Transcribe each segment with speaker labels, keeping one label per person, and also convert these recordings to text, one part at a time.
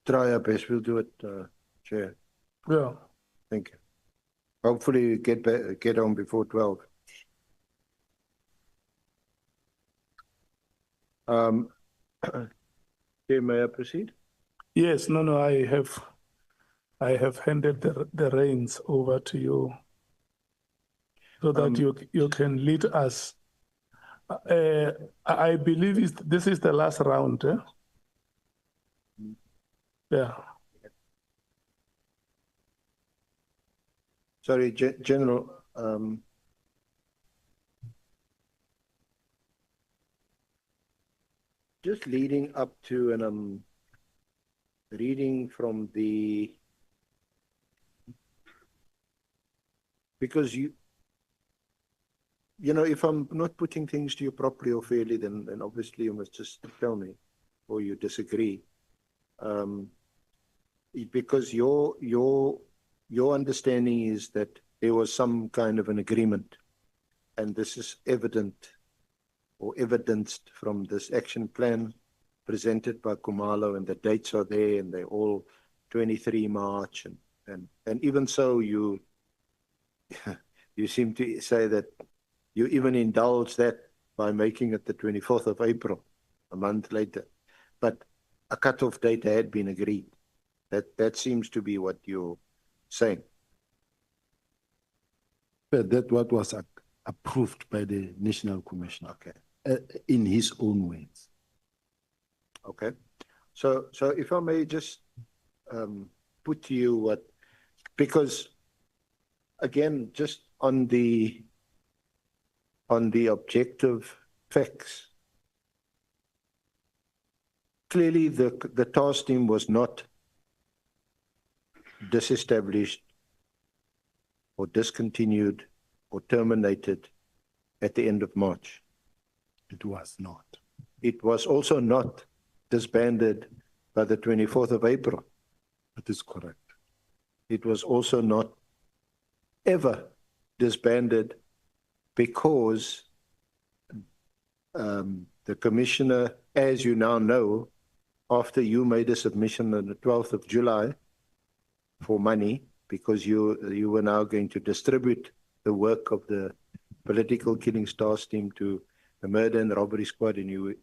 Speaker 1: try our best. We'll do it, Chair.
Speaker 2: Yeah.
Speaker 1: Thank you. Hopefully get on before 12. Chair, may I proceed?
Speaker 2: Yes, no, I have handed the reins over to you so that you can lead us. I believe this is the last round. Eh? Yeah.
Speaker 1: Sorry, General. Just leading up to, and I'm reading from because you know, if I'm not putting things to you properly or fairly, then obviously you must just tell me, or you disagree. Because your understanding is that there was some kind of an agreement, and this is evident or evidenced from this action plan presented by Kumalo, and the dates are there, and they're all 23 March, and even so, you seem to say that you even indulge that by making it the 24th of April, a month later. But a cutoff date had been agreed. That seems to be what you're saying.
Speaker 3: But that what was approved by the National Commission.
Speaker 1: Okay.
Speaker 3: In his own words.
Speaker 1: Okay. So if I may just put to you what, because again, just on the objective facts, clearly the task team was not disestablished or discontinued or terminated at the end of March.
Speaker 3: It was not.
Speaker 1: It was also not disbanded by the 24th of April.
Speaker 3: That is correct.
Speaker 1: It was also not ever disbanded because the commissioner, as you now know, after you made a submission on the 12th of July for money, because you were now going to distribute the work of the political killings task team to the murder and robbery squad, and you,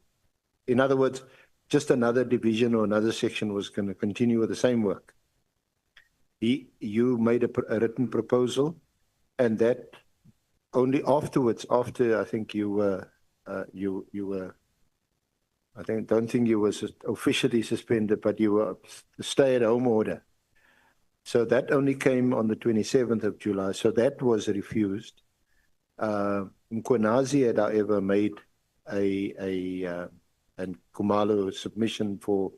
Speaker 1: in other words, just another division or another section was going to continue with the same work. You made a written proposal, and that only afterwards, after I think you were, don't think you were officially suspended, but you were stay-at-home order. So that only came on the 27th of July. So that was refused. Mkhonazi had, however, made and Kumalo submission for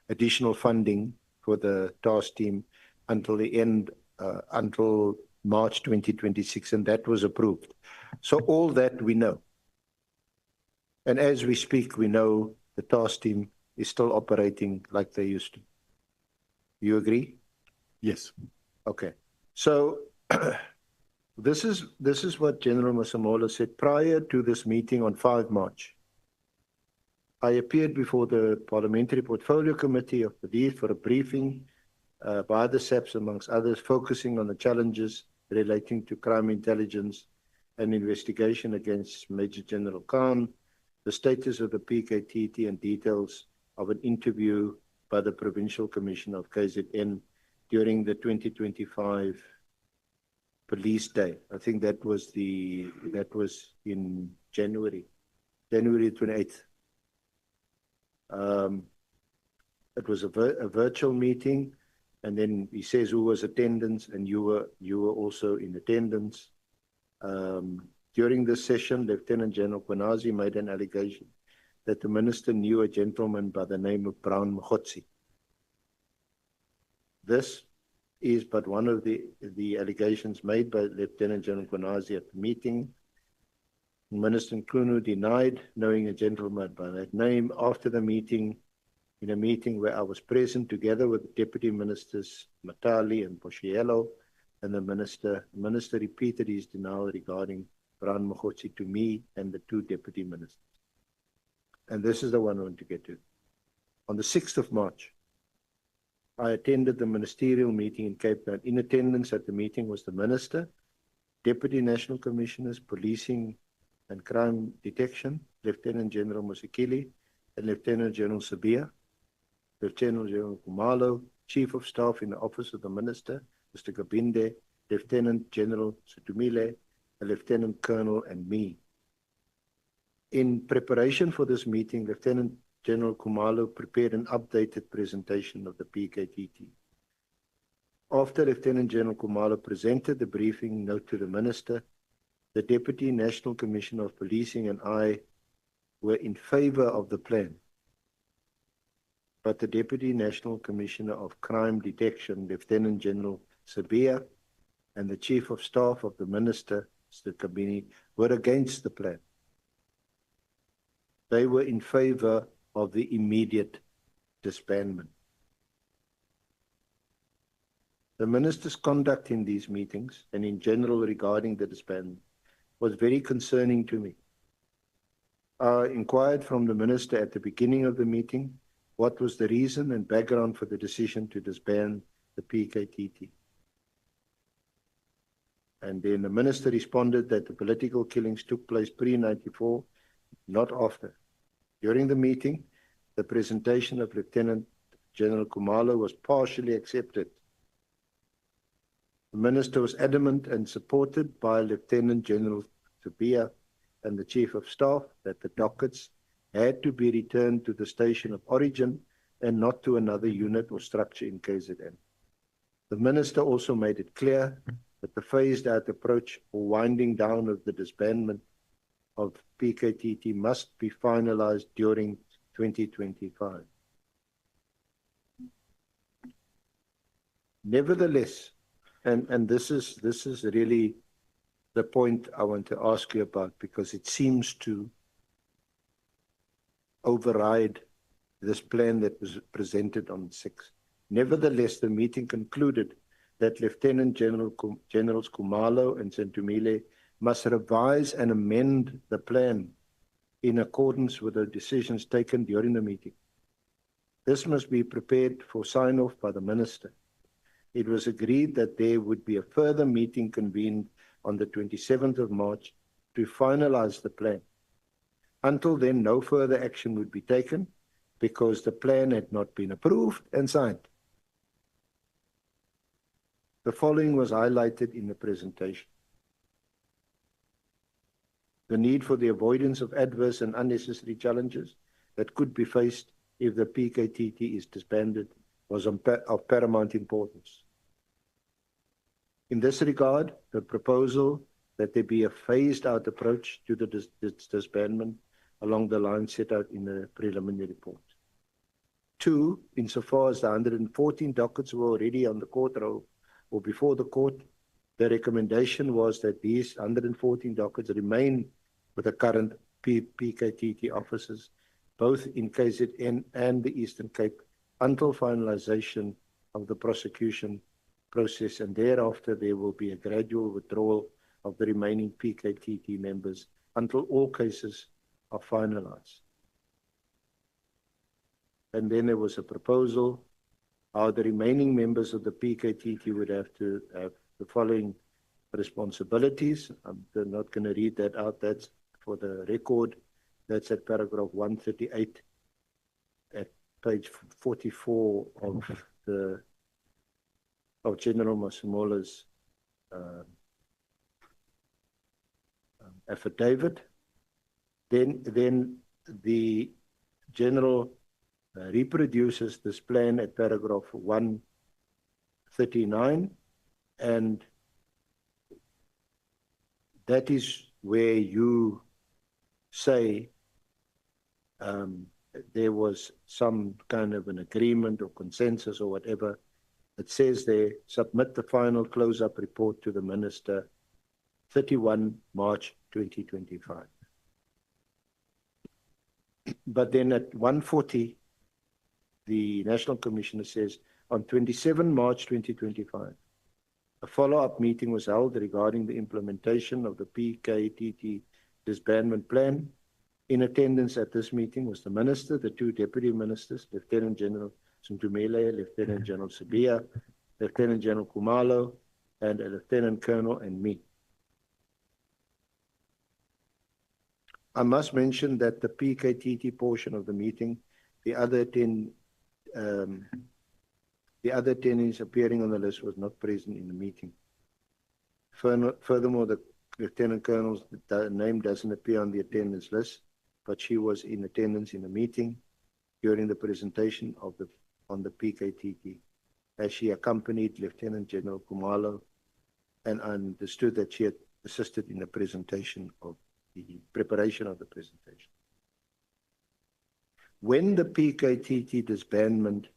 Speaker 1: additional funding for the task team until the end, until March 2026, and that was approved. So all that we know. And as we speak, we know the task team is still operating like they used to. You agree?
Speaker 3: Yes.
Speaker 1: Okay. So this is what General Masemola said prior to this meeting on 5 March. I appeared before the Parliamentary Portfolio Committee of Police for a briefing by the SAPS, amongst others, focusing on the challenges relating to crime intelligence and investigation against Major General Khan, the status of the PKTT, and details of an interview by the Provincial Commissioner of KZN during the 2025 Police Day. I think that was in January 28th. It was a virtual meeting, and then he says who was attendance, and you were also in attendance. During this session, Lieutenant General Mkhonazi made an allegation that the minister knew a gentleman by the name of Brown Mkhotsi. This is but one of the allegations made by Lieutenant General Mkhonazi at the meeting. Minister Nkunu denied knowing a gentleman by that name after the meeting, in a meeting where I was present together with Deputy Ministers Matali and Boshielo, and the minister repeated his denial regarding Brown Mkhotsi to me and the 2 deputy ministers. And this is the one I want to get to. On the 6th of March, I attended the ministerial meeting in Cape Town. In attendance at the meeting was the Minister, Deputy National Commissioners, Policing and Crime Detection, Lieutenant General Musikili and Lieutenant General Sibiya, Lieutenant General Kumalo, Chief of Staff in the Office of the Minister, Mr. Gabinde, Lieutenant General Sutumile, a Lieutenant Colonel, and me. In preparation for this meeting, Lieutenant General Kumalo prepared an updated presentation of the PKTT. After Lieutenant General Kumalo presented the briefing note to the Minister, the Deputy National Commissioner of Policing and I were in favor of the plan. But the Deputy National Commissioner of Crime Detection, Lieutenant General Sibiya, and the Chief of Staff of the Minister, Mr. Kabini, were against the plan. They were in favor of the immediate disbandment. The Minister's conduct in these meetings, and in general regarding the disbandment, was very concerning to me. I inquired from the Minister at the beginning of the meeting what was the reason and background for the decision to disband the PKTT. And then the Minister responded that the political killings took place pre-94, not after. During the meeting, the presentation of Lieutenant General Kumalo was partially accepted. The Minister was adamant and supported by Lieutenant General Sibiya and the Chief of Staff that the dockets had to be returned to the station of origin and not to another unit or structure in KZN. The Minister also made it clear that the phased-out approach or winding down of the disbandment of PKTT must be finalized during 2025. Nevertheless, and this is really the point I want to ask you about, because it seems to override this plan that was presented on 6th. Nevertheless, the meeting concluded that Lieutenant Generals Kumalo and Sentumile must revise and amend the plan in accordance with the decisions taken during the meeting. This must be prepared for sign-off by the Minister. It was agreed that there would be a further meeting convened on the 27th of March to finalize the plan. Until then, no further action would be taken because the plan had not been approved and signed. The following was highlighted in the presentation. The need for the avoidance of adverse and unnecessary challenges that could be faced if the PKTT is disbanded was of paramount importance. In this regard, the proposal that there be a phased-out approach to the disbandment along the lines set out in the preliminary report. 2, insofar as the 114 dockets were already on the court roll or before the court, the recommendation was that these 114 dockets remain with the current PKTT officers, both in KZN and the Eastern Cape, until finalization of the prosecution process, and thereafter there will be a gradual withdrawal of the remaining PKTT members until all cases are finalized. And then there was a proposal how the remaining members of the PKTT would have to have the following responsibilities. I'm not going to read that out. That's for the record. That's at paragraph 138 at page 44 of General Masamola's affidavit. Then the General reproduces this plan at paragraph 139, and that is where you say there was some kind of an agreement or consensus or whatever. It says there, submit the final close-up report to the Minister 31 March 2025. But then at 140, the National Commissioner says, on 27 March 2025, a follow-up meeting was held regarding the implementation of the PKTT disbandment plan. In attendance at this meeting was the Minister, the 2 Deputy Ministers, Lieutenant General Suntumele, Lieutenant General Sibiya, Lieutenant General Kumalo, and a Lieutenant Colonel and me. I must mention that the PKTT portion of the meeting, the other 10 attendees appearing on the list was not present in the meeting. Furthermore, the Lieutenant Colonel's name doesn't appear on the attendance list, but she was in attendance in the meeting during the presentation on the PKTT, as she accompanied Lieutenant General Kumalo, and understood that she had assisted in the presentation of the preparation of the presentation. When the PKTT disbandment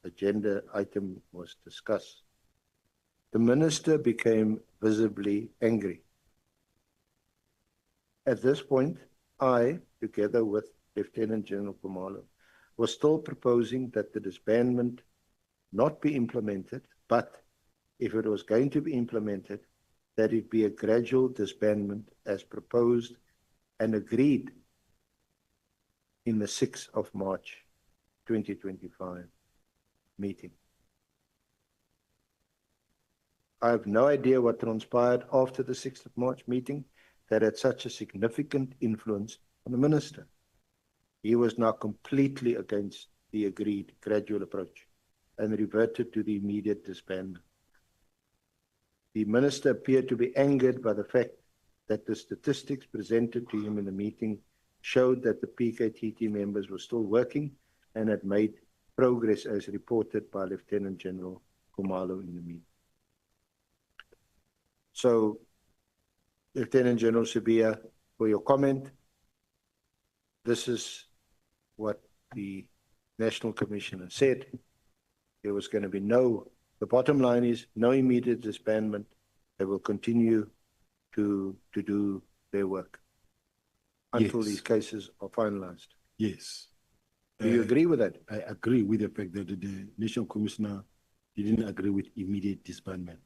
Speaker 1: agenda item was discussed, the minister became visibly angry. At this point, I, together with Lieutenant General Kumalo, was still proposing that the disbandment not be implemented, but if it was going to be implemented, that it be a gradual disbandment as proposed and agreed in the 6th of March 2025 meeting. I have no idea what transpired after the 6th of March meeting that had such a significant influence on the minister. He was now completely against the agreed gradual approach and reverted to the immediate disbandment. The minister appeared to be angered by the fact that the statistics presented to him in the meeting showed that the PKTT members were still working and had made progress as reported by Lieutenant General Kumalo in the meeting. So, Lieutenant General Sibiya, for your comment, this is what the National Commissioner said. There was going to be the bottom line is no immediate disbandment. They will continue to do their work until these cases are finalized.
Speaker 3: Yes.
Speaker 1: Do you agree with that?
Speaker 3: I agree with the fact that the National Commissioner didn't agree with immediate disbandment.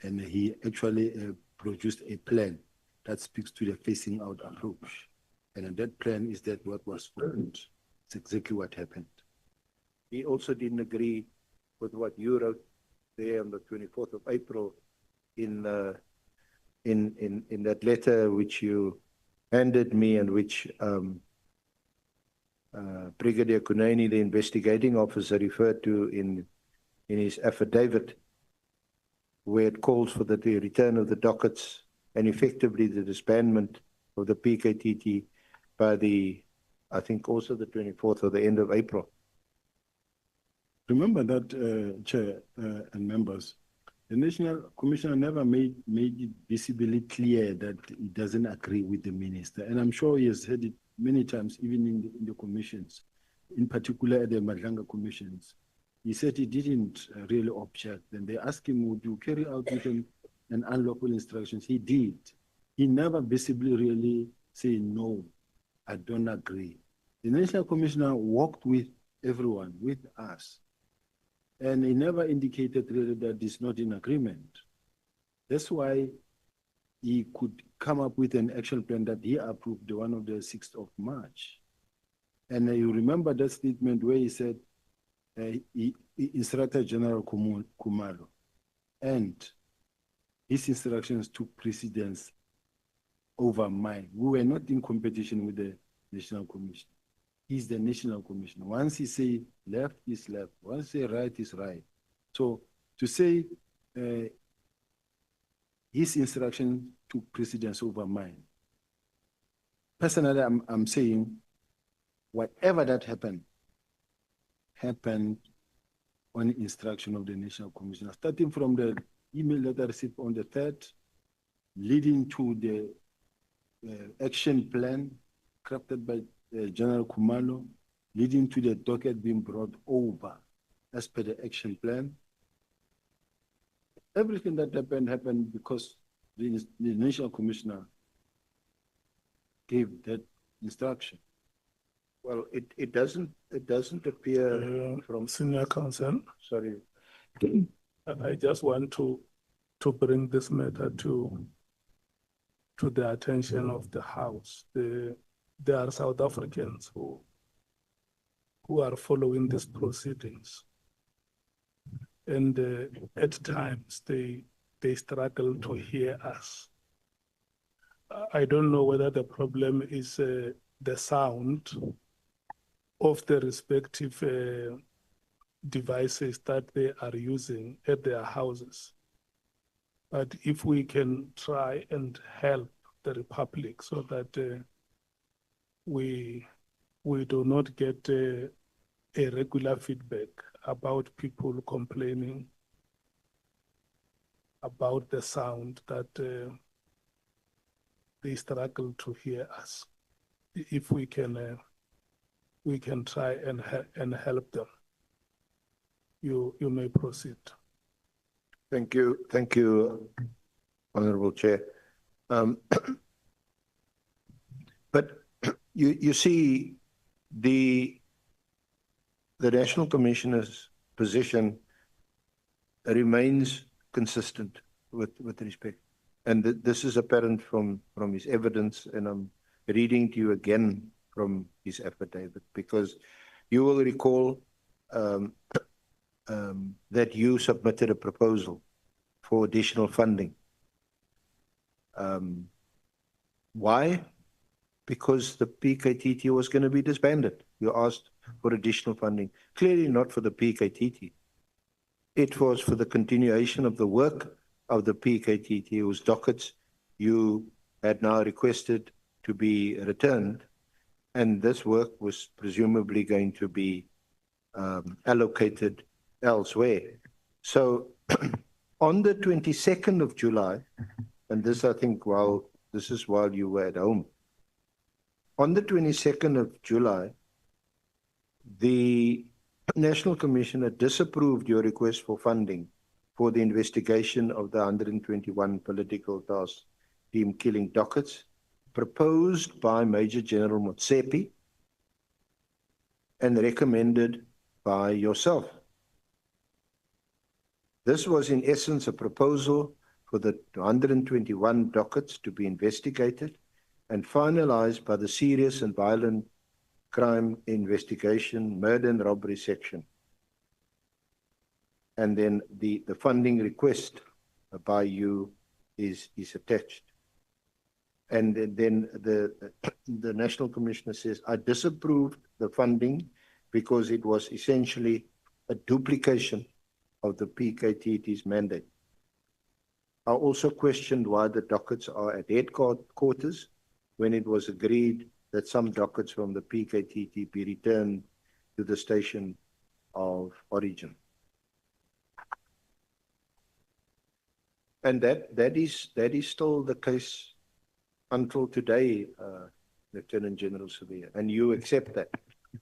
Speaker 3: And he actually produced a plan that speaks to the phasing out approach. And that plan is that what was found. It's exactly what happened.
Speaker 1: He also didn't agree with what you wrote there on the 24th of April in that letter which you handed me and which Brigadier Kuneni, the investigating officer, referred to in his affidavit, where it calls for the return of the dockets and effectively the disbandment of the PKTT by I think also the 24th or the end of April.
Speaker 3: Remember that, Chair and members, the National Commissioner never made it visibly clear that he doesn't agree with the minister. And I'm sure he has said it many times, even in the commissions, in particular the Madlanga commissions. He said he didn't really object. Then they asked him, would you carry out with him an unlawful instructions? He did. He never visibly really said, no, I don't agree. The National Commissioner worked with everyone, with us. And he never indicated really that it's not in agreement. That's why he could come up with an action plan that he approved, the one of the 6th of March. And you remember that statement where he said, he instructed General Kumalo, and his instructions took precedence over mine. We were not in competition with the National Commission. He's the National Commissioner. Once he say left is left. Once he say right is right. So to say his instruction took precedence over mine. Personally, I'm saying whatever that happened on instruction of the National Commissioner, starting from the email that I received on the 3rd, leading to the action plan crafted by General Kumalo, leading to the docket being brought over as per the action plan. Everything that happened because the National Commissioner gave that instruction.
Speaker 1: Well, it doesn't appear
Speaker 2: from Senior Counsel.
Speaker 1: Sorry.
Speaker 2: I just want to bring this matter to the attention of the House. There are South Africans who who are following these proceedings. And at times they struggle to hear us. I don't know whether the problem is the sound of the respective devices that they are using at their houses. But if we can try and help the Republic so that we do not get a regular feedback about people complaining about the sound that they struggle to hear us. If we can try and help them. You may proceed.
Speaker 1: Thank you, Honorable Chair. But you see, the National Commissioner's position remains consistent with respect. And this is apparent from his evidence, and I'm reading to you again from his affidavit, because you will recall that you submitted a proposal for additional funding. Why? Because the PKTT was going to be disbanded. You asked for additional funding. Clearly not for the PKTT. It was for the continuation of the work of the PKTT, whose dockets you had now requested to be returned, and this work was presumably going to be allocated elsewhere. So on the 22nd of July, and this I think this is while you were at home, on the 22nd of July, the National Commissioner disapproved your request for funding for the investigation of the 121 political task team killing dockets proposed by Major General Motsepe and recommended by yourself. This was in essence a proposal for the 121 dockets to be investigated and finalized by the Serious and Violent Crime Investigation, Murder and Robbery Section. And then the funding request by you is attached. And then the National Commissioner says, I disapproved the funding because it was essentially a duplication of the PKTT's mandate. I also questioned why the dockets are at headquarters when it was agreed that some dockets from the PKTT be returned to the station of origin. And that is still the case until today, Lieutenant General Sibiya, and you accept that?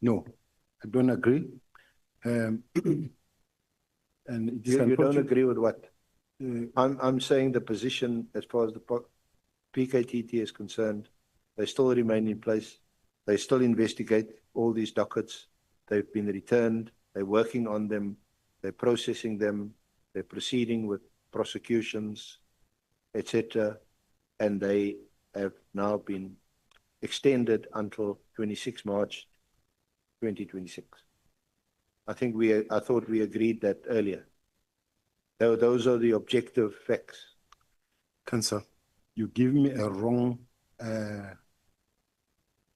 Speaker 3: No, I don't agree. And
Speaker 1: you don't agree with what? I'm saying the position as far as the PKTT is concerned, they still remain in place. They still investigate all these dockets. They've been returned. They're working on them. They're processing them. They're proceeding with prosecutions, etc. And they have now been extended until 26 March 2026. I thought we agreed that earlier. Those are the objective facts.
Speaker 3: Councillor, you give me a wrong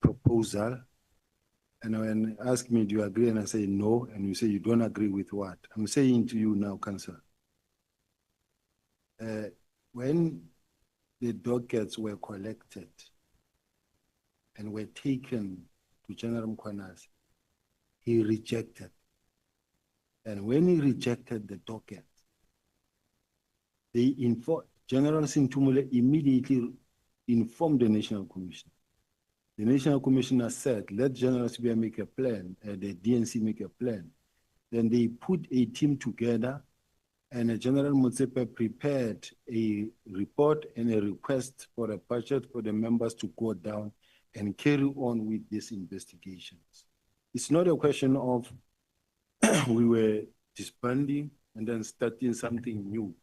Speaker 3: proposal, and when you ask me, do you agree? And I say no, and you say you don't agree with what? I'm saying to you now, Councillor, when the dockets were collected and were taken to General Mkhwanazi, he rejected. And when he rejected the docket, they informed, General Sintumule immediately informed the National Commission. The National Commissioner said, let General Sibiya make a plan, the DNC make a plan. Then they put a team together, and General Motsepe prepared a report and a request for a budget for the members to go down and carry on with these investigations. It's not a question of we were disbanding and then starting something new.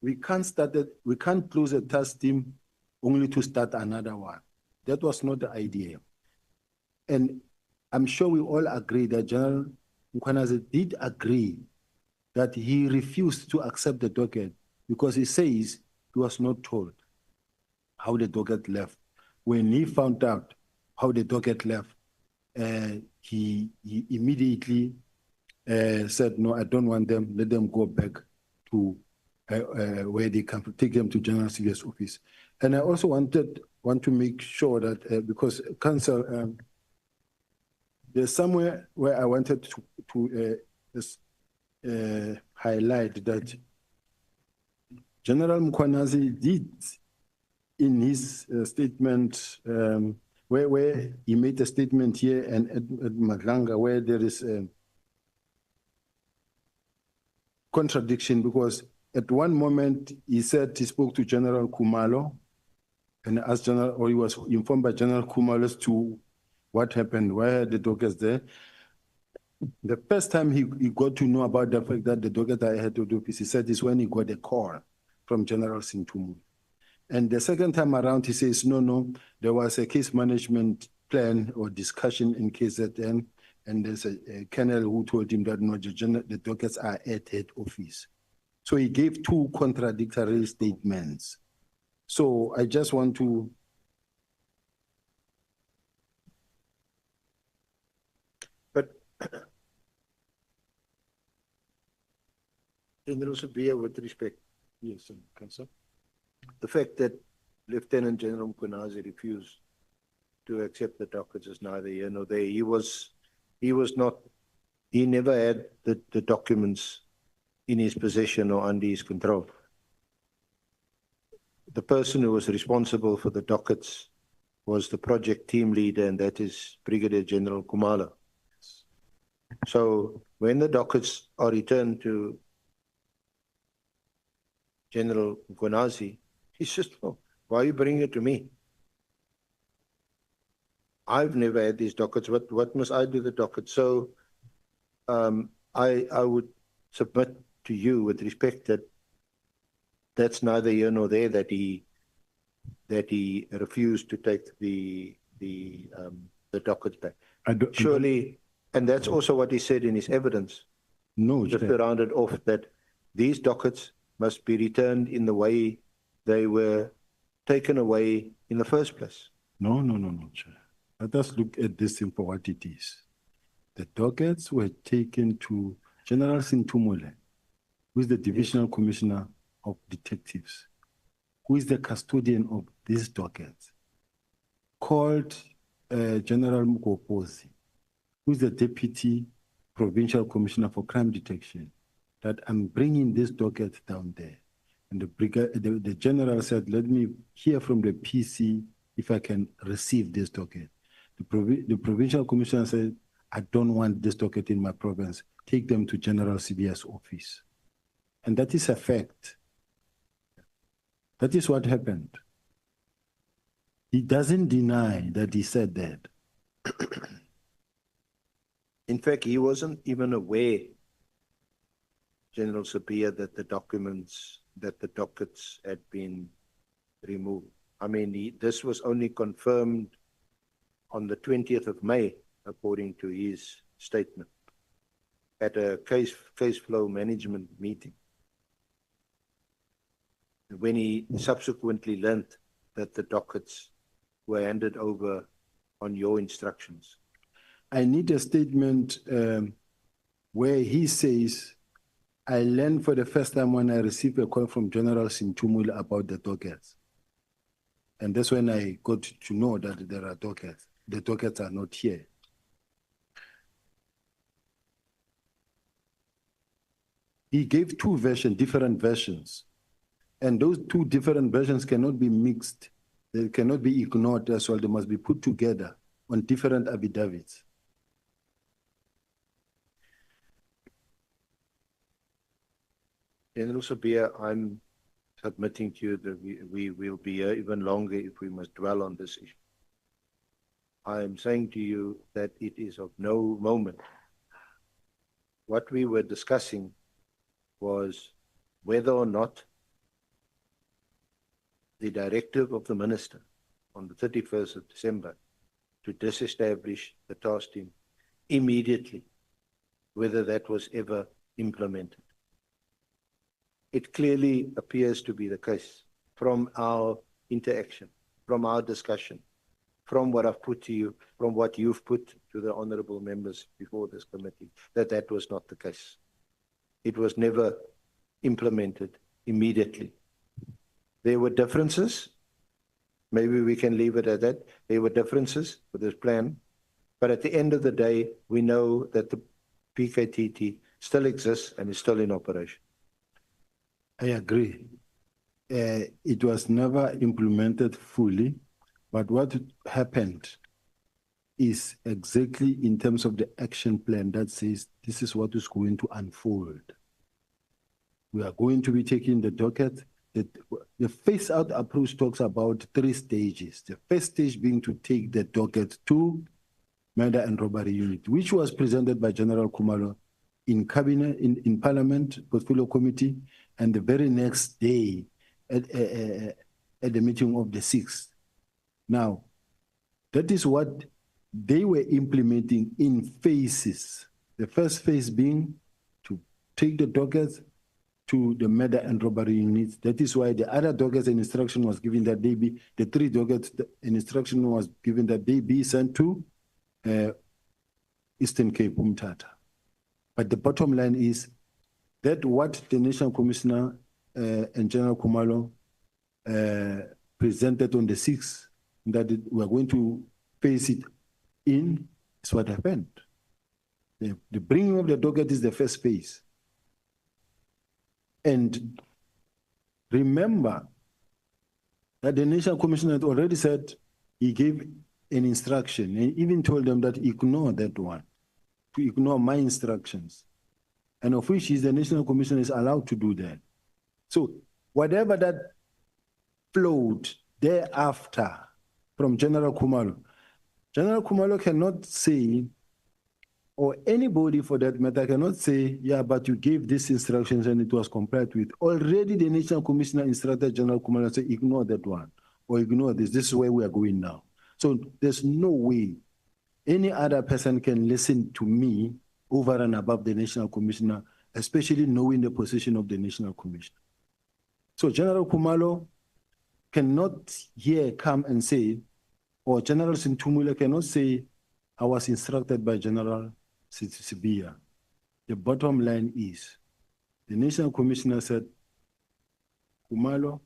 Speaker 3: We can't close a task team only to start another one. That was not the idea. And I'm sure we all agree that General Mkhwanazi did agree that he refused to accept the docket because he says he was not told how the docket left. When he found out how the docket left, he immediately said, no, I don't want them, let them go back to where they can take them to General Sibiya's office. And I also want to make sure that, because Council, there's somewhere where I wanted to highlight that General Mkhwanazi did, in his statement, where he made a statement here and at Madlanga, where there is a contradiction, because at one moment he said he spoke to General Kumalo and asked General, or he was informed by General Kumalo as to what happened, why the dockets there. The first time he got to know about the fact that the docket I had to do, he said is when he got a call from General Sintumu. And the second time around, he says, no, there was a case management plan or discussion in KZN, and there's a colonel who told him that no, the dockets are at head office. So he gave two contradictory statements. So I just want to...
Speaker 1: But General Sibiya, with respect,
Speaker 3: Yes, Council.
Speaker 1: the fact that Lieutenant General Mkhwanazi refused to accept the dockets is neither here nor there. He never had the documents in his possession or under his control. The person who was responsible for the dockets was the project team leader, and that is Brigadier General Kumalo. So when the dockets are returned to General Mkhwanazi, he says, oh, why are you bringing it to me? I've never had these dockets. What must I do the dockets? So I would submit to you with respect that that's neither here nor there, that he refused to take the dockets back. Surely, and that's also what he said in his evidence.
Speaker 3: No,
Speaker 1: just to round it off, that these dockets must be returned in the way they were taken away in the first place.
Speaker 3: No, Chair. Let us look at this thing for what it is. The dockets were taken to General Sintumule, who is the Divisional Commissioner of Detectives, who is the custodian of these dockets, called General Mkopozi, who is the Deputy Provincial Commissioner for Crime Detection, that I'm bringing this docket down there. And the general said, let me hear from the PC if I can receive this docket. The provincial commissioner said, I don't want this docket in my province. Take them to General Sibiya's office. And that is a fact. That is what happened. He doesn't deny that he said that.
Speaker 1: In fact, he wasn't even aware, General Sibiya, that the dockets had been removed. I mean, this was only confirmed on the 20th of May, according to his statement, at a case flow management meeting, when he subsequently learned that the dockets were handed over on your instructions.
Speaker 3: I need a statement where he says, I learned for the first time when I received a call from General Sintumule about the dockets. And that's when I got to know that there are dockets. The dockets are not here. He gave two versions, different versions. And those two different versions cannot be mixed. They cannot be ignored as well. They must be put together on different affidavits.
Speaker 1: General Sibiya, I'm submitting to you that we will be here even longer if we must dwell on this issue. I am saying to you that it is of no moment. What we were discussing was whether or not the directive of the minister on the 31st of December to disestablish the task team immediately whether that was ever implemented. It clearly appears to be the case from our interaction, from our discussion, from what I've put to you, from what you've put to the honourable members before this committee, that that was not the case. It was never implemented immediately. There were differences. Maybe we can leave it at that. There were differences with this plan. But at the end of the day, we know that the PKTT still exists and is still in operation.
Speaker 3: I agree. It was never implemented fully, but what happened is exactly in terms of the action plan that says this is what is going to unfold. We are going to be taking the docket. The phase-out approach talks about 3 stages. The first stage being to take the docket to Murder and Robbery Unit, which was presented by General Khumalo in cabinet, in Parliament, Portfolio Committee, and the very next day at the meeting of the 6th. Now, that is what they were implementing in phases. The first phase being to take the dockets to the Murder and Robbery Units. That is why the other dockets and instruction was given that they be, the 3 dockets and instruction was given that they be sent to Eastern Cape, Umtata. But the bottom line is that what the National Commissioner and General Khumalo presented on the 6th, that we are going to face it in, is what happened. The bringing of the docket is the first phase. And remember that the National Commissioner had already said he gave an instruction and even told them that ignore that one, to ignore my instructions. And of which the National Commissioner is allowed to do that. So whatever that flowed thereafter from General Khumalo cannot say, or anybody for that matter cannot say, yeah, but you gave these instructions and it was complied with. Already the National Commissioner instructed General Khumalo to say, ignore that one, or ignore this. This is where we are going now. So there's no way any other person can listen to me over and above the National Commissioner, especially knowing the position of the National Commissioner. So General Khumalo cannot here come and say, or General Sintumule cannot say, I was instructed by General Sibiya. The bottom line is, the National Commissioner said, Khumalo,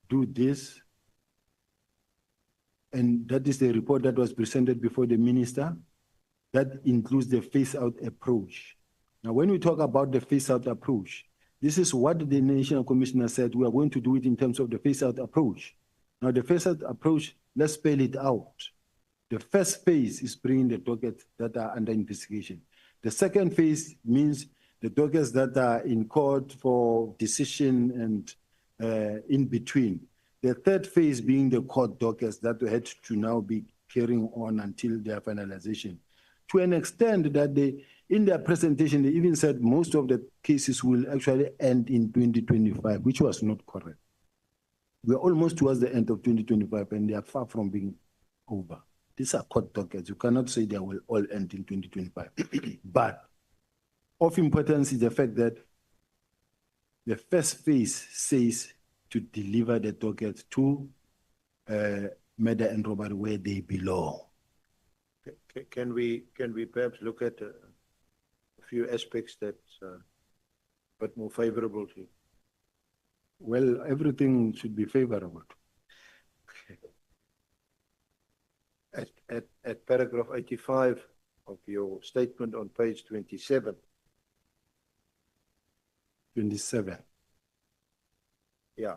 Speaker 3: do this. And that is the report that was presented before the minister. That includes the phase-out approach. Now, when we talk about the phase-out approach, this is what the National Commissioner said, we are going to do it in terms of the phase-out approach. Now, the phase-out approach, let's spell it out. The first phase is bringing the dockets that are under investigation. The second phase means the dockets that are in court for decision and in between. The third phase being the court dockets that had to now be carrying on until their finalization. To an extent that they, in their presentation, they even said most of the cases will actually end in 2025, which was not correct. We're almost towards the end of 2025 and they are far from being over. These are court dockets. You cannot say they will all end in 2025. But of importance is the fact that the first phase says to deliver the dockets to murder and robbery where they belong.
Speaker 1: Can we perhaps look at a few aspects that's a bit more favorable to you?
Speaker 3: Well, everything should be favorable.
Speaker 1: At paragraph 85 of your statement on page 27.
Speaker 3: 27.
Speaker 1: Yeah.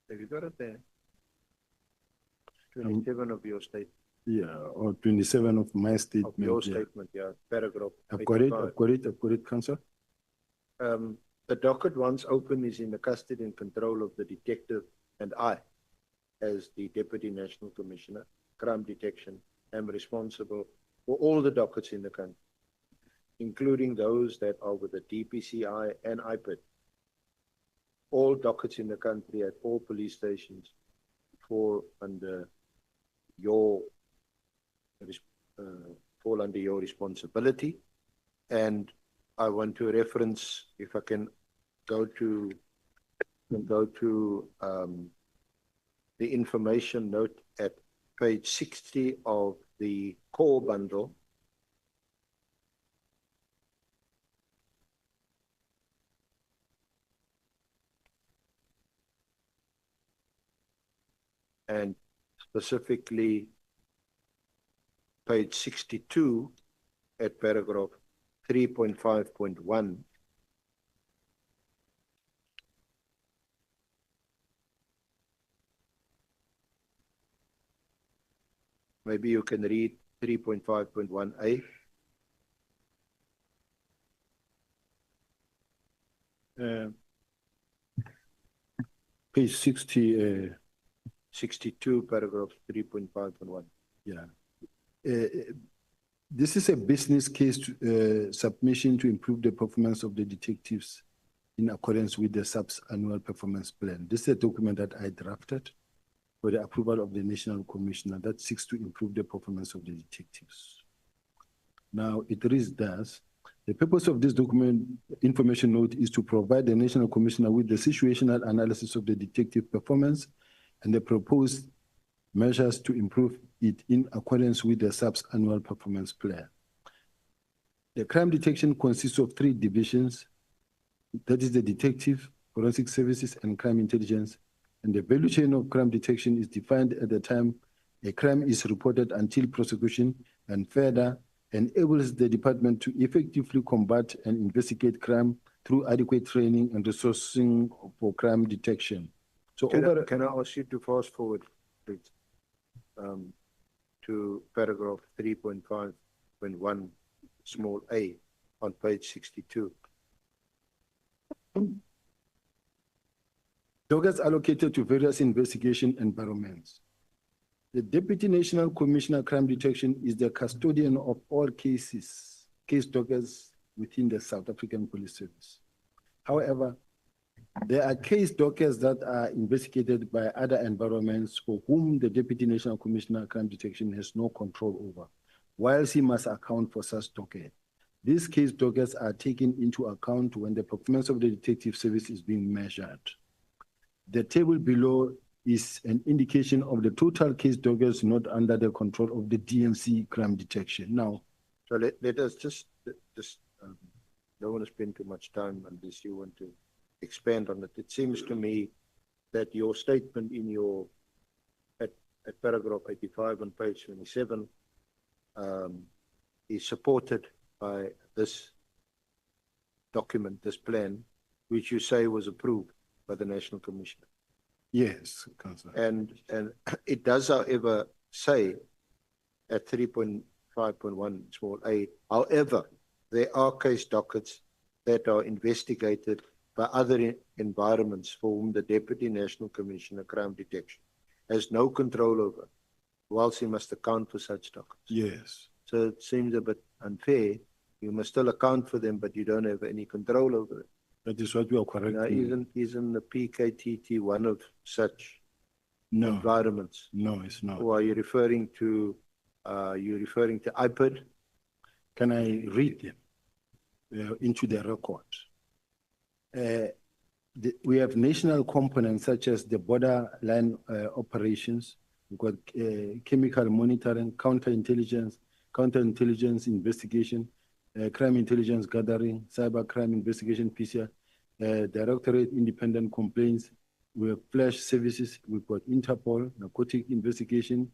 Speaker 1: Have you got it there? 27 of your statement.
Speaker 3: Yeah, or 27 of my statement.
Speaker 1: Of your statement, yeah, paragraph.
Speaker 3: I've got it, Councillor.
Speaker 1: The docket, once open, is in the custody and control of the detective, and I, as the Deputy National Commissioner, Crime Detection, am responsible for all the dockets in the country. including those that are with the DPCI and IPID. All dockets in the country at all police stations fall under your responsibility. And I want to reference, if I can go to the information note at page 60 of the core bundle. And specifically page 62 at paragraph 3.5.1. Maybe you can read 3.5.1a.
Speaker 3: Page 60,
Speaker 1: 62, paragraph 3.5.1.
Speaker 3: yeah. This is a business case submission to improve the performance of the detectives in accordance with the SAP's annual performance plan. This is a document that I drafted for the approval of the National Commissioner that seeks to improve the performance of the detectives. Now, it reads thus: the purpose of this document information note is to provide the National Commissioner with the situational analysis of the detective performance and the proposed measures to improve it in accordance with the SAP's annual performance plan. The crime detection consists of 3 divisions, that is the detective, forensic services, and crime intelligence. And the value chain of crime detection is defined at the time a crime is reported until prosecution, and further enables the department to effectively combat and investigate crime through adequate training and resourcing for crime detection. So
Speaker 1: can I ask you to fast forward, please, to paragraph 3.5.1 small a on page 62.
Speaker 3: Dockets allocated to various investigation environments. The Deputy National Commissioner Crime Detection is the custodian of all case dockets within the South African Police Service. However, there are case dockets that are investigated by other environments for whom the Deputy National Commissioner Crime Detection has no control over, whilst he must account for such docket. These case dockets are taken into account when the performance of the detective service is being measured. The table below is an indication of the total case dockets not under the control of the DNC crime detection. Now,
Speaker 1: so let us just don't want to spend too much time unless you want to expand on it. It seems to me that your statement in your at paragraph 85 on page 27 is supported by this document, this plan, which you say was approved by the National Commissioner.
Speaker 3: yes, Councillor.
Speaker 1: And it does, however, say at 3.5.1 small a, however, there are case dockets that are investigated by other environments for whom the Deputy National Commissioner Crime Detection has no control over, whilst he must account for such dockets.
Speaker 3: Yes.
Speaker 1: So it seems a bit unfair. You must still account for them, but you don't have any control over it.
Speaker 3: That is what we are correcting.
Speaker 1: Now, isn't the PKTT one of such
Speaker 3: No,
Speaker 1: environments?
Speaker 3: no, it's not.
Speaker 1: Or are you referring to IPID?
Speaker 3: Can I read them into the record? We have national components such as the borderline operations. We've got chemical monitoring, counterintelligence investigation, crime intelligence gathering, cyber crime investigation, PCR, Directorate Independent Complaints. We have flash services. We've got Interpol, narcotic investigation,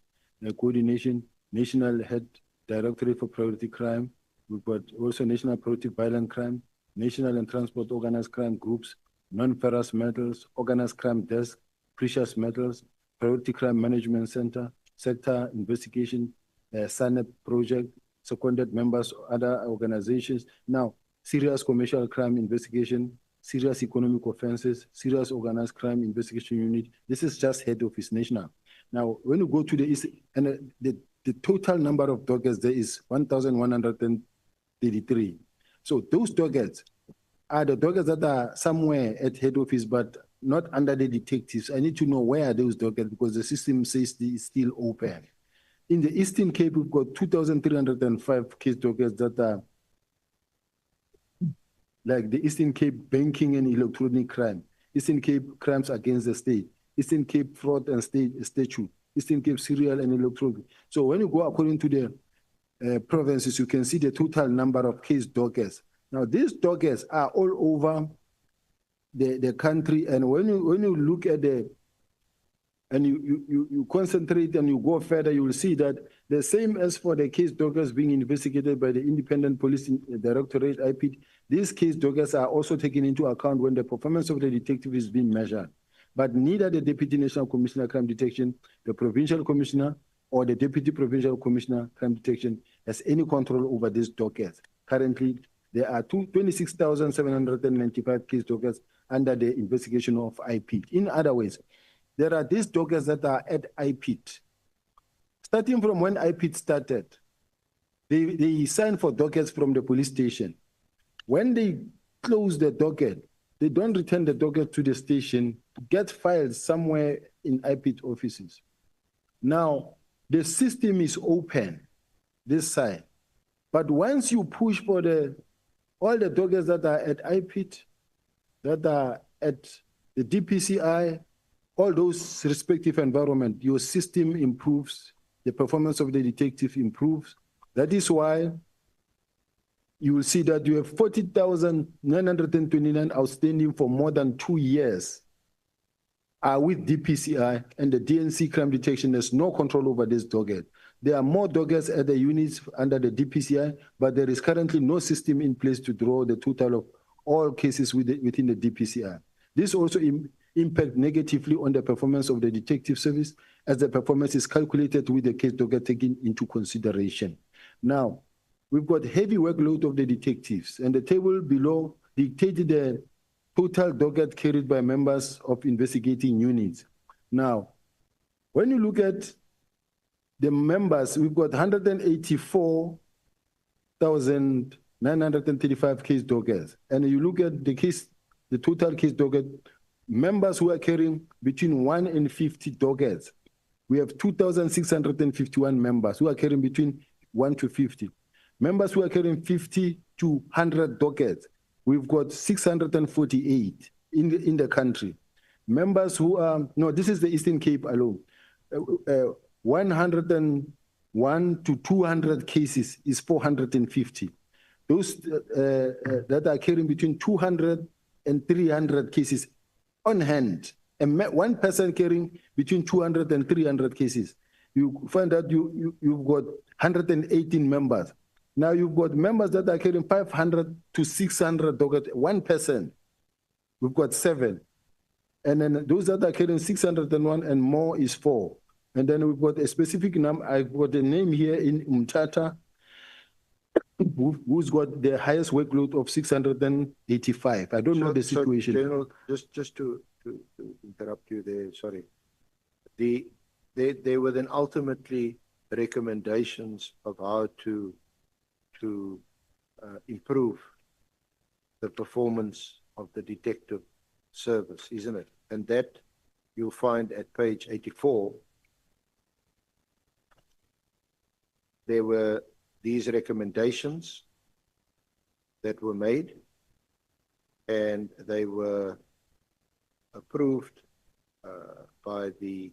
Speaker 3: coordination, National Head Directorate for Priority Crime. We've got also National Priority Violent Crime, National and Transport Organized Crime Groups, Non-Ferrous Metals, Organized Crime Desk, Precious Metals, Priority Crime Management Center, Sector Investigation, SANEP Project, seconded members of other organizations. Now, Serious Commercial Crime Investigation, Serious Economic Offenses, Serious Organized Crime Investigation Unit. This is just head office national. Now, when you go to the total number of dockets there is 1,133. So those dockets are the dockets that are somewhere at head office, but not under the detectives. I need to know where are those dockets because the system says it's still open. In the Eastern Cape, we've got 2,305 case dockets that are like the Eastern Cape banking and electronic crime, Eastern Cape crimes against the state, Eastern Cape fraud and state statute, Eastern Cape serial and electronic. So when you go according to the provinces, you can see the total number of case dockets. Now these dockets are all over the country, and when you look at and you concentrate and you go further, you will see that the same as for the case dockets being investigated by the Independent Police Directorate, IP, these case dockets are also taken into account when the performance of the detective is being measured. But neither the Deputy National Commissioner of Crime Detection, the Provincial Commissioner, or the Deputy Provincial Commissioner of Crime Detection has any control over these dockets. Currently, there are 26,795 case dockets under the investigation of IP. In other words, there are these dockets that are at IPIT. Starting from when IPIT started, they sign for dockets from the police station. When they close the docket, they don't return the docket to the station, get filed somewhere in IPIT offices. Now, the system is open, this side. But once you push for all the dockets that are at IPIT, that are at the DPCI, all those respective environment, your system improves, the performance of the detective improves. That is why you will see that you have 40,929 outstanding for more than 2 years with DPCI, and the DNC crime detection has no control over this docket. There are more dockets at the units under the DPCI, but there is currently no system in place to draw the total of all cases within the DPCI. This also impact negatively on the performance of the detective service, as the performance is calculated with the case docket taken into consideration. Now, we've got heavy workload of the detectives, and the table below dictated the total docket carried by members of investigating units. Now, when you look at the members, we've got 184,935 case dockets, and you look at the total case docket, members who are carrying between 1 and 50 dockets. We have 2,651 members who are carrying between 1 to 50. Members who are carrying 50 to 100 dockets, we've got 648 in the country. Members who are, no, this is the Eastern Cape alone. 101 to 200 cases is 450. Those that are carrying between 200 and 300 cases on hand, and one person carrying between 200 and 300 cases, you find that you've got 118 members. Now you've got members that are carrying 500 to 600 dockets, one person, we've got 7. And then those that are carrying 601 and more is 4. And then we've got a specific number, I've got a name here in Umtata, who's got the highest workload of 685. I don't know the situation.
Speaker 1: So General, just to interrupt you there, sorry. There were then ultimately recommendations of how to improve the performance of the detective service, isn't it? And that you'll find at page 84. There were these recommendations that were made, and they were approved by the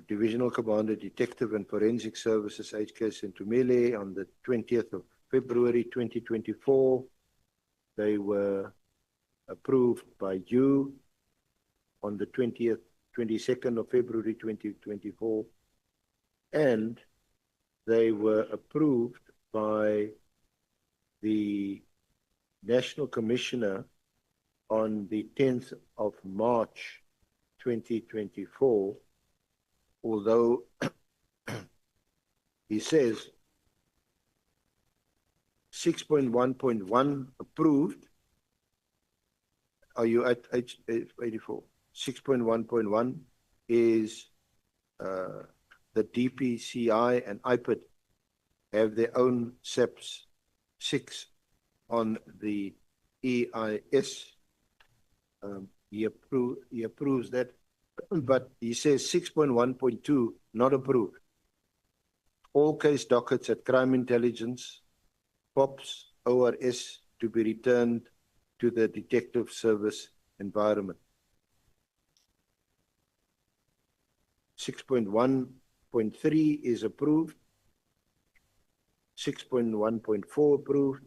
Speaker 1: Divisional Commander, Detective and Forensic Services, HK Sentumele, on the 20th of February 2024. They were approved by you on the 22nd of February 2024, and they were approved by the National Commissioner on the 10th of March 2024, although he says 6.1.1 approved. Are you at 84? 6.1.1 is the DPCI and IPID have their own SEPs 6 on the EIS. He approves that, but he says 6.1.2 not approved. All case dockets at crime intelligence, POPs, ORS to be returned to the detective service environment. 6.1.3 is approved. 6.1.4 approved.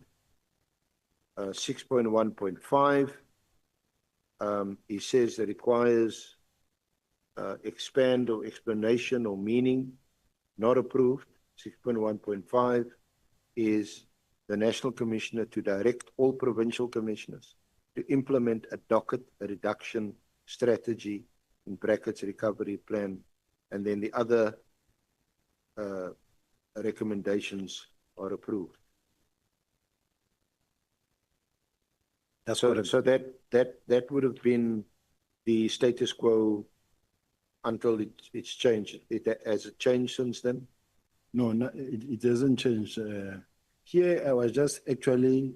Speaker 1: 6.1.5, he says it requires expand or explanation or meaning, not approved. 6.1.5 is the National Commissioner to direct all provincial commissioners to implement a docket reduction strategy, in brackets recovery plan, and then the other recommendations are approved.
Speaker 3: That's
Speaker 1: So
Speaker 3: correct.
Speaker 1: so that would have been the status quo until it's changed. Has it changed since then?
Speaker 3: No, it doesn't change. Here, I was just actually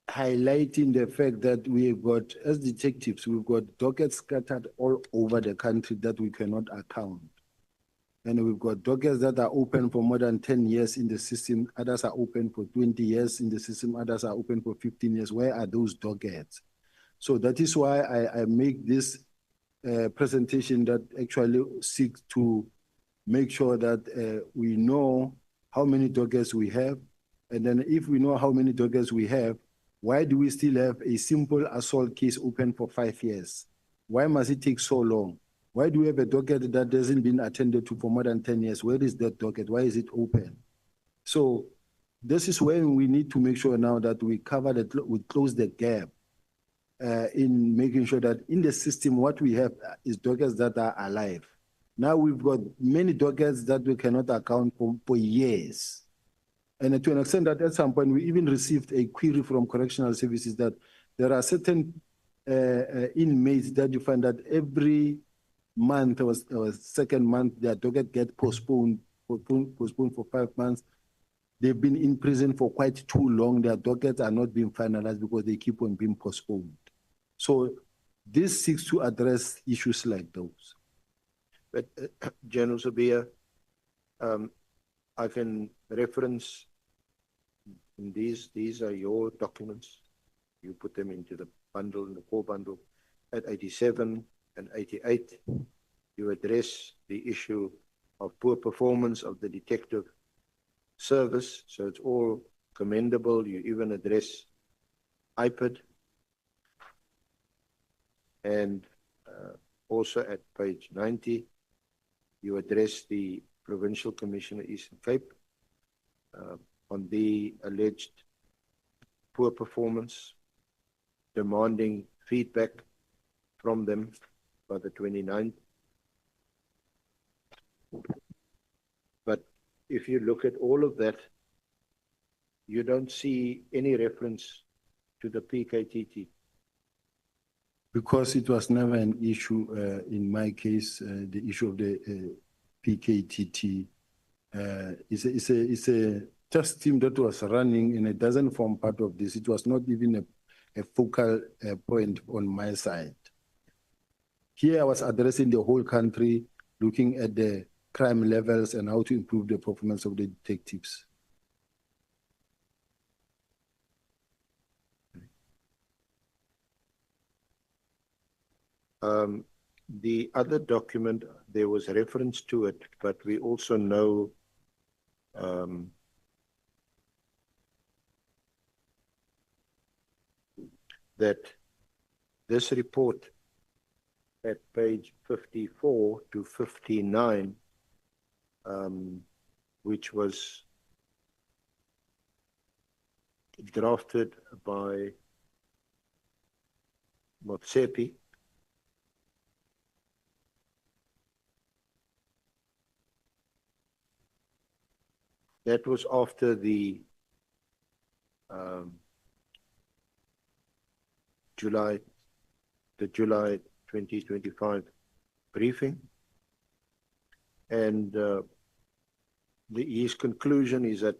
Speaker 3: highlighting the fact that we've got, as detectives, we've got dockets scattered all over the country that we cannot account. And we've got dockets that are open for more than 10 years in the system. Others are open for 20 years in the system. Others are open for 15 years. Where are those dockets? So that is why I make this presentation that actually seeks to make sure that we know how many dockets we have. And then if we know how many dockets we have, why do we still have a simple assault case open for 5 years? Why must it take so long? Why do we have a docket that hasn't been attended to for more than 10 years? Where is that docket? Why is it open? So this is when we need to make sure now that we cover we close the gap in making sure that in the system, what we have is dockets that are alive. Now we've got many dockets that we cannot account for years. And to an extent that at some point we even received a query from correctional services that there are certain inmates that you find that every month or second month their docket get postponed for 5 months. They've been in prison for quite too long. Their dockets are not being finalized because they keep on being postponed. So this seeks to address issues like those.
Speaker 1: But General Sibiya, I can reference, and these are your documents. You put them into the bundle, in the core bundle. At 87 and 88, you address the issue of poor performance of the detective service. So it's all commendable. You even address IPID. And also at page 90, you address the Provincial Commissioner Eastern Cape on the alleged poor performance, demanding feedback from them by the 29th. But if you look at all of that, you don't see any reference to the PKTT.
Speaker 3: Because it was never an issue in my case, the issue of the PKTT. It's a test team that was running and it doesn't form part of this. It was not even a focal point on my side. Here I was addressing the whole country, looking at the crime levels and how to improve the performance of the detectives.
Speaker 1: The other document, there was reference to it, but we also know that this report at page 54 to 59, which was drafted by Motsepi, that was after the July 2025 briefing. And his conclusion is that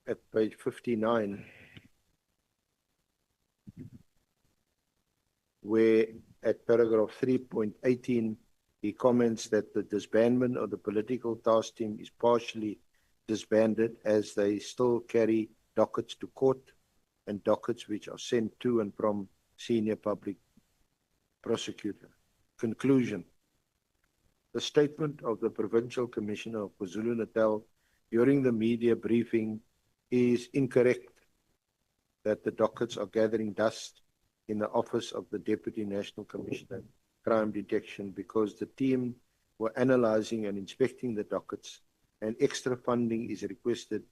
Speaker 1: at page 59, where at paragraph 3.18, he comments that the disbandment of the political task team is partially disbanded as they still carry dockets to court and dockets which are sent to and from senior public prosecutor. Conclusion. The statement of the Provincial Commissioner of KwaZulu-Natal during the media briefing is incorrect, that the dockets are gathering dust in the office of the Deputy National Commissioner, Crime Detection, because the team were analyzing and inspecting the dockets, and extra funding is requested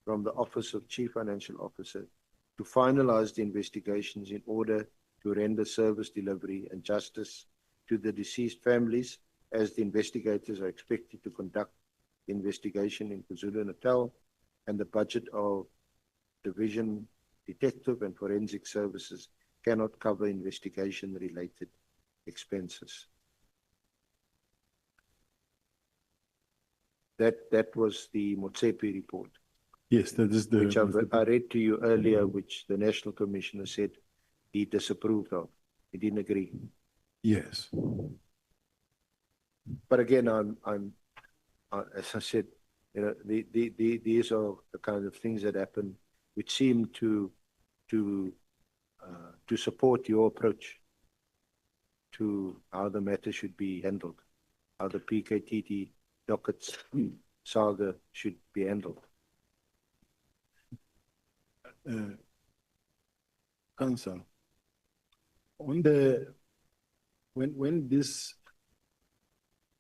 Speaker 1: from the Office of Chief Financial Officer to finalize the investigations in order to render service delivery and justice to the deceased families, as the investigators are expected to conduct the investigation in KwaZulu-Natal, and the budget of Division Detective and Forensic Services cannot cover investigation-related expenses. That was the Motsepe report,
Speaker 3: Yes, that is the.
Speaker 1: which I read to you earlier, which the National Commissioner said he disapproved of. He didn't agree.
Speaker 3: Yes.
Speaker 1: But again, as I said, you know, these are the kind of things that happen, which seem to support your approach to how the matter should be handled, how the PKTT dockets saga should be handled.
Speaker 3: Council, on the when this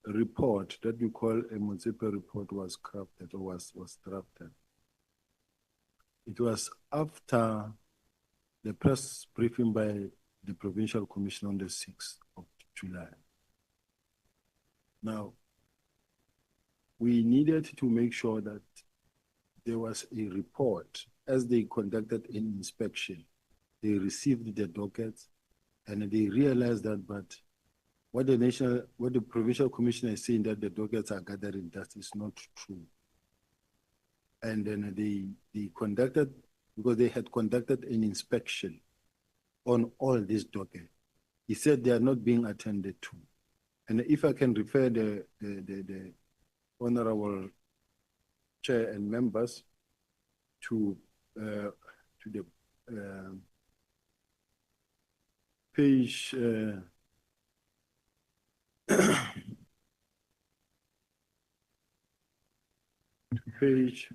Speaker 3: report that you call a Motsepe report was crafted or was drafted, it was after the press briefing by the Provincial Commission on the 6th of July. Now, we needed to make sure that there was a report as they conducted an inspection. They received the dockets and they realized that, but what the Provincial Commissioner is saying, that the dockets are gathering dust, is not true. And then they conducted, because they had conducted an inspection on all these dockets. He said they are not being attended to. And if I can refer the Honorable Chair and members to the page page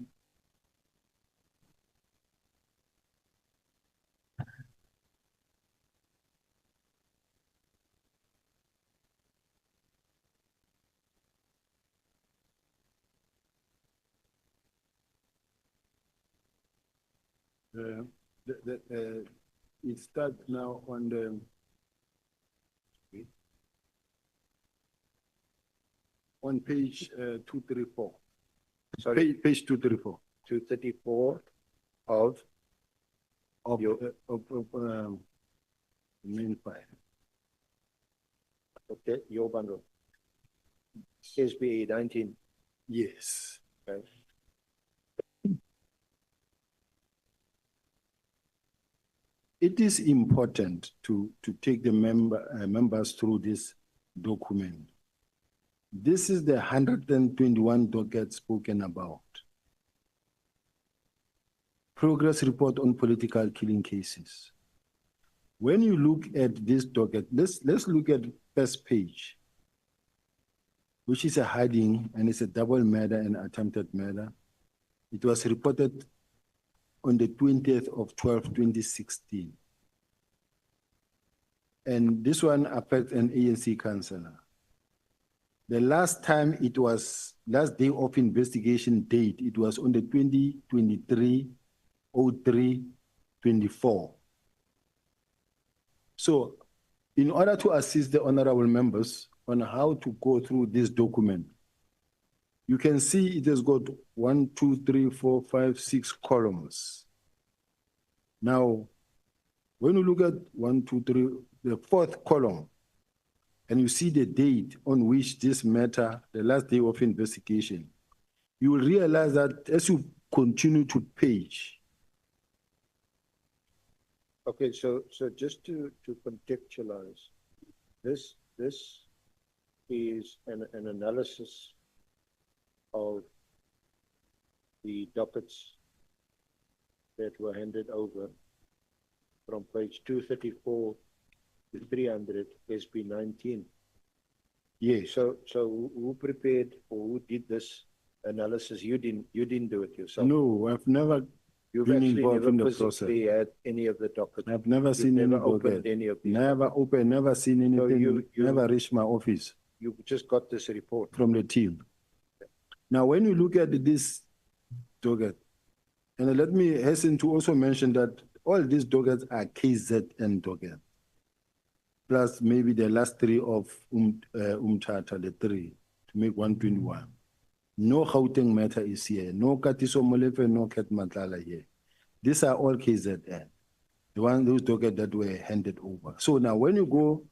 Speaker 3: 2. It starts now on the on page 234.
Speaker 1: Sorry,
Speaker 3: Page 234
Speaker 1: 234 of
Speaker 3: of
Speaker 1: Your-
Speaker 3: main file.
Speaker 1: okay, your bundle. SBA 19.
Speaker 3: Yes.
Speaker 1: Okay.
Speaker 3: It is important to take the members through this document. This is the 121 dockets spoken about. Progress report on political killing cases. When you look at this docket, let's look at first page, which is a hiding, and it's a double murder and attempted murder. It was reported on the 20th of 12, 2016. And this one affects an ANC councillor. The last time it was, last day of investigation date, it was on the 2023-03-24. So in order to assist the honorable members on how to go through this document, you can see it has got 1, 2, 3, 4, 5, 6 columns. Now, when you look at 1, 2, 3, the fourth column, and you see the date on which this matter, the last day of investigation, you will realize that as you continue to page.
Speaker 1: Okay, so just to contextualize, this is an analysis of the dockets that were handed over from page 234 to 300, SB 19.
Speaker 3: Yes.
Speaker 1: So who prepared or who did this analysis? You didn't do it yourself.
Speaker 3: No, I've never
Speaker 1: You've
Speaker 3: been
Speaker 1: actually
Speaker 3: involved
Speaker 1: never
Speaker 3: in the
Speaker 1: physically had any of the dockets.
Speaker 3: I've never
Speaker 1: You've
Speaker 3: seen
Speaker 1: never
Speaker 3: any
Speaker 1: opened
Speaker 3: docket.
Speaker 1: any of these.
Speaker 3: Never
Speaker 1: dockets.
Speaker 3: opened, never seen anything,
Speaker 1: you-
Speaker 3: never reached my office
Speaker 1: You just got this report.
Speaker 3: from the team. Now, when you look at this docket, and let me hasten to also mention that all these dockets are KZN dockets, plus maybe the last three of Umtata, the three, to make 121. No Gauteng matter is here, no Katiso Molefe, no Ket Matlala here. These are all KZN, those dockets that were handed over. So now when you go,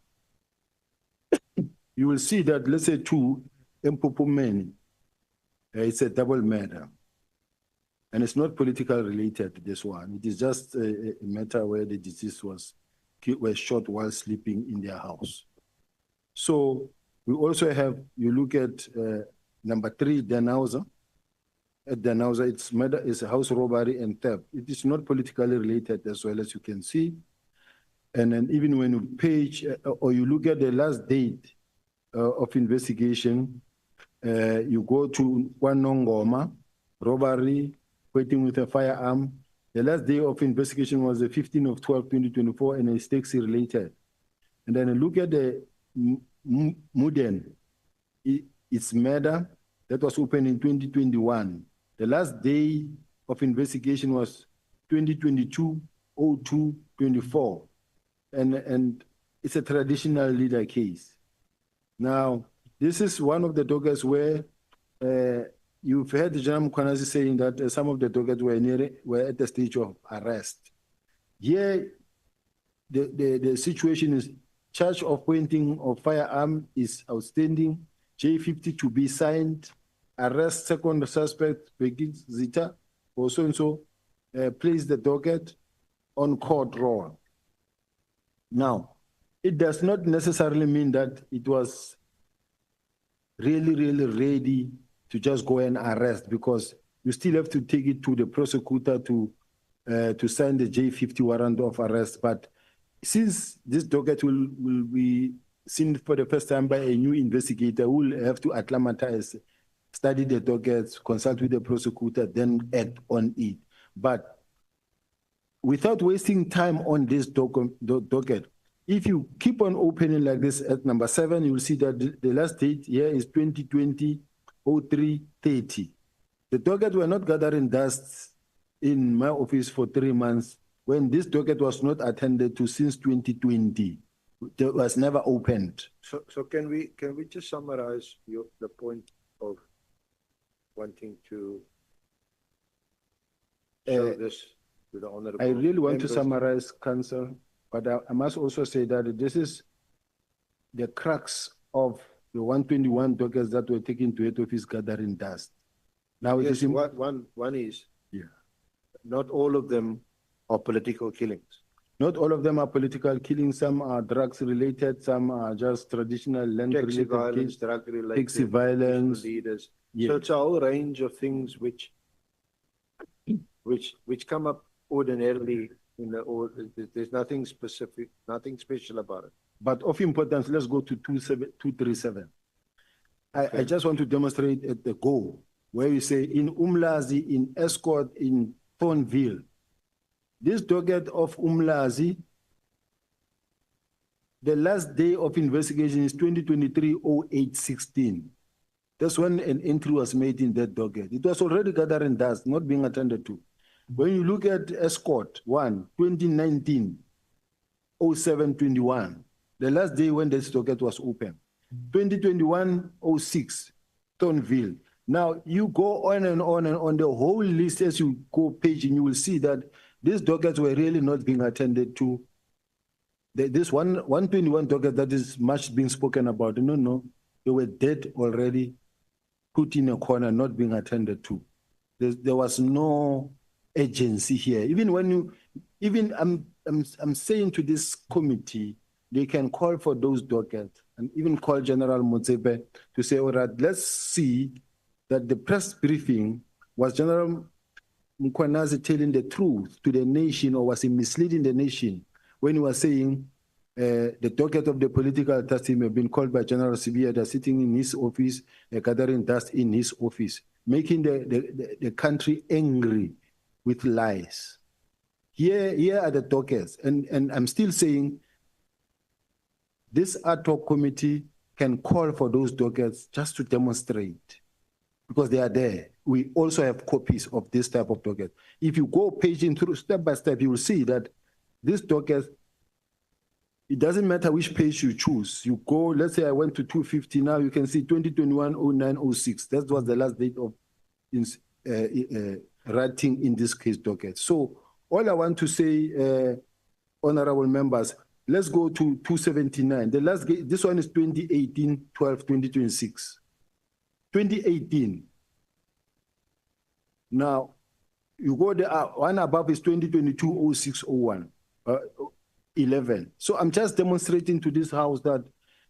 Speaker 3: you will see that, let's say, two, Mpopomeni, it's a double matter. And it's not political related, this one. It is just a matter where the deceased was shot while sleeping in their house. So we also have, you look at number 3, Denauza. At Denauza, it's a house robbery and theft. It is not politically related as well, as you can see. And then even when you page, or you look at the last date of investigation, you go to Wanongoma, robbery, waiting with a firearm. The last day of investigation was the 15th of 12/2024, and it's taxi related. And then look at the Muden, it's murder that was opened in 2021. The last day of investigation was 2022-02-24, and it's a traditional leader case. Now, this is one of the dockets where you've heard General Mkwanazi saying that some of the dockets were at the stage of arrest. Here, the situation is charge of pointing of firearm is outstanding, J50 to be signed, arrest second suspect, Begin Zita, or so-and-so, place the docket on court roll. Now, it does not necessarily mean that it was really ready to just go and arrest, because you still have to take it to the prosecutor to sign the J50 warrant of arrest. But since this docket will be seen for the first time by a new investigator who will have to acclimatize, study the dockets, consult with the prosecutor, then act on it. But without wasting time on this docket, if you keep on opening like this at number 7, you will see that the last date here is 2020-03-30. The docket were not gathering dust in my office for 3 months when this docket was not attended to since 2020. It was never opened.
Speaker 1: So can we just summarize the point of wanting to show this to the honorable?
Speaker 3: I really want to
Speaker 1: members?
Speaker 3: summarize, Council, but I must also say that this is the crux of the 121 dockets that were taken to head office gathering dust. Now it
Speaker 1: Yes,
Speaker 3: is
Speaker 1: one is, not all of them are political killings.
Speaker 3: not all of them are political killings. Some are drugs related. Some are just traditional land
Speaker 1: Taxi
Speaker 3: related
Speaker 1: violence,
Speaker 3: cases.
Speaker 1: drug related,
Speaker 3: Taxi violence.
Speaker 1: leaders.
Speaker 3: Yes.
Speaker 1: So it's a whole range of things which come up ordinarily in the, or there's nothing specific, nothing special about it.
Speaker 3: But of importance, let's go to 237. I just want to demonstrate at the goal where we say in Umlazi, in Escort, in Thornville. This docket of Umlazi, the last day of investigation is 2023-08-16. That's when an entry was made in that docket. It was already gathering dust, not being attended to. When you look at Escort 1, 2019-07-21, the last day when this docket was open. 2021-06, Thornville. Now you go on and on the whole list as you go paging, you will see that these dockets were really not being attended to. This 121 docket that is much being spoken about, no, they were dead already, put in a corner, not being attended to. There was no agency here. Even when you, even I'm saying to this committee, they can call for those dockets and even call General Motsebe to say, all right, let's see that the press briefing was General Mkwanazi telling the truth to the nation, or was he misleading the nation when he was saying the docket of the political dust team have been called by General Sibiya, they're sitting in his office, gathering dust in his office, making the country angry with lies. Here are the dockets, and I'm still saying this ad hoc committee can call for those dockets just to demonstrate, because they are there. We also have copies of this type of docket. If you go paging through step by step, you will see that this docket, it doesn't matter which page you choose. You go, let's say I went to 250, now you can see 2021-09-06. That was the last date of writing in this case docket. So all I want to say, honorable members, let's go to 279. The last, this one is 2018-12-2026. 2018. Now, you go the one above is 2022-06-01, 11. So I'm just demonstrating to this house that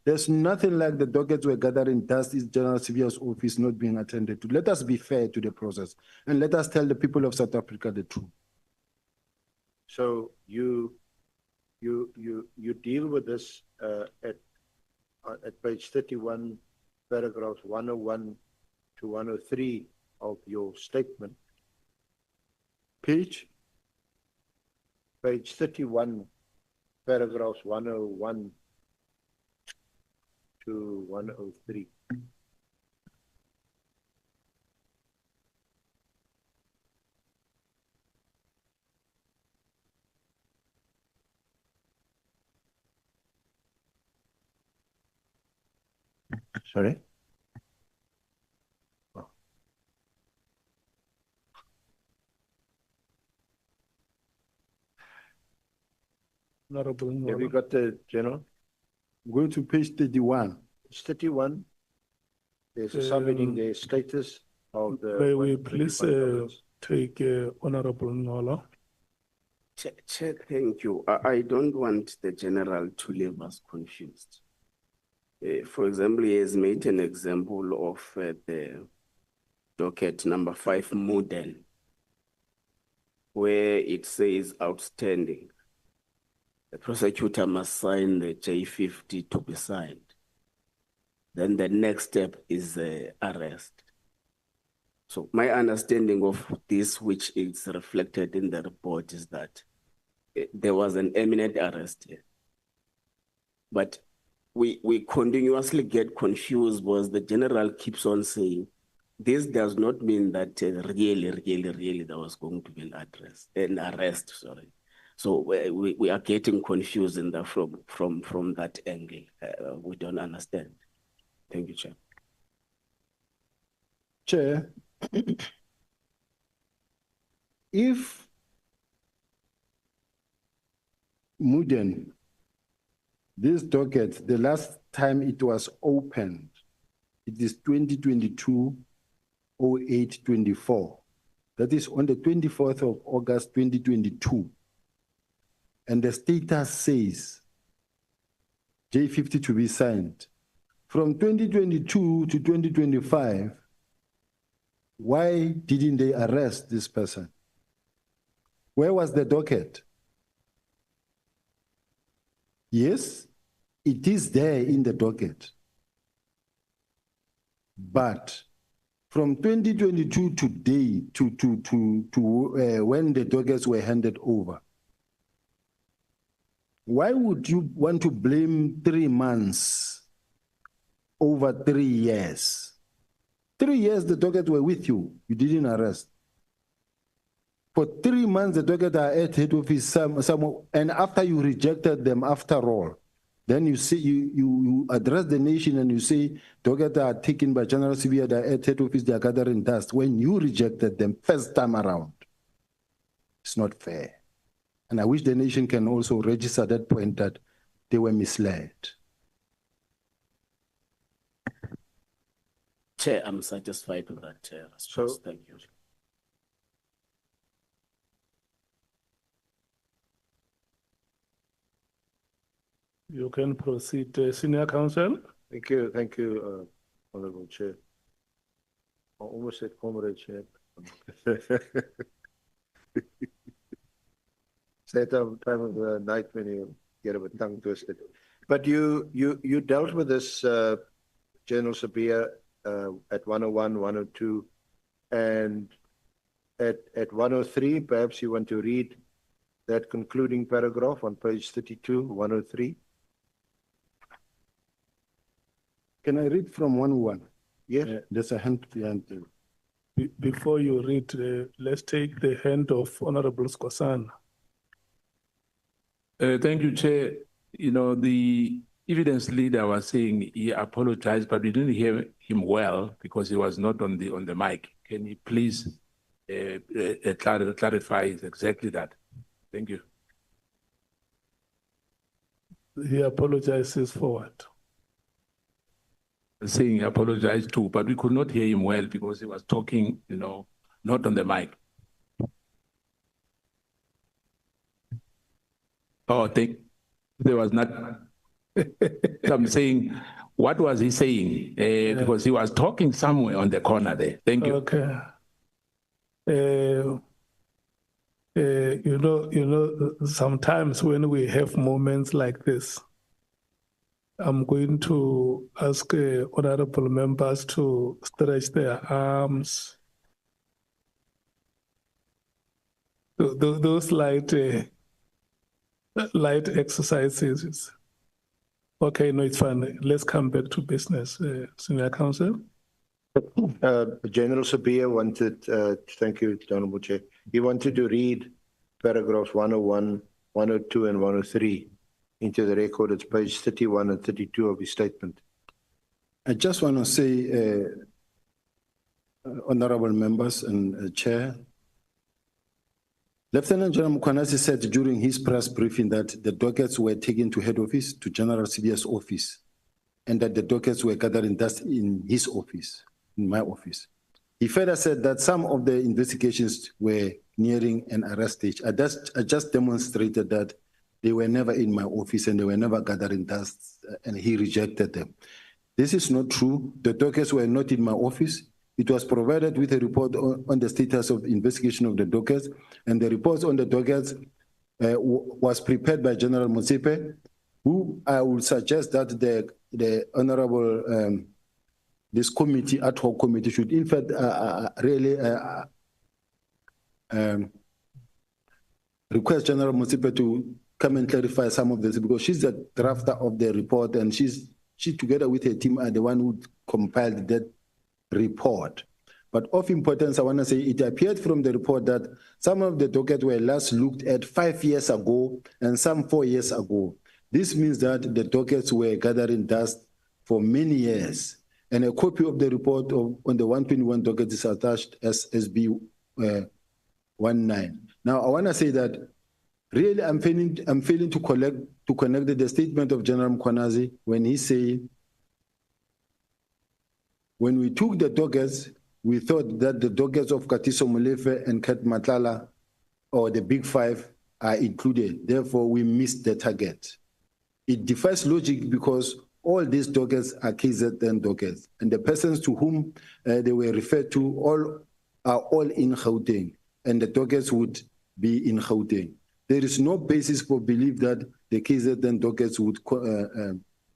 Speaker 3: there's nothing like the dockets were gathering dust is General Sibiya's office not being attended to. Let us be fair to the process and let us tell the people of South Africa the truth.
Speaker 1: So you deal with this at page 31, paragraphs 101 to 103 of your statement.
Speaker 3: Page
Speaker 1: 31, paragraphs 101 to 103. Sorry?
Speaker 2: Honorable
Speaker 1: Have you
Speaker 2: Ngcobo.
Speaker 1: got the general?
Speaker 3: Go to page 31.
Speaker 1: It's 31. There's a subheading there, status of the.
Speaker 2: May we please take Honorable Ngcobo?
Speaker 4: Chair, thank you. I don't want the general to leave us confused. For example, he has made an example of the docket number 5 model, where it says outstanding. The prosecutor must sign the J50 to be signed. Then the next step is arrest. So my understanding of this, which is reflected in the report, is that there was an imminent arrest here. But we continuously get confused because the general keeps on saying, this does not mean that really there was going to be an arrest, sorry. So we are getting confused in the, from that angle. We don't understand. Thank you, Chair.
Speaker 3: Chair, if Muden, this docket, the last time it was opened, it is 2022-08-24. That is on the 24th of August, 2022. And the status says J50 to be signed. From 2022 to 2025, why didn't they arrest this person? Where was the docket? Yes, it is there in the docket. But from 2022 today to when the dockets were handed over, why would you want to blame 3 months over 3 years? 3 years the docket were with you, you didn't arrest. For 3 months the docket are at head office, and after you rejected them after all, then you say you address the nation and you say docket are taken by General Sibiya, they are at head office, they are gathering dust, when you rejected them first time around. It's not fair. And I wish the nation can also register that point that they were misled.
Speaker 4: Chair, I'm satisfied with that, Chair.
Speaker 1: So-
Speaker 4: Thank you.
Speaker 2: You can proceed, Senior Counsel.
Speaker 1: Thank you, Honorable Chair. I almost said Comrade Chair. It's that time of the night when you get a bit tongue twisted. But you dealt with this, General Sibiya, at 101, 102, and at 103, perhaps you want to read that concluding paragraph on page 32, 103.
Speaker 3: Can I read from 101?
Speaker 1: Yes.
Speaker 3: There's a hand behind.
Speaker 2: Before you read, let's take the hand of Honorable Skosana.
Speaker 5: Thank you, Chair. You know, the evidence leader was saying he apologized, but we didn't hear him well because he was not on the mic. Can you please clarify exactly that? Thank you.
Speaker 2: He apologizes for what?
Speaker 5: Saying he apologized too, but we could not hear him well because he was talking, you know, not on the mic. Oh, there was not. I'm saying, what was he saying? Because he was talking somewhere on the corner there. Thank you.
Speaker 2: Okay. You know, sometimes when we have moments like this, I'm going to ask honorable members to stretch their arms. Those light exercises. Okay, no, it's fine. Let's come back to business. Senior Counsel.
Speaker 1: General Sibiya wanted, thank you, Honorable Chair. He wanted to read paragraphs 101, 102, and 103 into the record. It's page 31 and 32 of his statement.
Speaker 3: I just want to say, honorable members and Chair, Lieutenant General Mkhwanazi said during his press briefing that the dockets were taken to head office, to General Sibiya's office, and that the dockets were gathered in dust in his office, in my office. He further said that some of the investigations were nearing an arrest stage. I just demonstrated that they were never in my office and they were never gathered in dust, and he rejected them. This is not true. The dockets were not in my office. It was provided with a report on the status of investigation of the dockets, and the reports on the dockets was prepared by General Motsepe, who I would suggest that the honorable, this committee, ad hoc committee, should in fact really request General Motsepe to come and clarify some of this, because she's the drafter of the report, and she together with her team are the one who compiled that report. But of importance, I want to say it appeared from the report that some of the dockets were last looked at 5 years ago and some 4 years ago. This means that the dockets were gathering dust for many years. And a copy of the report on the 121 docket is attached as SB 19. Now, I want to say that really I'm failing to connect the statement of General Mkhwanazi when he said, when we took the dockets, we thought that the dockets of Katiso Molefe and Kat Matlala, or the Big Five, are included. Therefore, we missed the target. It defies logic because all these dockets are KZN dockets, and the persons to whom they were referred to are all in Gauteng, and the dockets would be in Gauteng. There is no basis for belief that the KZN dockets would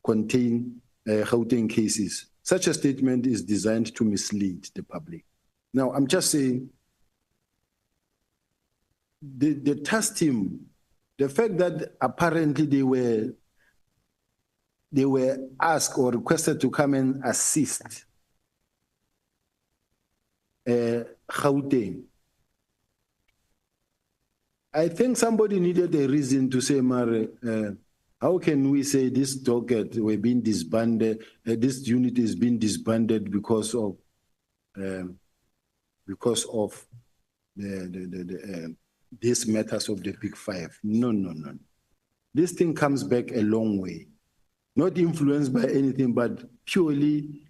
Speaker 3: contain Gauteng cases. Such a statement is designed to mislead the public. Now, I'm just saying, the task team, the fact that apparently they were asked or requested to come and assist Gauteng, I think somebody needed a reason to say, Mare, how can we say this docket were being disbanded, this unit is being disbanded because of these matters of the Big Five? No. This thing comes back a long way, not influenced by anything, but purely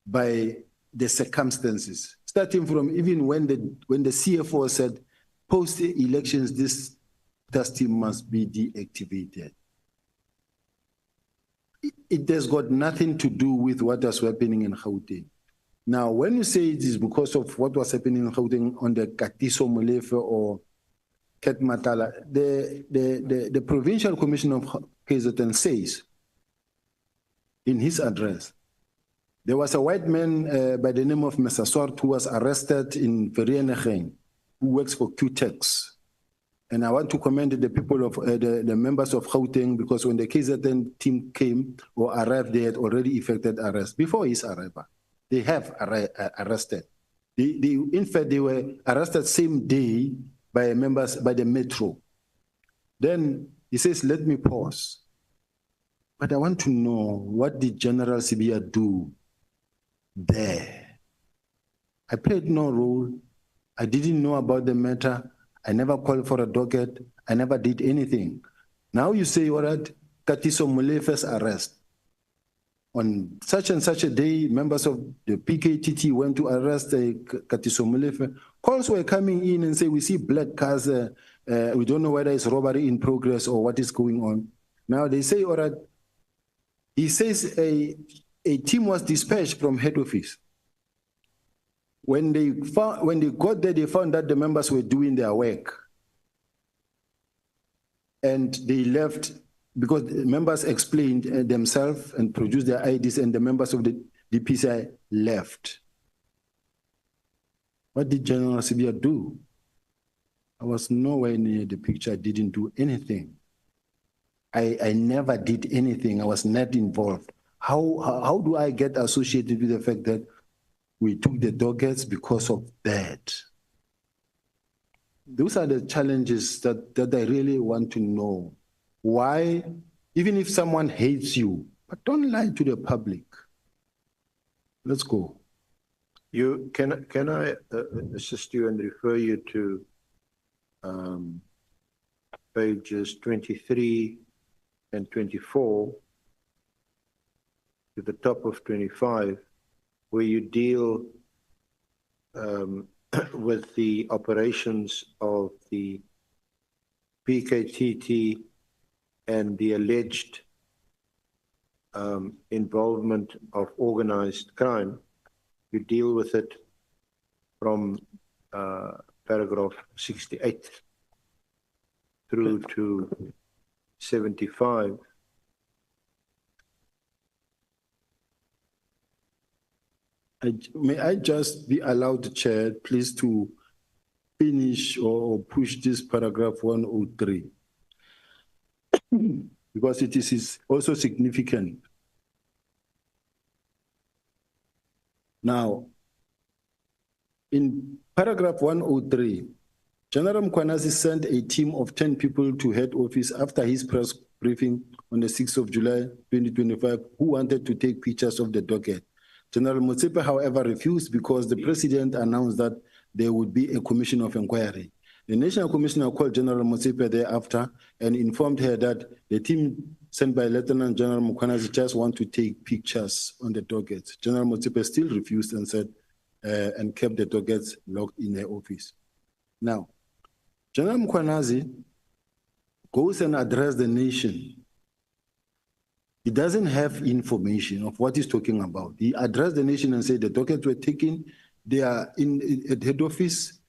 Speaker 3: by the circumstances. Starting from even when the CFO said, post-elections, this task team must be deactivated. it has got nothing to do with what was happening in Gauteng. Now, when you say it is because of what was happening in Gauteng on the Katiso Molefe or Ket Matala, the Provincial Commissioner of KZN says in his address, there was a white man by the name of Mr. Swart who was arrested in Vereeniging, who works for QTEX. And I want to commend the people of the members of Gauteng, because when the KZN team came or arrived, they had already effected arrest before his arrival. They have arrested. In fact, they were arrested same day by members by the Metro. Then he says, let me pause. But I want to know, what did General Sibiya do there? I played no role. I didn't know about the matter. I never called for a docket. I never did anything. Now you say, all right, Katiso Molefe's arrest. On such and such a day, members of the PKTT went to arrest Katiso Molefe. Calls were coming in and say, we see black cars. We don't know whether it's robbery in progress or what is going on. Now they say, all right, he says a team was dispatched from head office. When they got there, they found that the members were doing their work. And they left because the members explained themselves and produced their IDs, and the members of the DPCI left. What did General Sibiya do? I was nowhere near the picture. I didn't do anything. I never did anything. I was not involved. How do I get associated with the fact that we took the dockets because of that? Those are the challenges that I really want to know. Why, even if someone hates you, but don't lie to the public. Let's go.
Speaker 1: Can I assist you and refer you to pages 23 and 24 to the top of 25, where you deal with the operations of the PKTT and the alleged involvement of organized crime. You deal with it from paragraph 68 through to 75.
Speaker 3: May I just be allowed, Chair, please, to finish or push this paragraph 103? Because it is also significant. Now, in paragraph 103, General Mkhwanazi sent a team of 10 people to head office after his press briefing on the 6th of July, 2025, who wanted to take pictures of the docket. General Motsepe, however, refused because the president announced that there would be a commission of inquiry. The National Commissioner called General Motsepe thereafter and informed her that the team sent by Lieutenant General Mkhwanazi just want to take pictures on the dockets. General Motsepe still refused and said, and kept the dockets locked in her office. Now, General Mkhwanazi goes and addresses the nation. He doesn't have information of what he's talking about. He addressed the nation and said the dockets were taken. They are at head office,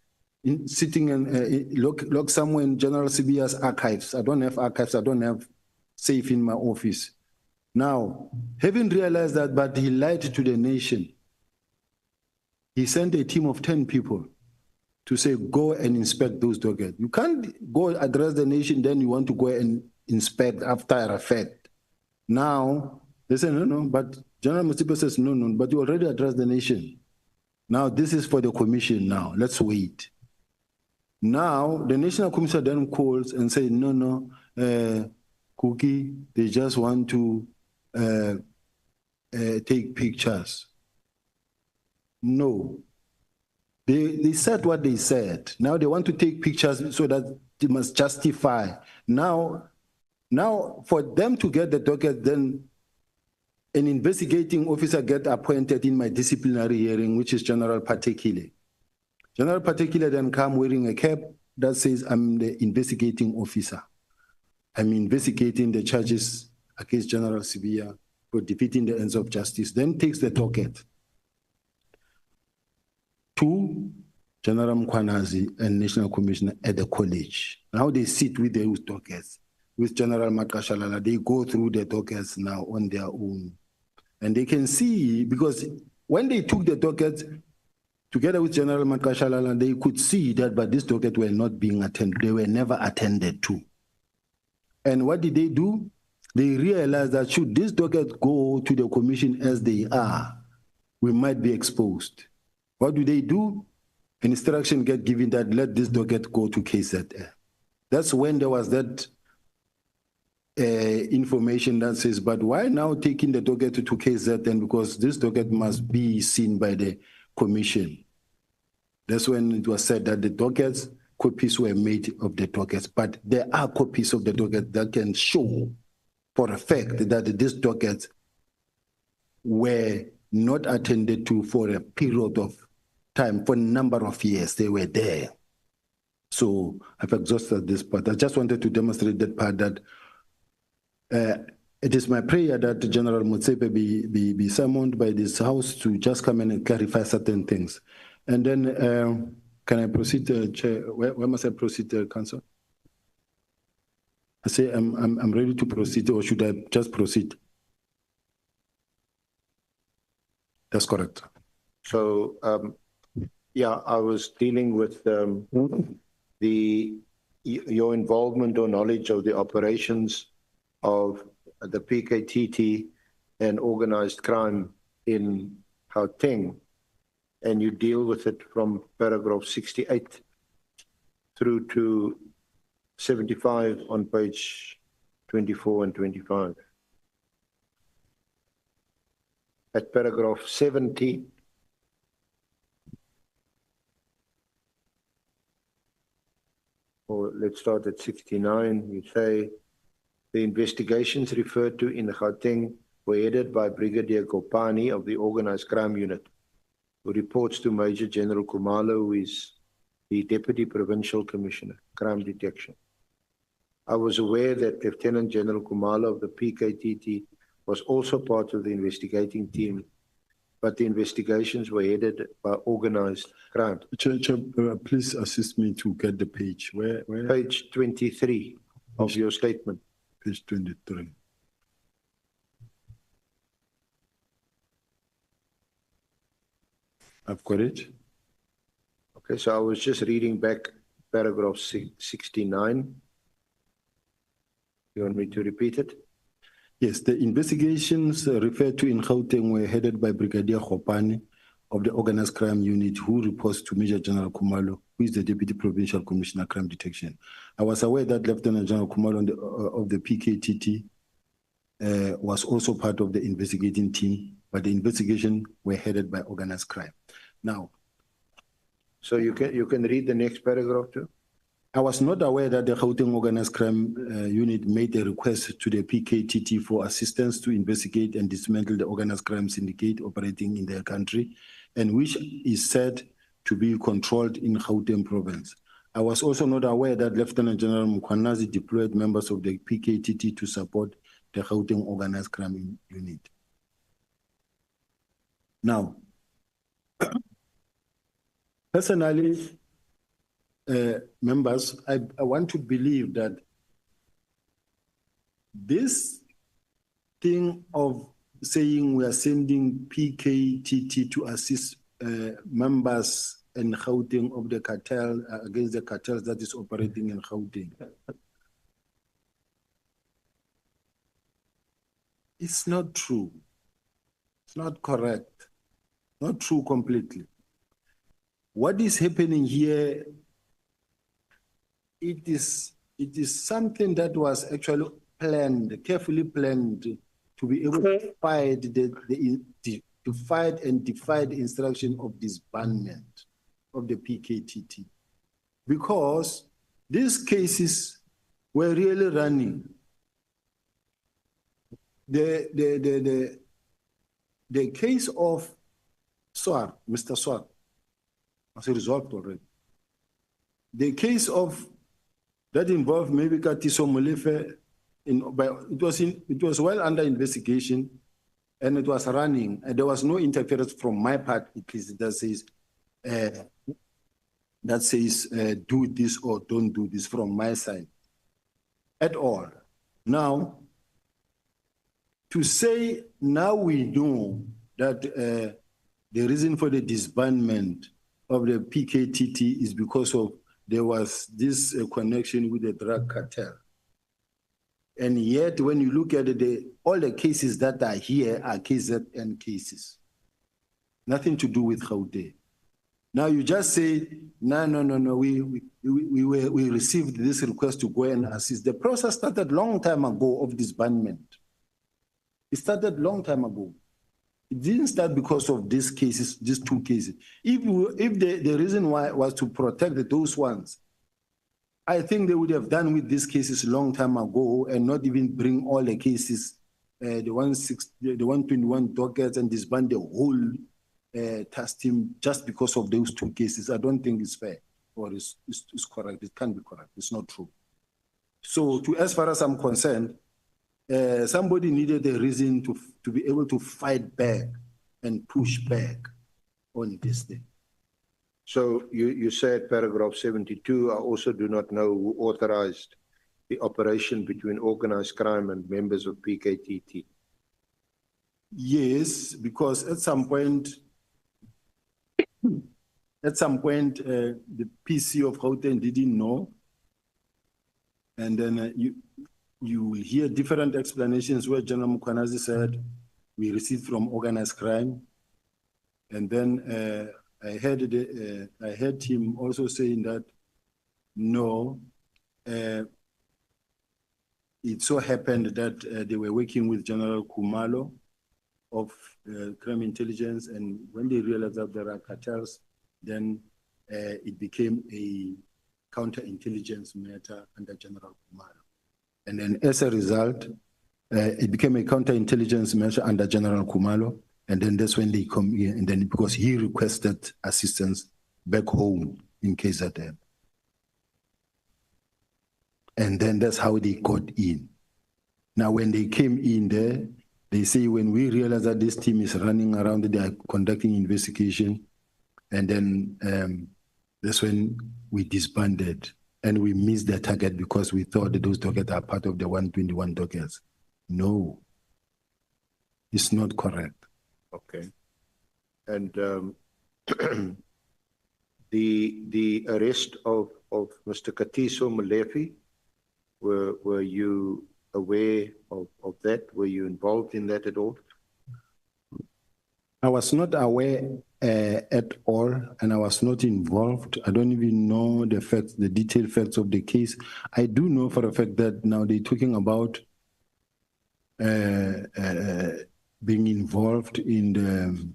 Speaker 3: sitting and locked somewhere in General Sibiya's archives. I don't have archives. I don't have safe in my office. Now, having realized that, but he lied to the nation. He sent a team of 10 people to say, go and inspect those dockets. You can't go address the nation, then you want to go and inspect after a fact. Now, they say, no, but General Motsepe says, no, but you already addressed the nation. Now, this is for the commission now. Let's wait. Now, the National Commission then calls and say, no, Cookie, they just want to take pictures. No. They said what they said. Now they want to take pictures so that they must justify. Now, for them to get the docket, then an investigating officer get appointed in my disciplinary hearing, which is General Patekile. General Patekile then come wearing a cap that says, I'm the investigating officer. I'm investigating the charges against General Sibiya for defeating the ends of justice, then takes the docket to General Mkhwanazi and National Commissioner at the college. Now they sit with those dockets. With General Makashalala, they go through the dockets now on their own. And they can see, because when they took the dockets together with General Makashalala, they could see that, but these dockets were not being attended. They were never attended to. And what did they do? They realized that should this docket go to the commission as they are, we might be exposed. What do? An instruction get given that let this docket go to KZN. That's when there was that information that says, but why now taking the docket to KZN? Because this docket must be seen by the commission. That's when it was said that the dockets, copies were made of the dockets, but there are copies of the docket that can show for a fact that these dockets were not attended to for a period of time, for a number of years. They were there. So I've exhausted this part. I just wanted to demonstrate that part, that it is my prayer that General Motsepe be summoned by this House to just come in and clarify certain things. And then, can I proceed, Chair? Where must I proceed, Council? I say I'm ready to proceed, or should I just proceed? That's correct.
Speaker 1: So, yeah, I was dealing with your involvement or knowledge of the operations of the PKTT and organized crime in Gauteng, and you deal with it from paragraph 68 through to 75 on page 24 and 25. At paragraph 70, or let's start at 69, you say, the investigations referred to in Gauteng were headed by Brigadier Kopani of the Organized Crime Unit, who reports to Major General Khumalo, who is the Deputy Provincial Commissioner, Crime Detection. I was aware that Lieutenant General Khumalo of the PKTT was also part of the investigating team, but the investigations were headed by organized crime.
Speaker 3: Chair, please assist me to get the page. Where?
Speaker 1: Page 23 of your statement.
Speaker 3: Page 23. I've got it.
Speaker 1: Okay, so I was just reading back paragraph 69. You want me to repeat it?
Speaker 3: Yes, the investigations referred to in Gauteng were headed by Brigadier Kopani of the Organized Crime Unit, who reports to Major General Khumalo, who is the Deputy Provincial Commissioner, Crime Detection. I was aware that Lieutenant General Khumalo of the PKTT was also part of the investigating team, but the investigation were headed by organized crime. Now,
Speaker 1: so you can read the next paragraph too?
Speaker 3: I was not aware that the Gauteng Organized Crime Unit made a request to the PKTT for assistance to investigate and dismantle the organized crime syndicate operating in their country, and which is said to be controlled in Gauteng province. I was also not aware that Lieutenant General Mkhwanazi deployed members of the PKTT to support the Gauteng Organized Crime Unit. Now, personally, members, I want to believe that this thing of saying we are sending PKTT to assist members in Gauteng of the cartel against the cartels that is operating in Gauteng, it's not true. It's not correct. Not true completely. What is happening here, it is something that was actually planned, carefully planned, to be able to fight to fight and defy the instruction of disbandment of the PKTT, because these cases were really running. The case of Swar, Mr. Swar, was resolved already. The case of that involved maybe Katiso Molefe, it was well under investigation, and it was running, and there was no interference from my part, at least that says do this or don't do this from my side at all. Now, to say now we know that the reason for the disbandment of the PKTT is because of there was this connection with the drug cartel. And yet, when you look at all the cases that are here are KZN cases. Nothing to do with Gauteng. Now you just say, no, we received this request to go and assist. The process started long time ago of disbandment. It started long time ago. It didn't start because of these cases, these two cases. If the reason why was to protect those ones, I think they would have done with these cases a long time ago and not even bring all the cases, the 121 dockets and disband the whole task team just because of those two cases. I don't think it's fair or it's correct. It can't be correct. It's not true. So as far as I'm concerned, somebody needed a reason to be able to fight back and push back on this thing.
Speaker 1: So you said paragraph 72, I also do not know who authorized the operation between organized crime and members of PKTT.
Speaker 3: Yes, because at some point, the PC of Gauteng didn't know. And then you will hear different explanations where General Mukwanazi said, we received from organized crime. And then I heard him also saying that, no, it so happened that they were working with General Kumalo of crime intelligence, and when they realized that there are cartels, then it became a counterintelligence matter under General Kumalo. And then as a result, it became a counterintelligence measure under General Kumalo. And then that's when they come in, and then because he requested assistance back home in KZN. And then that's how they got in. Now, when they came in there, they say, when we realized that this team is running around, they are conducting investigation. And then that's when we disbanded and we missed the target because we thought that those dockets are part of the 121 dockets. No, it's not correct.
Speaker 1: Okay. And the arrest of Mr. Katiso Molefe, were you aware of that? Were you involved in that at all?
Speaker 3: I was not aware at all, and I was not involved. I don't even know the facts, the detailed facts of the case. I do know for a fact that now they're talking about being involved in the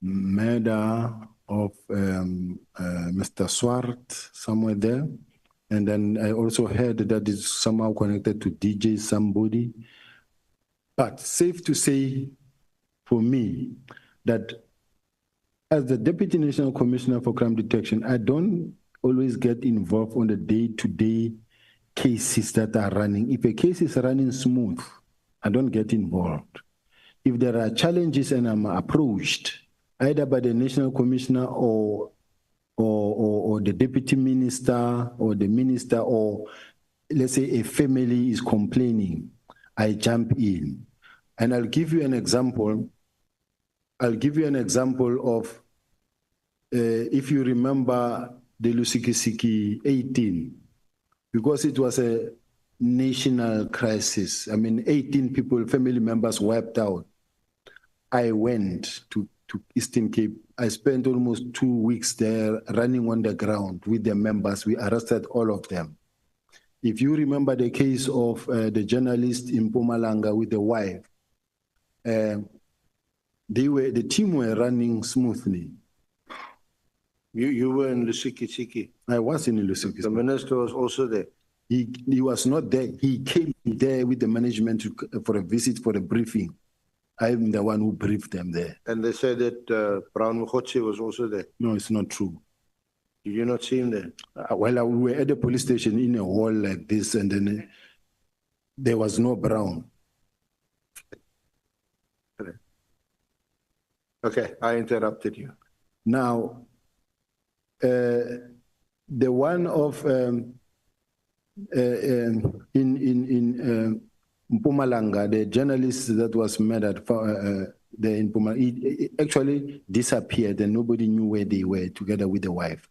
Speaker 3: murder of Mr. Swart somewhere there. And then I also heard that it's somehow connected to DJ somebody. But safe to say for me that as the Deputy National Commissioner for Crime Detection, I don't always get involved on the day-to-day cases that are running. If a case is running smooth, I don't get involved. If there are challenges and I'm approached either by the National Commissioner or the Deputy Minister or the Minister, or let's say a family is complaining, I jump in. And I'll give you an example. I'll give you an example of, if you remember the Lusikisiki 18, because it was a national crisis. I mean, 18 people, family members wiped out. I went to Eastern Cape. I spent almost 2 weeks there running on the ground with the members. We arrested all of them. If you remember the case of the journalist in Mpumalanga with the wife, the team were running smoothly.
Speaker 1: You were in Lusikisiki.
Speaker 3: I was in Lusikisiki.
Speaker 1: The minister was also there.
Speaker 3: He was not there. He came there with the management for a visit, for a briefing. I'm the one who briefed them there.
Speaker 1: And they said that Brown Mkhotsi was also there.
Speaker 3: No, it's not true.
Speaker 1: Did you not see him there?
Speaker 3: Well, we were at the police station in a hall like this, and then there was no Brown.
Speaker 1: Okay, I interrupted you.
Speaker 3: Now, the one of in Mpumalanga, the journalist that was murdered there in Mpumalanga, he actually disappeared and nobody knew where they were together with the wife.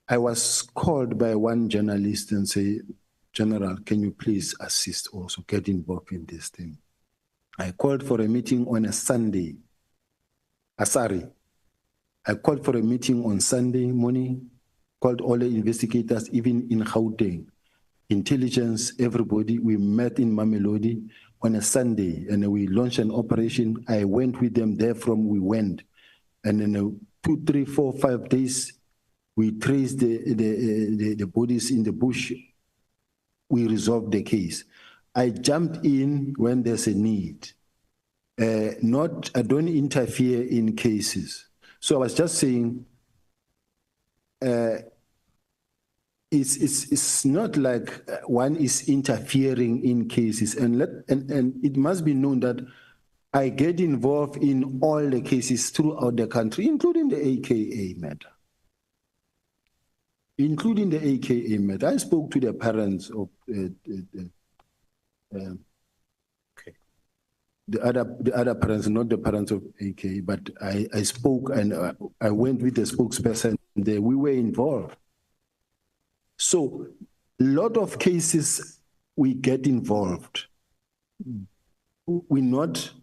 Speaker 3: I was called by one journalist and say, General, can you please assist also, get involved in this thing? I called for a meeting on a Sunday. Asari. I called for a meeting on Sunday morning, called all the investigators, even in Gauteng, intelligence, everybody. We met in Mamelodi on a Sunday and we launched an operation. I went with them there from we went. And in 2, 3, 4, 5 days, we traced the bodies in the bush. We resolved the case. I jumped in when there's a need. I don't interfere in cases. So I was just saying, it's not like one is interfering in cases, and it must be known that I get involved in all the cases throughout the country, including the AKA matter. Including the AKA matter. I spoke to the parents of the other parents, not the parents of AK, but I spoke and I went with the spokesperson there. We were involved. So a lot of cases we get involved. We're not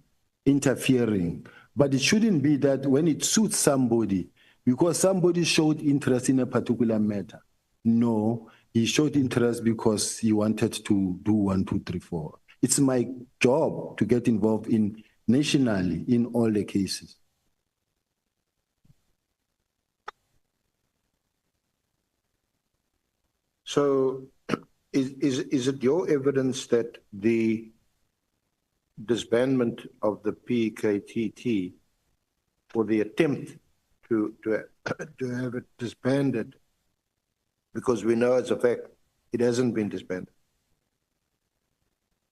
Speaker 3: interfering, but it shouldn't be that when it suits somebody, because somebody showed interest in a particular matter. No, he showed interest because he wanted to do 1, 2, 3, 4. It's my job to get involved in nationally in all the cases.
Speaker 1: So is it your evidence that the disbandment of the PKTT, or the attempt to have it disbanded, because we know as a fact it hasn't been disbanded,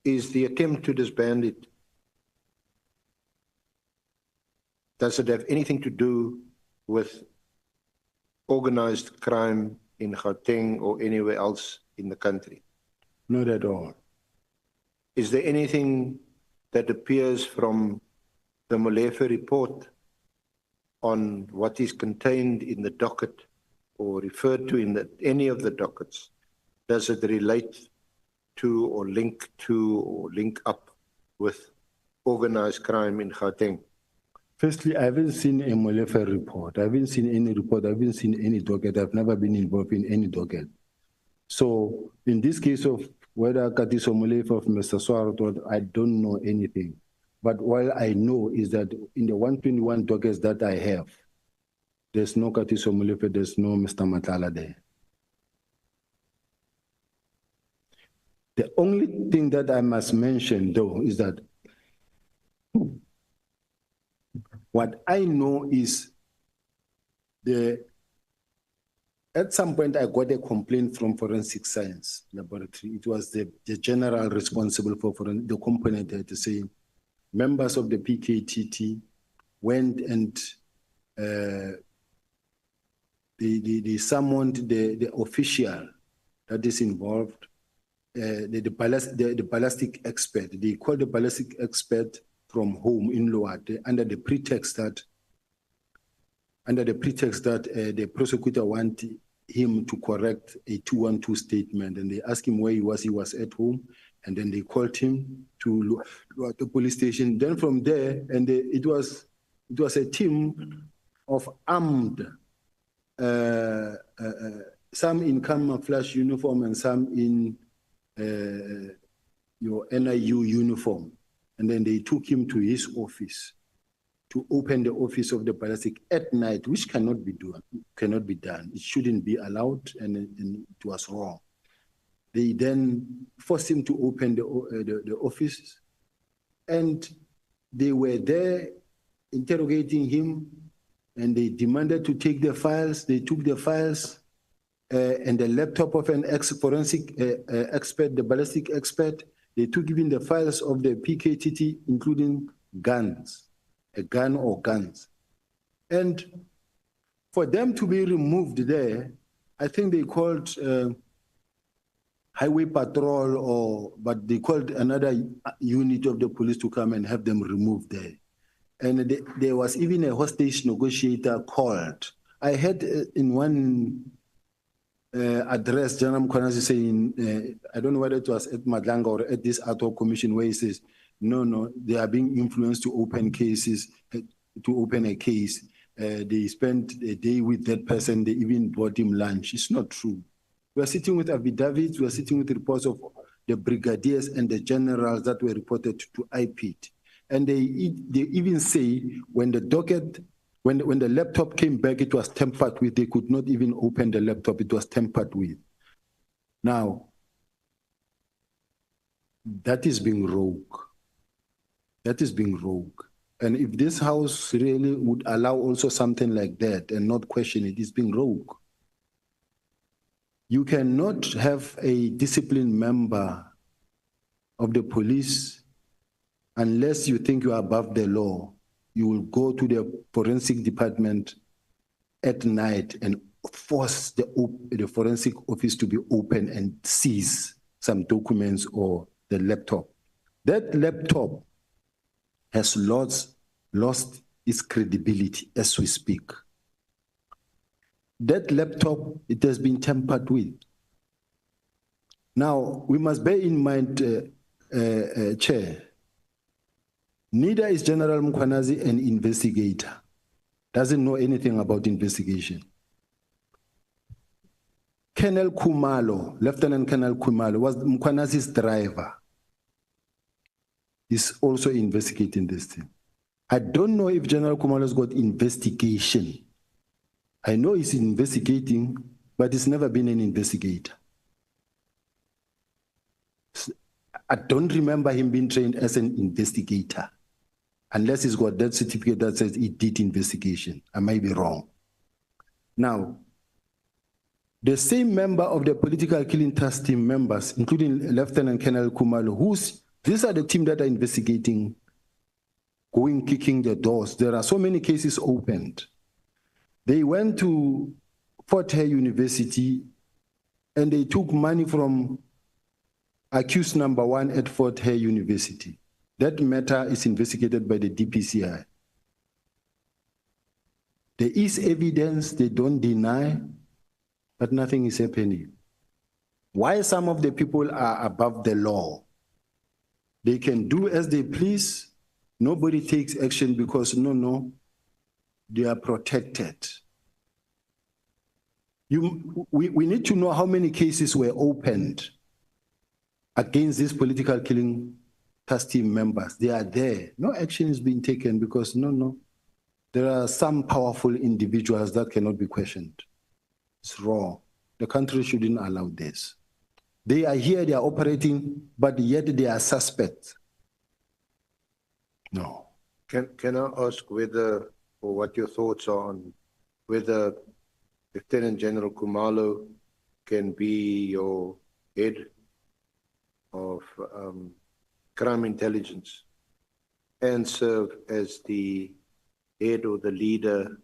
Speaker 1: is the attempt to disband it, does it have anything to do with organized crime in Gauteng or anywhere else in the country?
Speaker 3: Not at all.
Speaker 1: Is there anything that appears from the Molefe report on what is contained in the docket or referred to in any of the dockets? Does it relate to or link up with organized crime in Gauteng?
Speaker 3: Firstly, I haven't seen a Molefe report. I haven't seen any report. I haven't seen any docket. I've never been involved in any docket. So in this case of whether Katiso Molefe of Mr. Swaro, I don't know anything. But what I know is that in the 121 dockets that I have, there's no Katiso Molefe, there's no Mr. Matala there. The only thing that I must mention, though, is that what I know is at some point I got a complaint from Forensic Science Laboratory. It was the general responsible for the component there to say members of the PKTT went and they summoned the official that is involved, the ballistic expert. They called the ballistic expert from home in Loate under the pretext that the prosecutor wanted him to correct a 212 statement, and they asked him where he was. He was at home, and then they called him to the police station. Then from there, and it was a team of armed, some in camouflage uniform and some in your NIU uniform. And then they took him to his office to open the office of the ballistic at night, which cannot be done. It shouldn't be allowed, and it was wrong. They then forced him to open the office, and they were there interrogating him, and they demanded to take the files. They took the files and the laptop of an forensic expert, the ballistic expert. They took even the files of the PKTT, including guns. a gun or guns. And for them to be removed there, I think they called highway patrol, but they called another unit of the police to come and have them removed there. And there was even a hostage negotiator called. I heard in one address, General Mkhwanazi saying, I don't know whether it was at Madlanga or at this ad hoc commission, where he says, no, they are being influenced to open cases, to open a case. They spent a day with that person, they even bought him lunch. It's not true. We are sitting with affidavits, we are sitting with reports of the brigadiers and the generals that were reported to IPIT. And they even say when the docket, when the laptop came back, it was tampered with. They could not even open the laptop, it was tampered with. Now, that is being rogue. That is being rogue. And if this house really would allow also something like that and not question it, it's being rogue. You cannot have a disciplined member of the police unless you think you are above the law. You will go to the forensic department at night and force the forensic office to be open and seize some documents or the laptop. That laptop has lost its credibility as we speak. That laptop, it has been tampered with. Now, we must bear in mind, Chair, neither is General Mkhwanazi an investigator, doesn't know anything about investigation. Colonel Khumalo, Lieutenant Colonel Khumalo, was Mkhwanazi's driver. He's also investigating this thing. I don't know if General Khumalo's got investigation. I know he's investigating, but he's never been an investigator. I don't remember him being trained as an investigator, unless he's got that certificate that says he did investigation. I might be wrong. Now, the same member of the political killing trust team members, including Lieutenant Colonel Khumalo, these are the team that are investigating, going, kicking the doors. There are so many cases opened. They went to Fort Hare University and they took money from accused number 1 at Fort Hare University. That matter is investigated by the DPCI. There is evidence, they don't deny, but nothing is happening. Why some of the people are above the law? They can do as they please. Nobody takes action because they are protected. We need to know how many cases were opened against these political killing trust team members. They are there. No action is being taken because there are some powerful individuals that cannot be questioned. It's wrong. The country shouldn't allow this. They are here, they are operating, but yet they are suspects. No.
Speaker 1: Can I ask whether, or what your thoughts are on whether Lieutenant General Khumalo can be your head of crime intelligence and serve as the head or the leader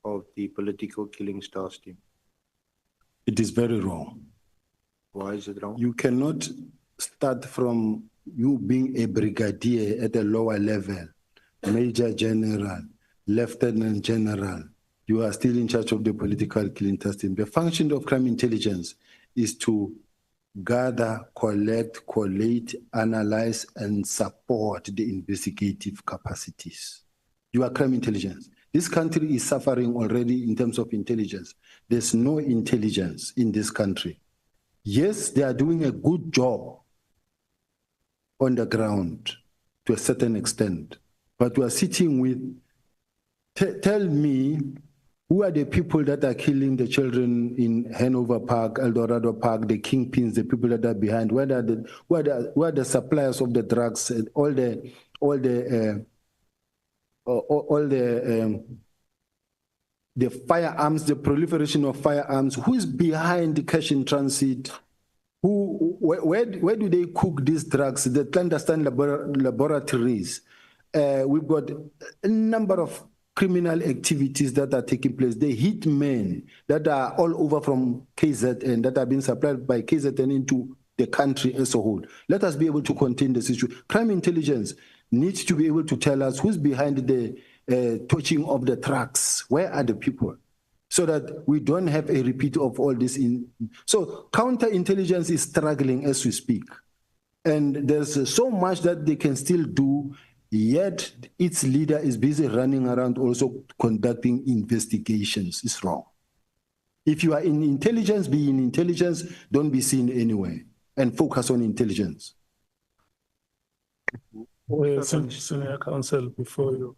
Speaker 1: of the political killing task team?
Speaker 3: It is very wrong.
Speaker 1: Why is it wrong?
Speaker 3: You cannot start from you being a brigadier at a lower level, major general, lieutenant general. You are still in charge of the political killing task team. The function of crime intelligence is to gather, collect, collate, analyze, and support the investigative capacities. You are crime intelligence. This country is suffering already in terms of intelligence. There's no intelligence in this country. Yes, they are doing a good job on the ground to a certain extent, but we are sitting with, tell me, who are the people that are killing the children in Hanover Park, El Dorado Park, the kingpins, the people that are behind? Who are the suppliers of the drugs, and all the firearms, the proliferation of firearms? Who is behind the cash in transit? Where do they cook these drugs? The clandestine laboratories. We've got a number of criminal activities that are taking place. The hitmen that are all over from KZN, that are being supplied by KZN into the country as a whole. Let us be able to contain the situation. Crime intelligence needs to be able to tell us who's behind the touching of the trucks. Where are the people? So that we don't have a repeat of all this. So counterintelligence is struggling as we speak. And there's so much that they can still do, yet its leader is busy running around also conducting investigations. It's wrong. If you are in intelligence, be in intelligence, don't be seen anywhere, and focus on intelligence.
Speaker 2: Well, Senior Counsel, before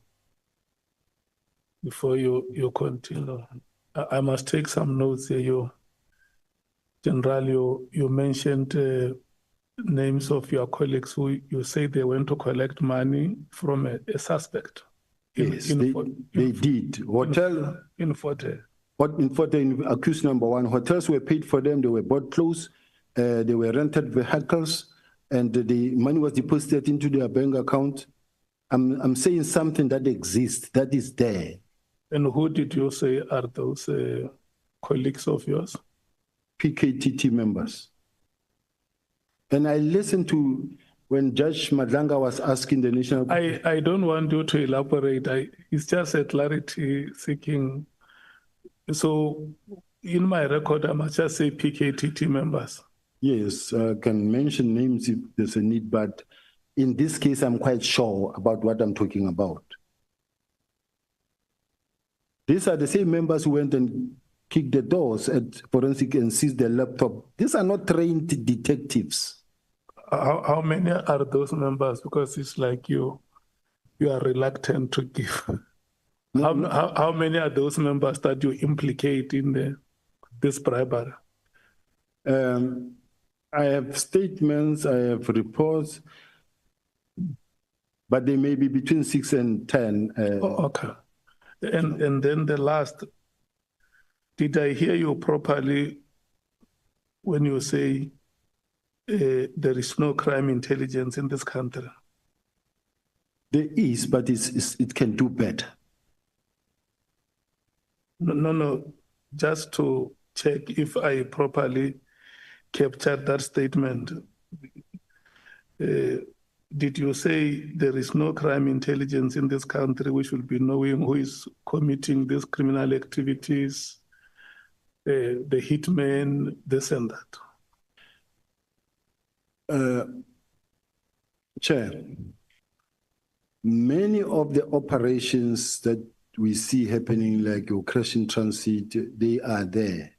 Speaker 2: you continue, I must take some notes here. General, you mentioned names of your colleagues who you say they went to collect money from a suspect.
Speaker 3: Yes, they did. Hotel
Speaker 2: in Fort Hare.
Speaker 3: In Fort Hare, accused number one, hotels were paid for them. They were bought clothes. They were rented vehicles, and the money was deposited into their bank account. I'm saying something that exists, that is there.
Speaker 2: And who did you say are those colleagues of yours?
Speaker 3: PKTT members. And I listened to when Judge Madlanga was asking the national.
Speaker 2: I don't want you to elaborate. It's just a clarity seeking. So in my record, I must just say PKTT members.
Speaker 3: Yes, I can mention names if there's a need, but in this case, I'm quite sure about what I'm talking about. These are the same members who went and kicked the doors at forensic and seized their laptop. These are not trained detectives.
Speaker 2: How many are those members? Because it's like you are reluctant to give. How many are those members that you implicate in this bribery?
Speaker 3: I have statements, I have reports, but they may be between 6 and 10.
Speaker 2: Okay. And then the last, did I hear you properly when you say there is no crime intelligence in this country?
Speaker 3: There is, but it can do better.
Speaker 2: No. Just to check if I properly captured that statement. Did you say there is no crime intelligence in this country which will be knowing who is committing these criminal activities, the hitmen, this and that?
Speaker 3: Chair, many of the operations that we see happening, like Operation Transit, they are there.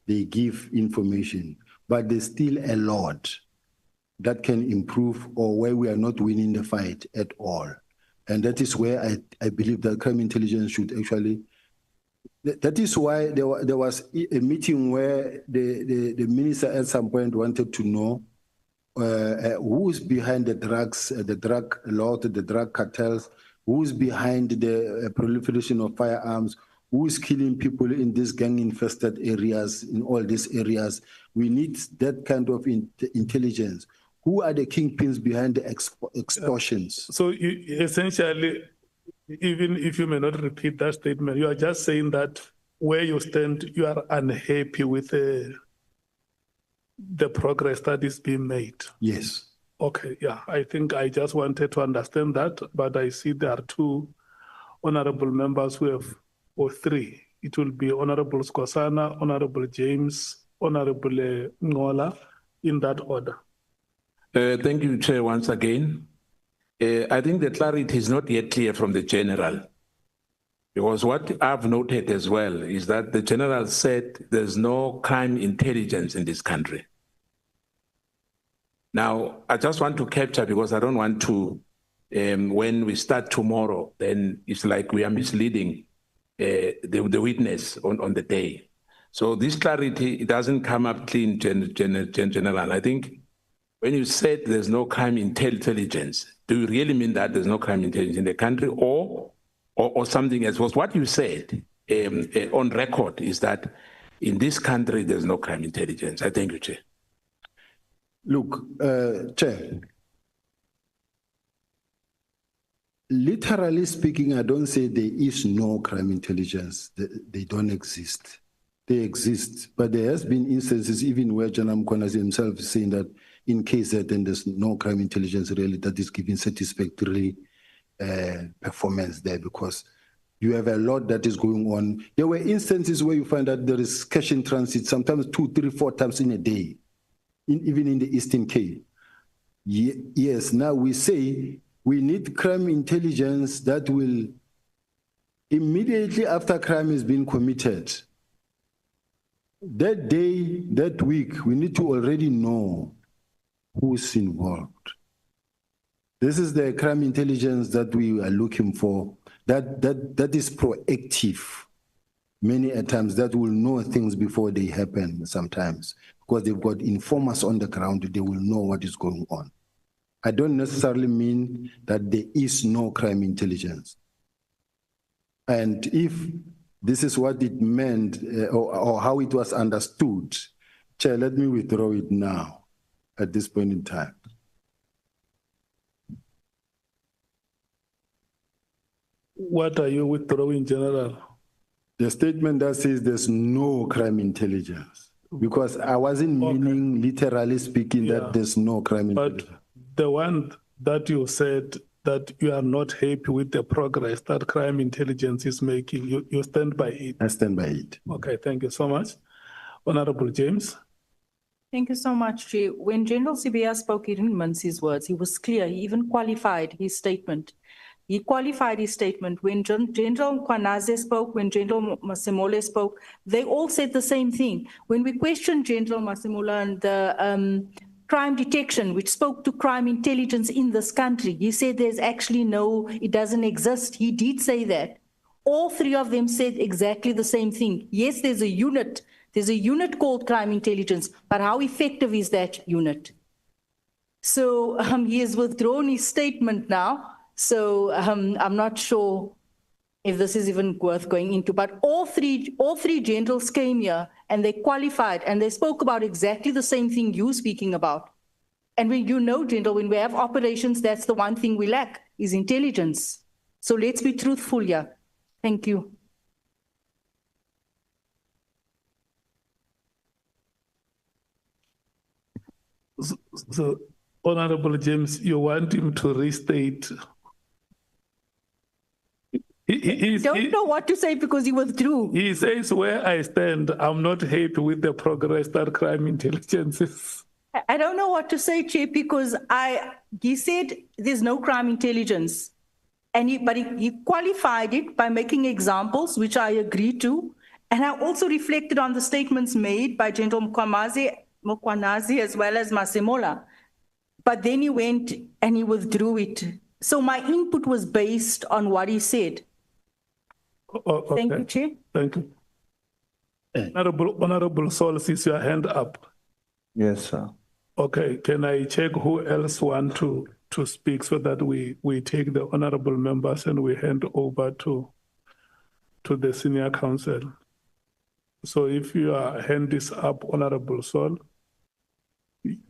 Speaker 3: They give information, but there's still a lot that can improve or where we are not winning the fight at all. And that is where I believe that crime intelligence should actually, that is why there was a meeting where the minister at some point wanted to know who is behind the drugs, the drug lord, the drug cartels, who is behind the proliferation of firearms, who is killing people in these gang-infested areas, in all these areas. We need that kind of intelligence. Who are the kingpins behind the extortions?
Speaker 2: So essentially, even if you may not repeat that statement, you are just saying that where you stand, you are unhappy with the progress that is being made.
Speaker 3: Yes.
Speaker 2: Okay, yeah. I think I just wanted to understand that, but I see there are two honorable members who have, or three. It will be Honorable Skosana, Honorable James, Honorable Ngola, in that order.
Speaker 5: Thank you, Chair, once again. I think the clarity is not yet clear from the General, because what I've noted as well is that the General said there's no crime intelligence in this country. Now, I just want to capture, because I don't want to, when we start tomorrow, then it's like we are misleading the witness on the day. So this clarity, it doesn't come up clean, General. I think when you said there's no crime intelligence, do you really mean that there's no crime intelligence in the country, or something else? Was what you said on record is that in this country there's no crime intelligence? I thank you, Chair.
Speaker 3: Look, Chair, Literally speaking, I don't say there is no crime intelligence. They don't exist. They exist, but there has been instances even where Janam Kwanas himself is saying that in KZN then there's no crime intelligence really that is giving satisfactory performance there because you have a lot that is going on. There were instances where you find that there is cash in transit, sometimes 2, 3, 4 times in a day, even in the Eastern Cape. Yes, now we say we need crime intelligence that will immediately after crime has been committed. That day, that week, we need to already know who's involved. This is the crime intelligence that we are looking for. That is proactive. Many a times that will know things before they happen sometimes because they've got informers on the ground, they will know what is going on. I don't necessarily mean that there is no crime intelligence. And if this is what it meant or how it was understood, Chair, let me withdraw it now at this point in time.
Speaker 2: What are you withdrawing, General?
Speaker 3: The statement that says there's no crime intelligence, because I wasn't meaning literally speaking that there's no crime intelligence.
Speaker 2: But the one that you said that you are not happy with the progress that crime intelligence is making, you stand by it?
Speaker 3: I stand by it.
Speaker 2: Okay, thank you so much. Honorable James.
Speaker 6: Thank you so much, Chair. When General Sibiya spoke, he didn't mince his words. He was clear. He even qualified his statement. He qualified his statement. When General Kwanaze spoke, when General Masemola spoke, they all said the same thing. When we questioned General Masemola and the crime detection, which spoke to crime intelligence in this country, he said there's actually no, it doesn't exist. He did say that. All three of them said exactly the same thing. Yes, there's a unit called crime intelligence, but how effective is that unit? So he has withdrawn his statement now. So I'm not sure if this is even worth going into, but all three generals came here and they qualified and they spoke about exactly the same thing you're speaking about. And when General, when we have operations, that's the one thing we lack is intelligence. So let's be truthful here. Thank you.
Speaker 2: So, Honorable James, you want him to restate?
Speaker 6: I don't know what to say because he withdrew.
Speaker 2: He says, where I stand, I'm not happy with the progress that crime intelligence is.
Speaker 6: I don't know what to say, Chair, because he said there's no crime intelligence. And he qualified it by making examples, which I agree to. And I also reflected on the statements made by General Mkwanazi as well as Masemola. But then he went and he withdrew it. So my input was based on what he said.
Speaker 2: Okay.
Speaker 6: Thank you, Chair.
Speaker 2: Thank you. Honorable Sol, sees your hand up.
Speaker 7: Yes, sir.
Speaker 2: Okay, can I check who else want to speak so that we take the honorable members and we hand over to the senior counsel? So if your hand is up, Honorable Sol,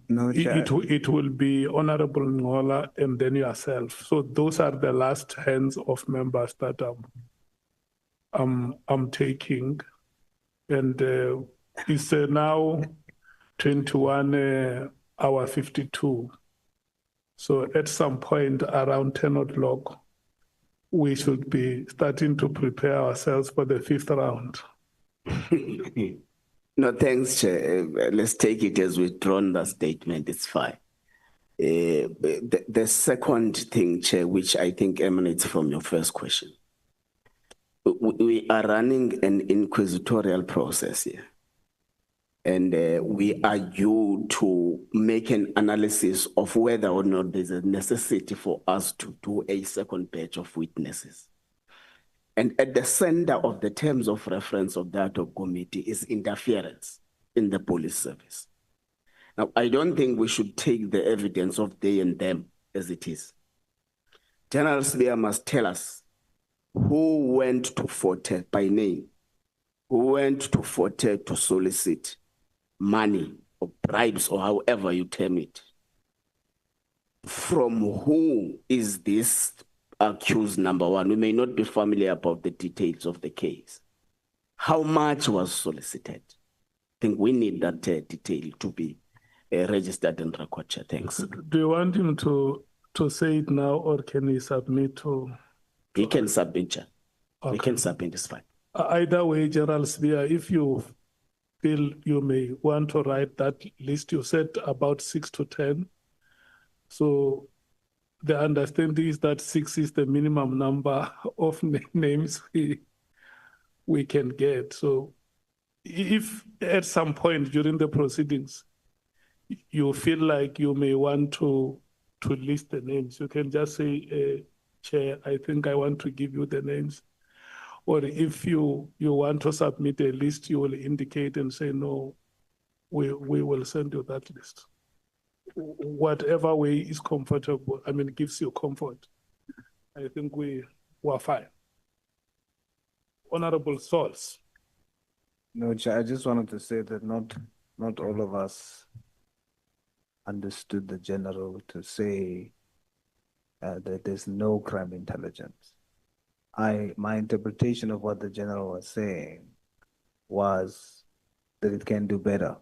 Speaker 7: No, Chair.
Speaker 2: it will be Honorable Ngola and then yourself. So those are the last hands of members that I'm taking. And it's now 21:52. So at some point around 10 o'clock, we should be starting to prepare ourselves for the fifth round.
Speaker 4: No, thanks, Chair. Let's take it as withdrawn the statement. It's fine. The second thing, Chair, which I think emanates from your first question. We are running an inquisitorial process here. And we are due to make an analysis of whether or not there's a necessity for us to do a second batch of witnesses. And at the center of the terms of reference of that committee is interference in the police service. Now, I don't think we should take the evidence of they and them as it is. General Sibiya must tell us who went to Forte by name, who went to Forte to solicit money or bribes or however you term it. From who is this accused number one, we may not be familiar about the details of the case. How much was solicited? I think we need that detail to be registered and recorded. Thanks.
Speaker 2: Do you want him to say it now, or can he submit to?
Speaker 4: He can submit, Chair.
Speaker 2: Okay.
Speaker 4: We can submit, it's fine.
Speaker 2: Either way, General Sibiya, if you feel you may want to write that list, you said about 6 to 10. So the understanding is that 6 is the minimum number of names we can get. So if at some point during the proceedings, you feel like you may want to list the names, you can just say, Chair, I think I want to give you the names. Or if you want to submit a list, you will indicate and say, no, we will send you that list. Whatever way is comfortable, I mean, gives you comfort. I think we were fine. Honorable Souls.
Speaker 7: No, Chair, I just wanted to say that not all of us understood the general to say that there's no crime intelligence. My interpretation of what the general was saying was that it can do better,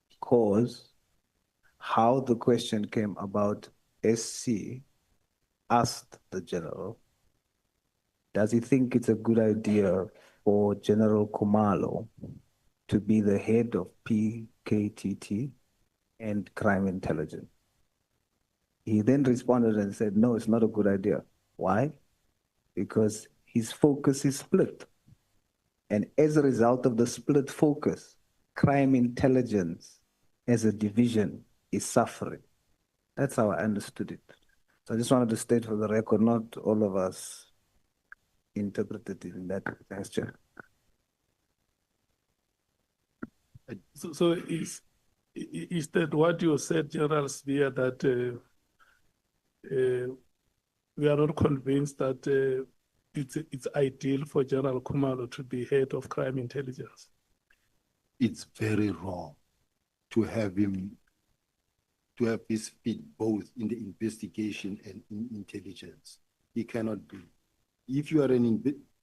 Speaker 7: because how the question came about, SC asked the general, does he think it's a good idea for General Khumalo to be the head of PKTT and crime intelligence? He then responded and said, no, it's not a good idea. Why? Because his focus is split. And as a result of the split focus, crime intelligence as a division is suffering. That's how I understood it. So I just wanted to state for the record, not all of us interpreted it in that gesture.
Speaker 2: So is that what you said, General Sibiya, that we are not convinced that it's ideal for General Khumalo to be head of crime intelligence?
Speaker 3: It's very wrong to have his feet both in the investigation and in intelligence. He cannot be. If you are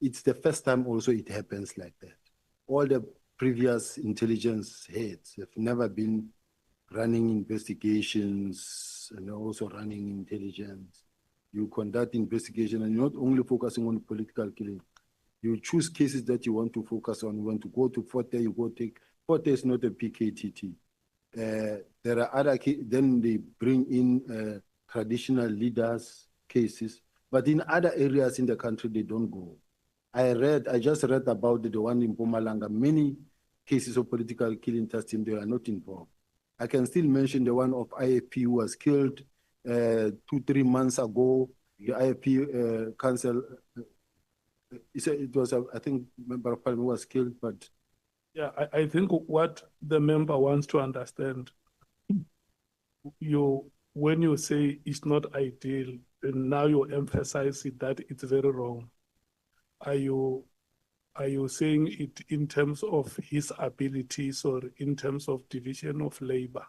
Speaker 3: it's the first time also it happens like that. All the previous intelligence heads have never been running investigations and also running intelligence. You conduct investigation and you're not only focusing on political killing. You choose cases that you want to focus on. You want to go to Forte, you go take. Forte is not a PKTT. There are other cases, then they bring in traditional leaders cases, but in other areas in the country, they don't go. I just read about the one in Mpumalanga. Many cases of political killing testing, they are not involved. I can still mention the one of IFP who was killed 2-3 months ago. The IFP council, it was, I think, member of parliament was killed, but.
Speaker 2: Yeah, I think what the member wants to understand, when you say it's not ideal, and now you emphasize it, that it's very wrong. Are you saying it in terms of his abilities or in terms of division of labor?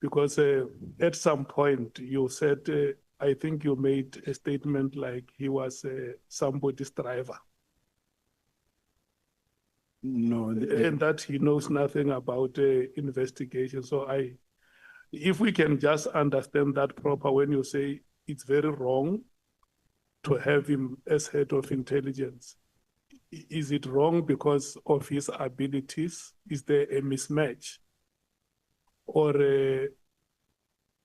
Speaker 2: Because at some point you said, I think you made a statement like he was somebody's driver.
Speaker 3: No.
Speaker 2: And that he knows nothing about investigation. So if we can just understand that proper, when you say it's very wrong to have him as head of intelligence, is it wrong because of his abilities? Is there a mismatch? Or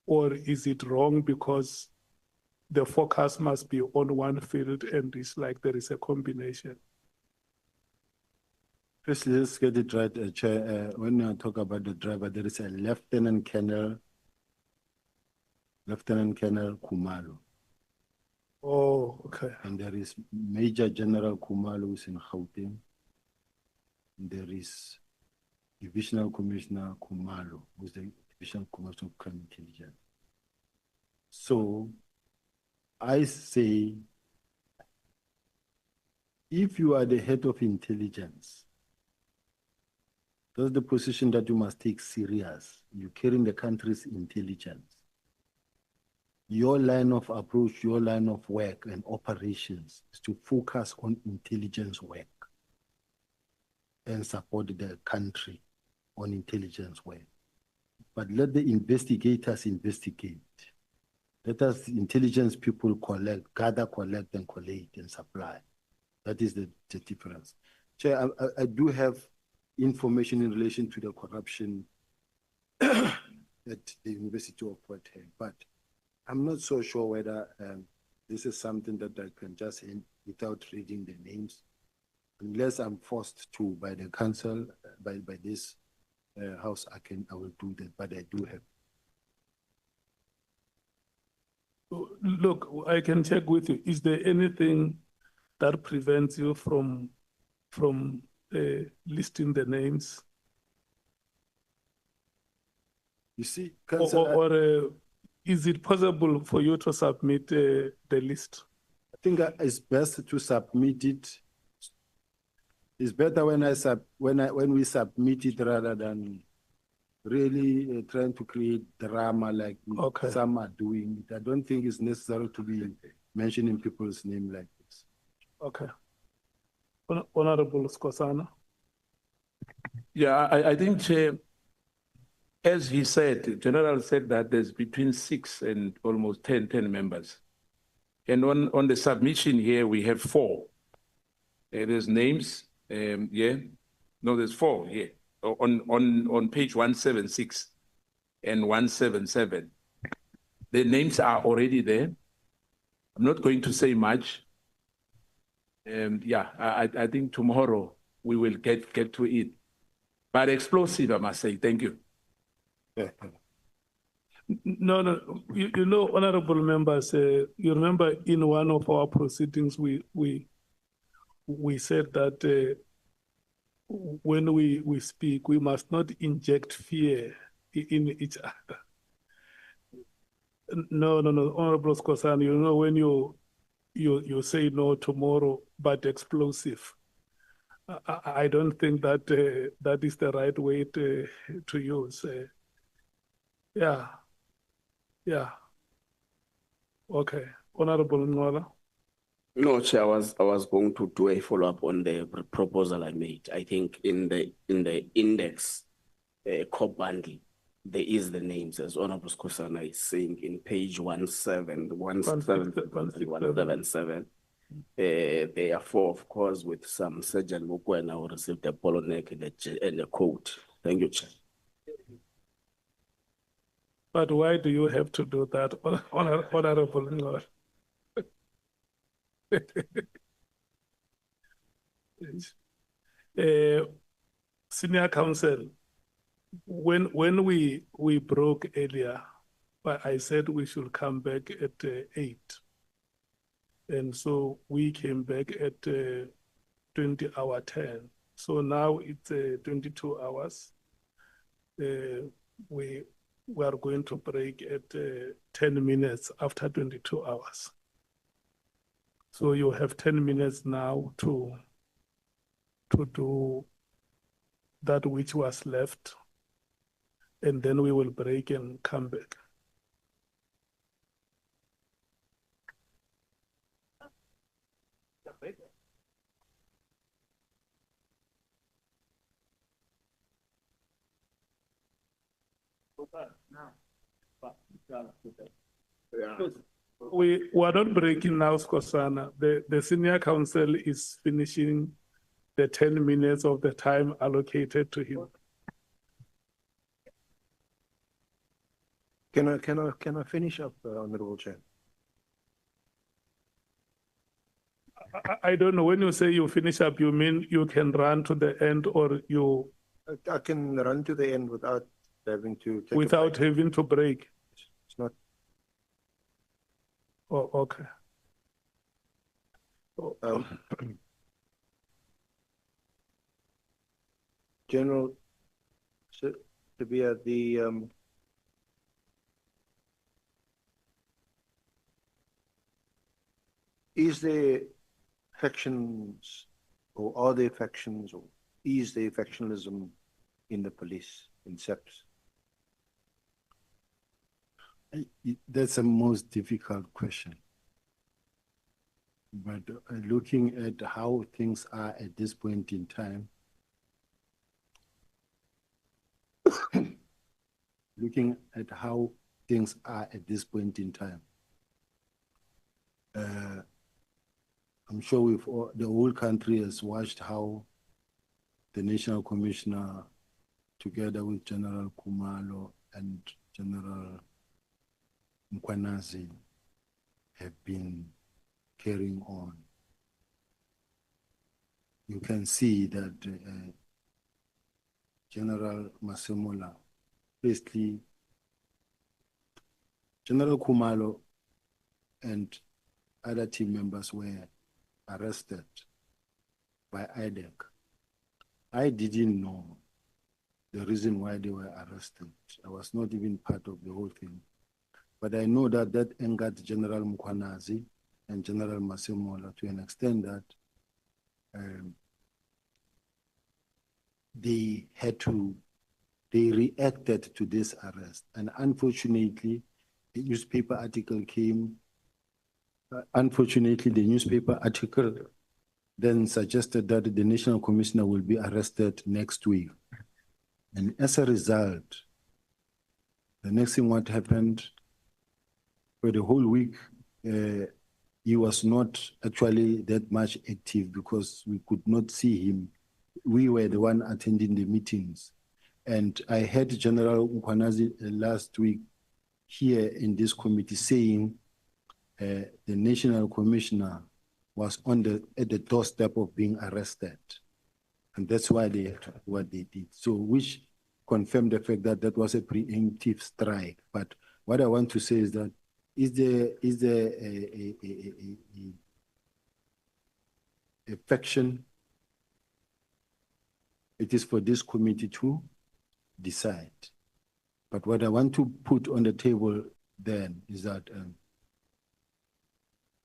Speaker 2: is it wrong because the focus must be on one field and it's like there is a combination?
Speaker 3: First, let's get it right, Chair. When I talk about the driver, there is a Lieutenant Colonel Khumalo.
Speaker 2: Oh, okay.
Speaker 3: And there is Major General Khumalo who's in Gauteng. And there is Divisional Commissioner Khumalo, who's the Divisional Commissioner of Crime Intelligence. So I say, if you are the head of intelligence, that's the position that you must take serious. You're carrying the country's intelligence. your line of approach, your line of work and operations is to focus on intelligence work and support the country on intelligence work. But let the investigators investigate. Let us intelligence people gather, collect, and collate and supply. That is the difference. Chair, I do have information in relation to the corruption at the University of Port Harcourt, but I'm not so sure whether this is something that I can just end without reading the names, unless I'm forced to by the council, by this house. I will do that, but I do have.
Speaker 2: Look, I can check with you. Is there anything that prevents you from listing the names?
Speaker 3: You see, council,
Speaker 2: Or is it possible for you to submit the list?
Speaker 3: I think it's best to submit it. It's better when we submit it rather than really trying to create drama like some are doing. I don't think it's necessary to be mentioning people's name like this.
Speaker 2: Okay. Honorable Skosana.
Speaker 5: Yeah, I think, Chair, as he said, the General said that there's between 6 and almost 10 members. And on the submission here, we have 4. There's names, no, there's 4 here on page 176 and 177. The names are already there. I'm not going to say much. I think tomorrow we will get to it. But explosive, I must say. Thank you.
Speaker 2: No. You know, honorable members, you remember in one of our proceedings, we said that when we speak, we must not inject fear in each other. No, Honorable Skosan, you know, when you say no tomorrow, but explosive, I don't think that that is the right way to use. Yeah. Okay, Honorable Ngola.
Speaker 4: No, Chair, I was going to do a follow-up on the proposal I made. I think in the index core bundle, there is the names, as Honorable Skosana is saying, in page 177. Therefore, of course, with some Sergeant Mukwe now received a polo neck and a coat. Thank you, Chair.
Speaker 2: But why do you have to do that, Honorable Ngola? Senior counsel, when we broke earlier, I said we should come back at 8. And so we came back at 20:10. So now it's 22 hours. We are going to break at 10 minutes after 22 hours. So you have 10 minutes now to do that which was left, and then we will break and come back. We are not breaking now, Skosana. The senior counsel is finishing the 10 minutes of the time allocated to him.
Speaker 1: Can I finish up, Honorable Chair?
Speaker 2: I don't know. When you say you finish up, you mean you can run to the end, or you?
Speaker 1: I can run to the end without having to take
Speaker 2: without having to break.
Speaker 1: It's not.
Speaker 2: Oh, okay.
Speaker 1: General Sibiya, is there factions, or are there factions, or is there factionalism in the police, in SAPS?
Speaker 3: That's a most difficult question. But looking at how things are at this point in time, looking at how things are at this point in time, I'm sure the whole country has watched how the National Commissioner, together with General Kumalo and General Mkwanazi, have been carrying on. You can see that General Masemola, basically, General Kumalo and other team members were arrested by IDEC. I didn't know the reason why they were arrested. I was not even part of the whole thing. But I know that that angered General Mkwanazi and General Masemola to an extent that they reacted to this arrest. And unfortunately, the newspaper article came. Unfortunately, the newspaper article then suggested that the National Commissioner will be arrested next week. And as a result, the next thing what happened, for the whole week, he was not actually that much active because we could not see him. We were the one attending the meetings. And I heard General Mkwanazi last week here in this committee saying the National Commissioner was at the doorstep of being arrested. And that's why they did what they did. So which confirmed the fact that that was a preemptive strike. But what I want to say is that is there a faction? It is for this committee to decide. But what I want to put on the table then is that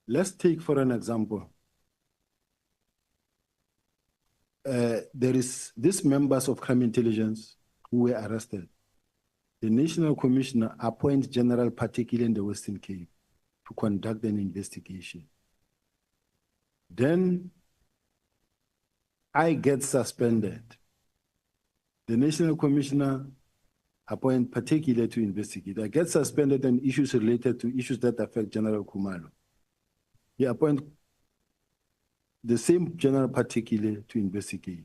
Speaker 3: let's take for an example. There is these members of crime intelligence who were arrested. The National Commissioner appoints General Patekile in the Western Cape to conduct an investigation. Then I get suspended. The National Commissioner appoints Patekile to investigate. I get suspended on issues related to issues that affect General Kumalo. He appoints the same General Patekile to investigate.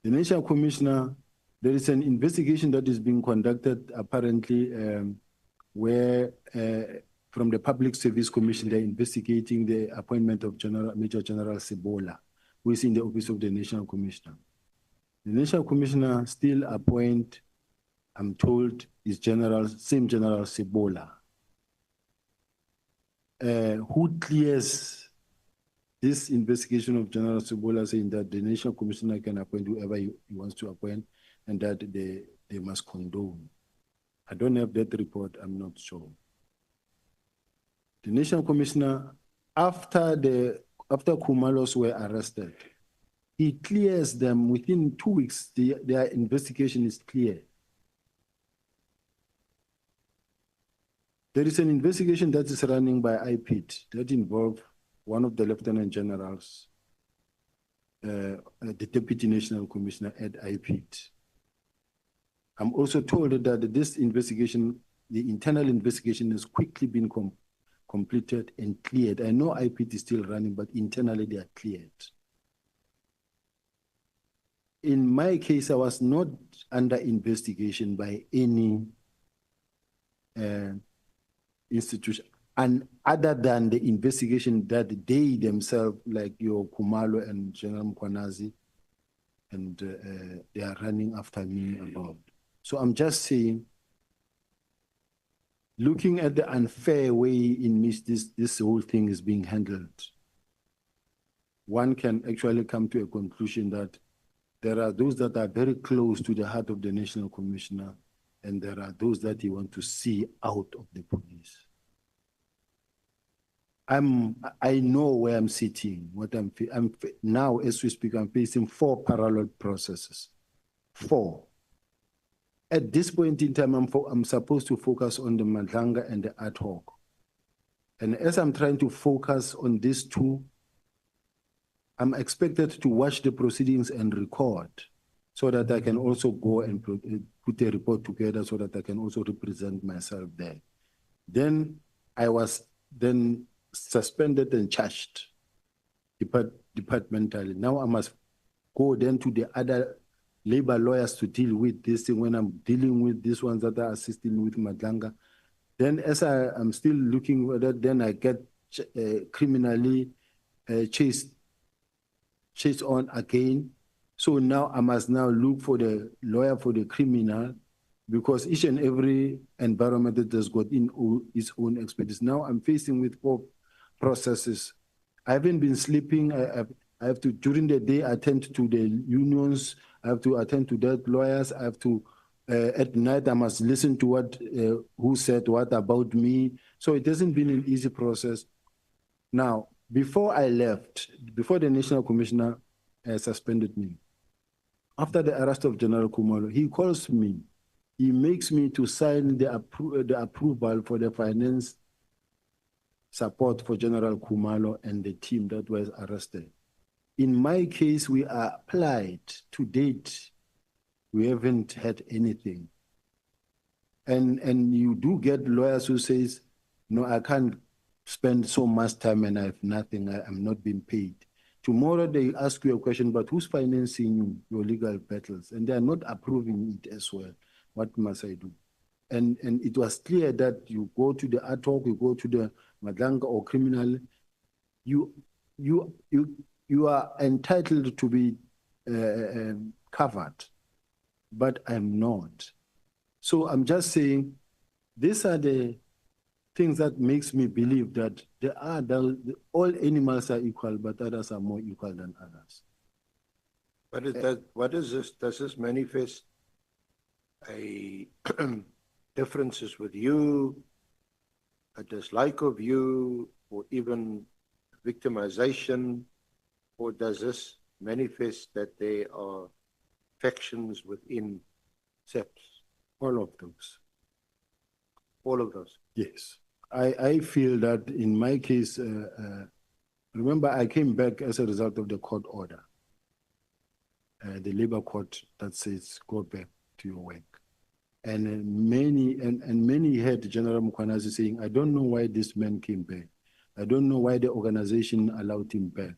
Speaker 3: The National Commissioner, there is an investigation that is being conducted apparently where from the Public Service Commission, they're investigating the appointment of Major General Sibiya, who is in the office of the National Commissioner. The National Commissioner still appoint, I'm told, is same General Sibiya, who clears this investigation of General Sibiya, saying that the National Commissioner can appoint whoever he wants to appoint and that they must condone. I don't have that report, I'm not sure. The National Commissioner, after Kumalos were arrested, he clears them within 2 weeks, their investigation is clear. There is an investigation that is running by IPIT that involves one of the lieutenant generals, the Deputy National Commissioner at IPIT. I'm also told that this investigation, the internal investigation, has quickly been completed and cleared. I know IPIT is still running, but internally they are cleared. In my case, I was not under investigation by any institution, and other than the investigation that they themselves, like your Kumalo and General Mkwanazi, and they are running after me about. So I'm just saying, looking at the unfair way in which this whole thing is being handled, one can actually come to a conclusion that there are those that are very close to the heart of the National Commissioner, and there are those that you want to see out of the police. I know where I'm sitting, what I'm now, as we speak, I'm facing 4 parallel processes. 4. At this point in time, I'm supposed to focus on the Madlanga and the ad hoc. And as I'm trying to focus on these two, I'm expected to watch the proceedings and record so that I can also go and put a report together so that I can also represent myself there. Then I was then suspended and charged departmentally. Now I must go then to the other labor lawyers to deal with this thing when I'm dealing with these ones that are assisting with Madlanga. Then as I'm still looking at that, then I get criminally chased on again. So now I must now look for the lawyer for the criminal because each and every environment that has got its own expertise. Now I'm facing with 4 processes. I haven't been sleeping. I have to, during the day, attend to the unions. I have to attend to that lawyers. I have to, at night, I must listen to what, who said what about me. So it hasn't been an easy process. Now, before I left, before the National Commissioner suspended me, after the arrest of General Khumalo, he calls me. He makes me to sign the approval for the finance support for General Khumalo and the team that was arrested. In my case, we applied to date. We haven't had anything. And you do get lawyers who says, no, I can't spend so much time and I have nothing, I'm not being paid. Tomorrow they ask you a question, but who's financing your legal battles? And they are not approving it as well. What must I do? And it was clear that you go to the ad hoc, you go to the Madlanga or criminal, you are entitled to be covered, but I'm not. So I'm just saying, these are the things that makes me believe that all animals are equal, but others are more equal than others.
Speaker 1: What is this? Does this manifest a differences with you, a dislike of you, or even victimization? Or does this manifest that there are factions within SEPS?
Speaker 3: All of those.
Speaker 1: All of those?
Speaker 3: Yes. I feel that in my case, remember I came back as a result of the court order, the labor court that says go back to your work. And many heard General Mkhwanazi saying, I don't know why this man came back. I don't know why the organization allowed him back.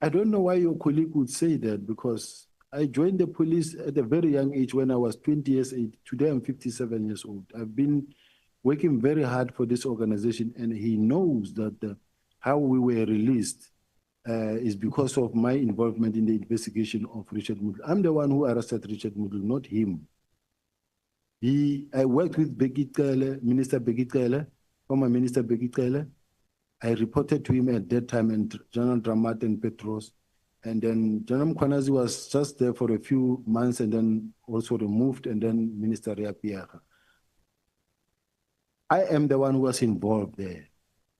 Speaker 3: I don't know why your colleague would say that, because I joined the police at a very young age when I was 20 years old. Today I'm 57 years old. I've been working very hard for this organization, and he knows that how we were released is because of my involvement in the investigation of Richard Moodle. I'm the one who arrested Richard Moodle, not him. I worked with Minister Begit, former Minister Begit. I reported to him at that time, and General Dramat and Petros. And then General Mkhwanazi was just there for a few months and then also removed, and then Minister Riapiaga. I am the one who was involved there.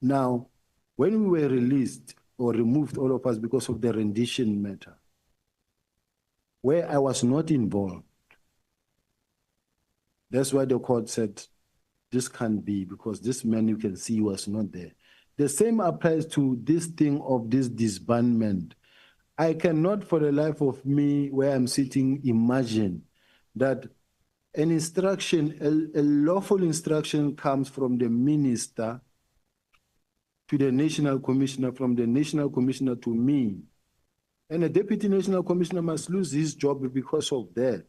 Speaker 3: Now, when we were released or removed, all of us, because of the rendition matter, where I was not involved, that's why the court said, this can't be, because this man you can see was not there. The same applies to this thing of this disbandment. I cannot for the life of me, where I'm sitting, imagine that an instruction, a lawful instruction comes from the minister to the national commissioner, from the national commissioner to me. And a deputy national commissioner must lose his job because of that.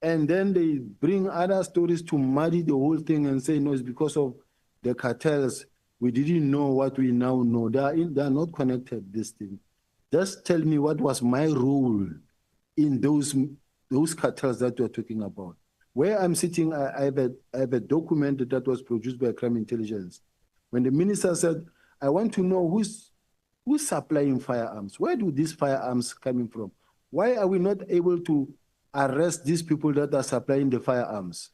Speaker 3: And then they bring other stories to muddy the whole thing and say, no, it's because of the cartels. We didn't know what we now know. They are not connected, this thing. Just tell me what was my role in those cartels that you're talking about. Where I'm sitting, I have a document that was produced by Crime Intelligence. When the minister said, I want to know who's supplying firearms. Where do these firearms coming from? Why are we not able to arrest these people that are supplying the firearms?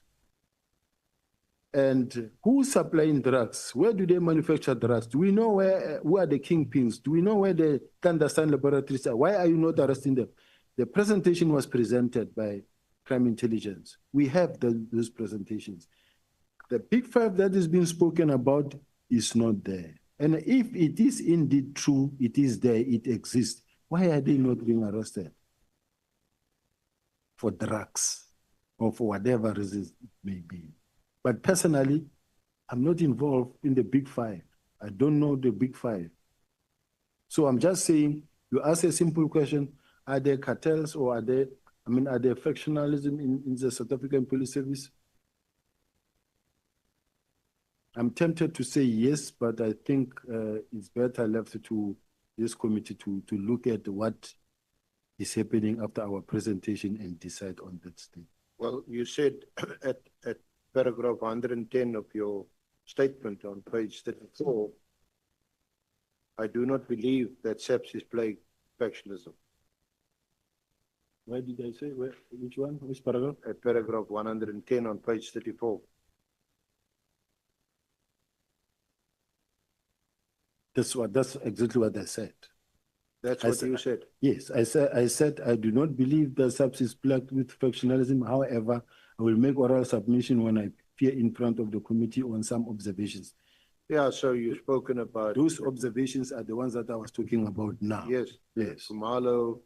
Speaker 3: And who's supplying drugs? Where do they manufacture drugs? Do we know who are the kingpins? Do we know where the clandestine laboratories are? Why are you not arresting them? The presentation was presented by Crime Intelligence. We have those presentations. The big five that is being spoken about is not there. And if it is indeed true, it is there, it exists, why are they not being arrested? For drugs or for whatever reason it may be. But personally, I'm not involved in the big five. I don't know the big five. So I'm just saying, you ask a simple question, are there cartels or are there factionalism in the South African Police Service? I'm tempted to say yes, but I think it's better left to this committee to look at what is happening after our presentation and decide on that thing.
Speaker 1: Well, you said at paragraph 110 of your statement on page 34, I do not believe that SAPS is playing factionalism.
Speaker 3: Why did I say, which one, which paragraph?
Speaker 1: At paragraph 110 on page 34.
Speaker 3: That's exactly what I said.
Speaker 1: That's what you said.
Speaker 3: Yes, I said I do not believe that SAPS is plagued with factionalism. However, I will make oral submission when I appear in front of the committee on some observations.
Speaker 1: Yeah, so you've spoken about.
Speaker 3: Those observations are the ones that I was talking about now.
Speaker 1: Yes.
Speaker 3: Yes.
Speaker 1: Kumalo,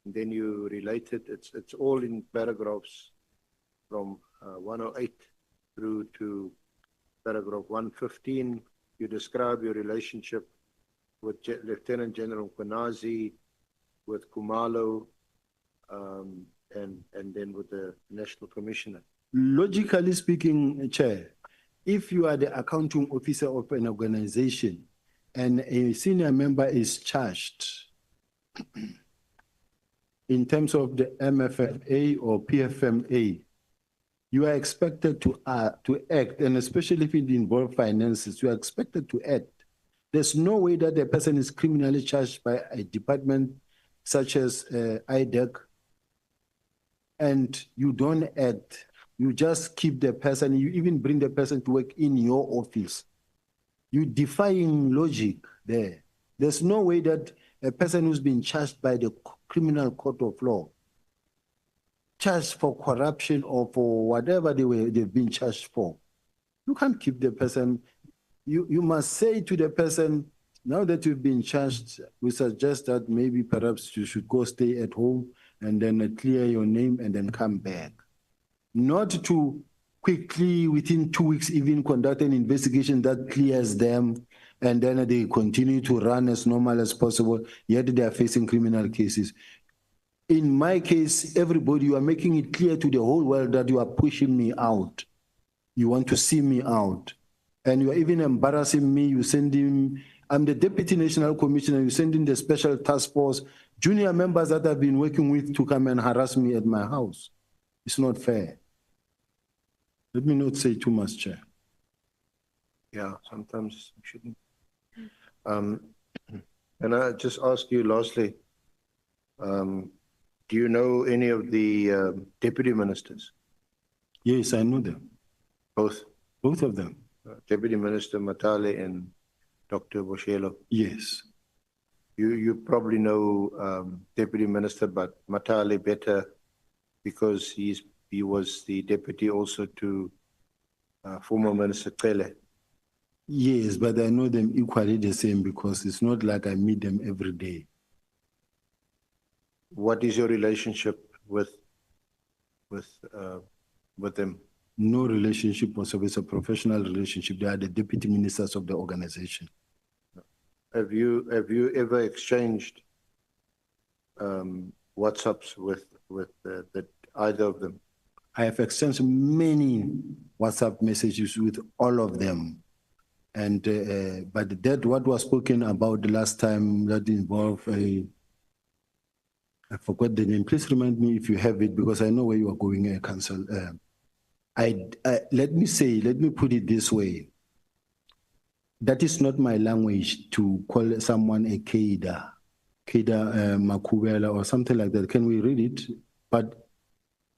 Speaker 1: and then you related, it's all in paragraphs from 108 through to paragraph 115. You describe your relationship with Lieutenant General Kwanazi, with Kumalo, and then with the National Commissioner.
Speaker 3: Logically speaking, Chair, if you are the accounting officer of an organization and a senior member is charged in terms of the MFFA or PFMA, you are expected to act, and especially if it involves finances, you are expected to act. There's no way that a person is criminally charged by a department such as IDEC, and you don't act. You just keep the person, you even bring the person to work in your office. You're defying logic there. There's no way that a person who's been charged by the criminal court of law, charged for corruption or for whatever they've been charged for, you can't keep the person. You must say to the person, now that you've been charged, we suggest that maybe perhaps you should go stay at home and then clear your name and then come back. Not to quickly, within 2 weeks, even conduct an investigation that clears them, and then they continue to run as normal as possible, yet they are facing criminal cases. In my case, everybody, you are making it clear to the whole world that you are pushing me out. You want to see me out. And you are even embarrassing me. You send him, I'm the Deputy National Commissioner, you send in the Special Task Force, junior members that I've been working with to come and harass me at my house. It's not fair. Let me not say too much, Chair.
Speaker 1: Yeah, sometimes you shouldn't. And I just ask you lastly, do you know any of the deputy ministers?
Speaker 3: Yes, I know them.
Speaker 1: Both?
Speaker 3: Both of them.
Speaker 1: Deputy Minister Matale and Dr. Boshelo?
Speaker 3: Yes.
Speaker 1: You probably know Deputy Minister, but Matale better because he was the deputy also to former Minister Cele.
Speaker 3: Yes, but I know them equally the same because it's not like I meet them every day.
Speaker 1: What is your relationship with them?
Speaker 3: No relationship whatsoever. It's a professional relationship. They are the deputy ministers of the organization.
Speaker 1: Have you ever exchanged WhatsApps with either of them?
Speaker 3: I have exchanged many WhatsApp messages with all of them. And but that what was spoken about the last time that involved I forgot the name. Please remind me if you have it because I know where you are going, Council. Let me put it this way. That is not my language to call someone a Keida Makubela or something like that. Can we read it? But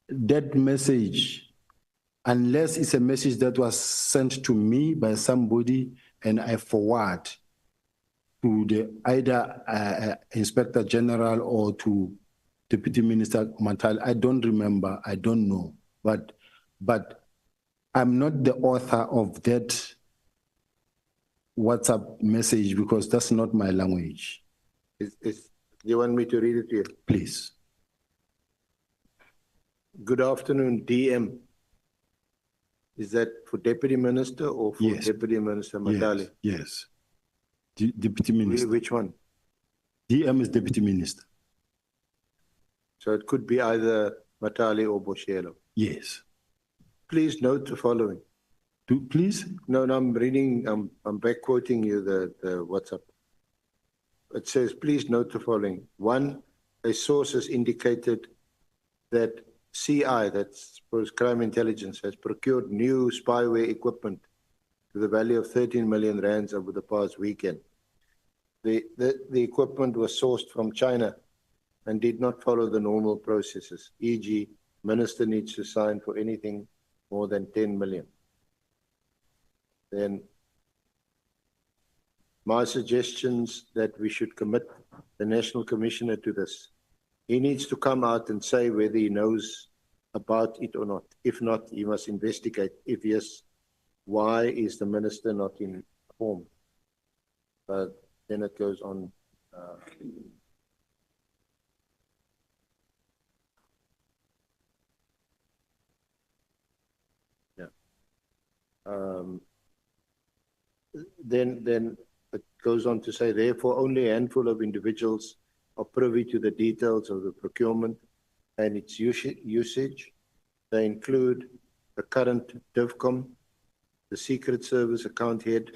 Speaker 3: that message, unless it's a message that was sent to me by somebody and I forward to the either Inspector General or to Deputy Minister Matali, I don't remember, I don't know, but I'm not the author of that WhatsApp message because that's not my language.
Speaker 1: You want me to read it to you?
Speaker 3: Please.
Speaker 1: Good afternoon, DM. Is that for Deputy Minister or for
Speaker 3: Yes.
Speaker 1: Deputy Minister Matali?
Speaker 3: Yes. Deputy Minister.
Speaker 1: Which one?
Speaker 3: DM is Deputy Minister.
Speaker 1: So it could be either Matali or Boshelo.
Speaker 3: Yes.
Speaker 1: Please note the following.
Speaker 3: Please?
Speaker 1: No, I'm reading, I'm back quoting you the WhatsApp. It says, please note the following. One, a source has indicated that CI, that's Crime Intelligence, has procured new spyware equipment to the value of 13 million rands over the past weekend. The equipment was sourced from China and did not follow the normal processes, e.g., minister needs to sign for anything more than 10 million. Then my suggestions that we should commit the National Commissioner to this. He needs to come out and say whether he knows about it or not. If not, he must investigate. If yes, why is the minister not informed? But then it goes on. Then it goes on to say, therefore, only a handful of individuals are privy to the details of the procurement and its usage. They include the current DivCom, the Secret Service account head,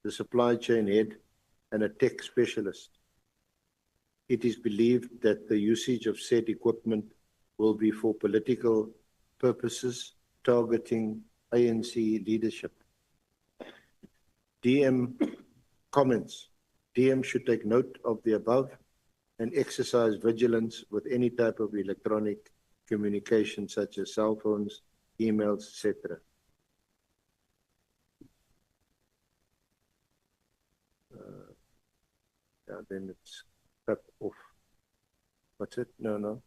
Speaker 1: the supply chain head, and a tech specialist. It is believed that the usage of said equipment will be for political purposes, targeting ANC leadership. DM comments. DM should take note of the above and exercise vigilance with any type of electronic communication such as cell phones, emails, etc. Then it's cut off. What's it? No.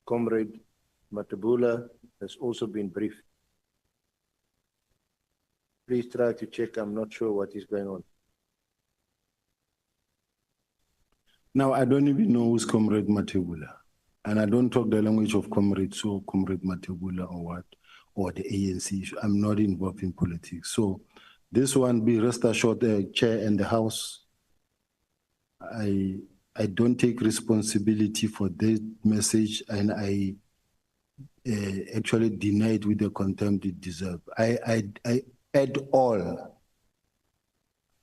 Speaker 1: Comrade Matabula has also been briefed. Please try to check. I'm not sure what is going on.
Speaker 3: Now, I don't even know who's Comrade Matebula. And I don't talk the language of Comrade So, Comrade Matebula or what, or the ANC. I'm not involved in politics. So this one, be rest assured, the chair and the House, I don't take responsibility for this message, and I actually deny it with the contempt it deserves. I at all,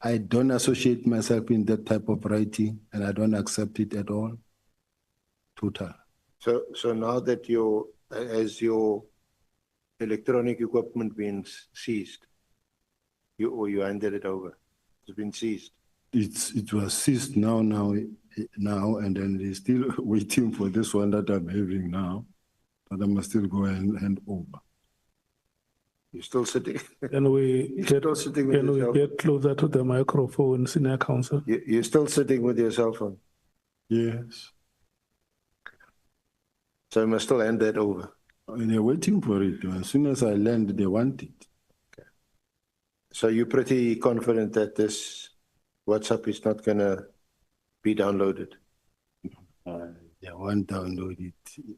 Speaker 3: I don't associate myself in that type of writing, and I don't accept it at all. Total.
Speaker 1: So now that has your electronic equipment been seized, you handed it over? It's been seized.
Speaker 3: It was seized now, and then they're still waiting for this one that I'm having now, but I must still go and hand over.
Speaker 1: You're still sitting.
Speaker 2: Can we get closer to the microphone, Senior Counsel?
Speaker 1: You're still sitting with your cell phone.
Speaker 3: Yes.
Speaker 1: So you must still hand that over.
Speaker 3: And they're waiting for it. As soon as I land, they want it.
Speaker 1: Okay. So you're pretty confident that this WhatsApp is not going to be downloaded?
Speaker 3: They won't download it,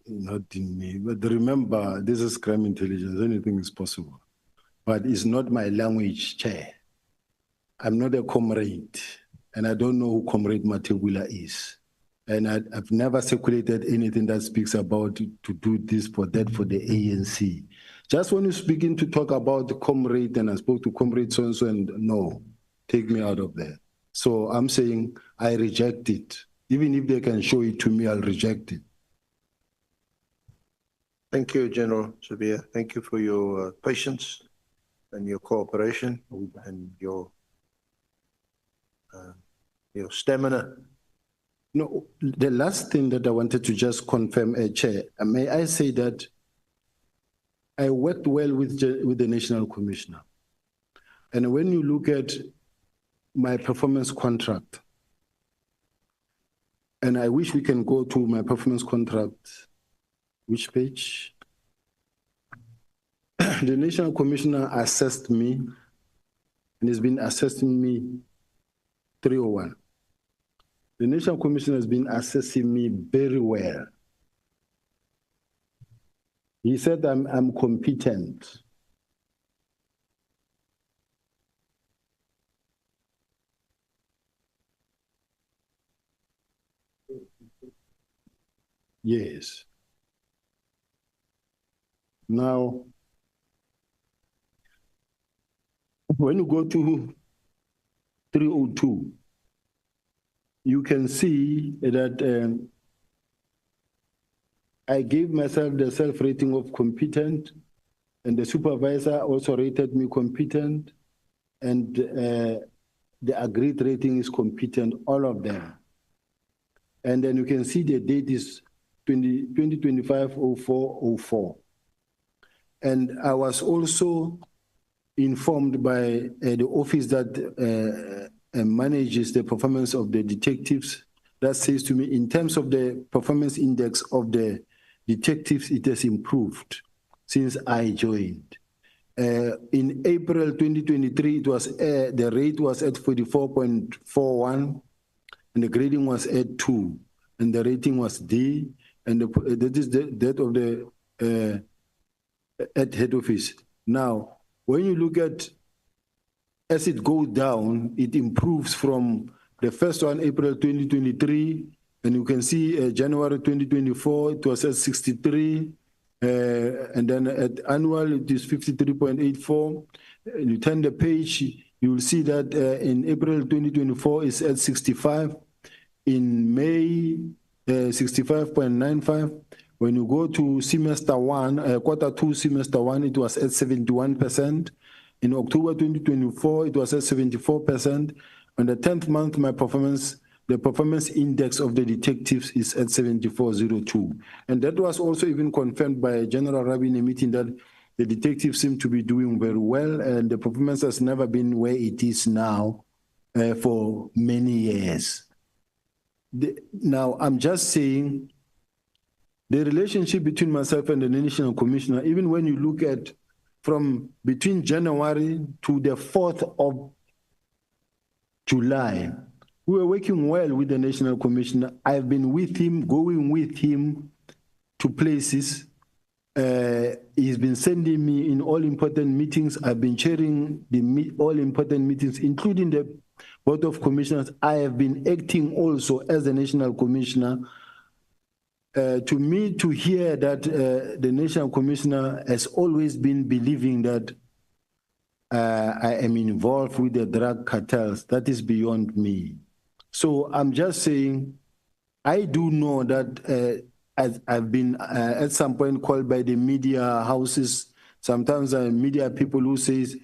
Speaker 3: not in me. But remember, this is crime intelligence. Anything is possible. But it's not my language, Chair. I'm not a comrade, and I don't know who Comrade Matebula is. And I've never circulated anything that speaks about to do this for that for the ANC. Just when you begin to talk about the comrade, and I spoke to Comrade so-and-so, and no, take me out of there. So I'm saying I reject it. Even if they can show it to me, I'll reject it.
Speaker 1: Thank you, General Sibiya. Thank you for your patience and your cooperation and your stamina.
Speaker 3: No, the last thing that I wanted to just confirm, Chair, may I say that I worked well with the National Commissioner. And when you look at my performance contract, And I wish we can go to my performance contract. Which page? The National Commissioner assessed me and has been assessing me 301. The National Commissioner has been assessing me very well. He said I'm competent. Yes. Now, when you go to 302, you can see that I gave myself the self-rating of competent, and the supervisor also rated me competent, and the agreed rating is competent, all of them. And then you can see the date is 2025-04-04. And I was also informed by the office that manages the performance of the detectives, that says to me, in terms of the performance index of the detectives, it has improved since I joined. In April 2023, it was the rate was at 44.41, and the grading was at 2, and the rating was D, and that is that of the at head office. Now, when you look at as it goes down, it improves from the first one, April 2023, and you can see January 2024, it was at 63, and then at annual, it is 53.84. And you turn the page, you will see that in April 2024, it's at 65. In May, 65.95. When you go to semester one, Q2 semester one, it was at 71%. In October 2024, it was at 74%. On the 10th month, my performance, the performance index of the detectives is at 74.02. And that was also even confirmed by General Rabi in a meeting that the detectives seem to be doing very well, and the performance has never been where it is now for many years. Now, I'm just saying the relationship between myself and the National Commissioner, even when you look at from between January to the 4th of July, we were working well with the National Commissioner. I've been with him, going with him to places. He's been sending me in all important meetings. I've been chairing all important meetings, including the Board of Commissioners. I have been acting also as the National Commissioner. To me, to hear that the National Commissioner has always been believing that I am involved with the drug cartels, that is beyond me. So I'm just saying, I do know that I've been at some point called by the media houses, sometimes media people who says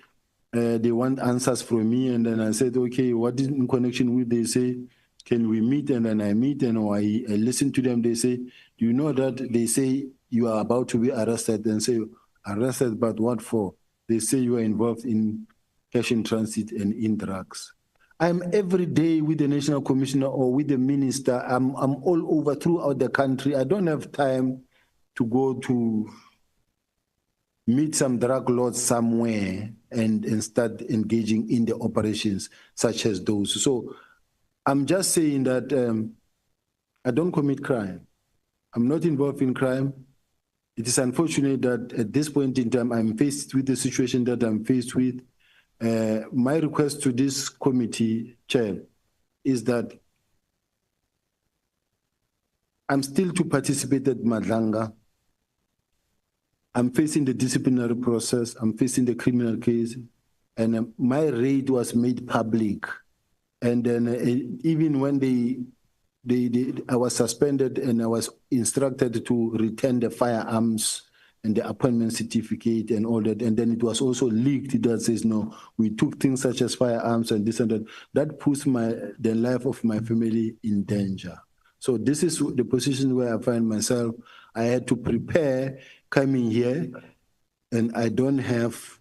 Speaker 3: they want answers from me, and then I said, okay, what is in connection with? They say, can we meet? And then I meet, and I listen to them. They say, do you know that they say you are about to be arrested? And say, arrested, but what for? They say you are involved in cash in transit and in drugs. I'm every day with the National Commissioner or with the minister. I'm all over throughout the country. I don't have time to go to meet some drug lords somewhere and start engaging in the operations such as those. So I'm just saying that I don't commit crime. I'm not involved in crime. It is unfortunate that at this point in time, I'm faced with the situation that I'm faced with. My request to this committee, Chair, is that I'm still to participate at Madlanga. I'm facing the disciplinary process. I'm facing the criminal case. And my raid was made public. And then even when I was suspended and I was instructed to return the firearms and the appointment certificate and all that. And then it was also leaked that says, no, we took things such as firearms and this and that. That puts the life of my family in danger. So this is the position where I find myself. I had to prepare coming here, and I don't have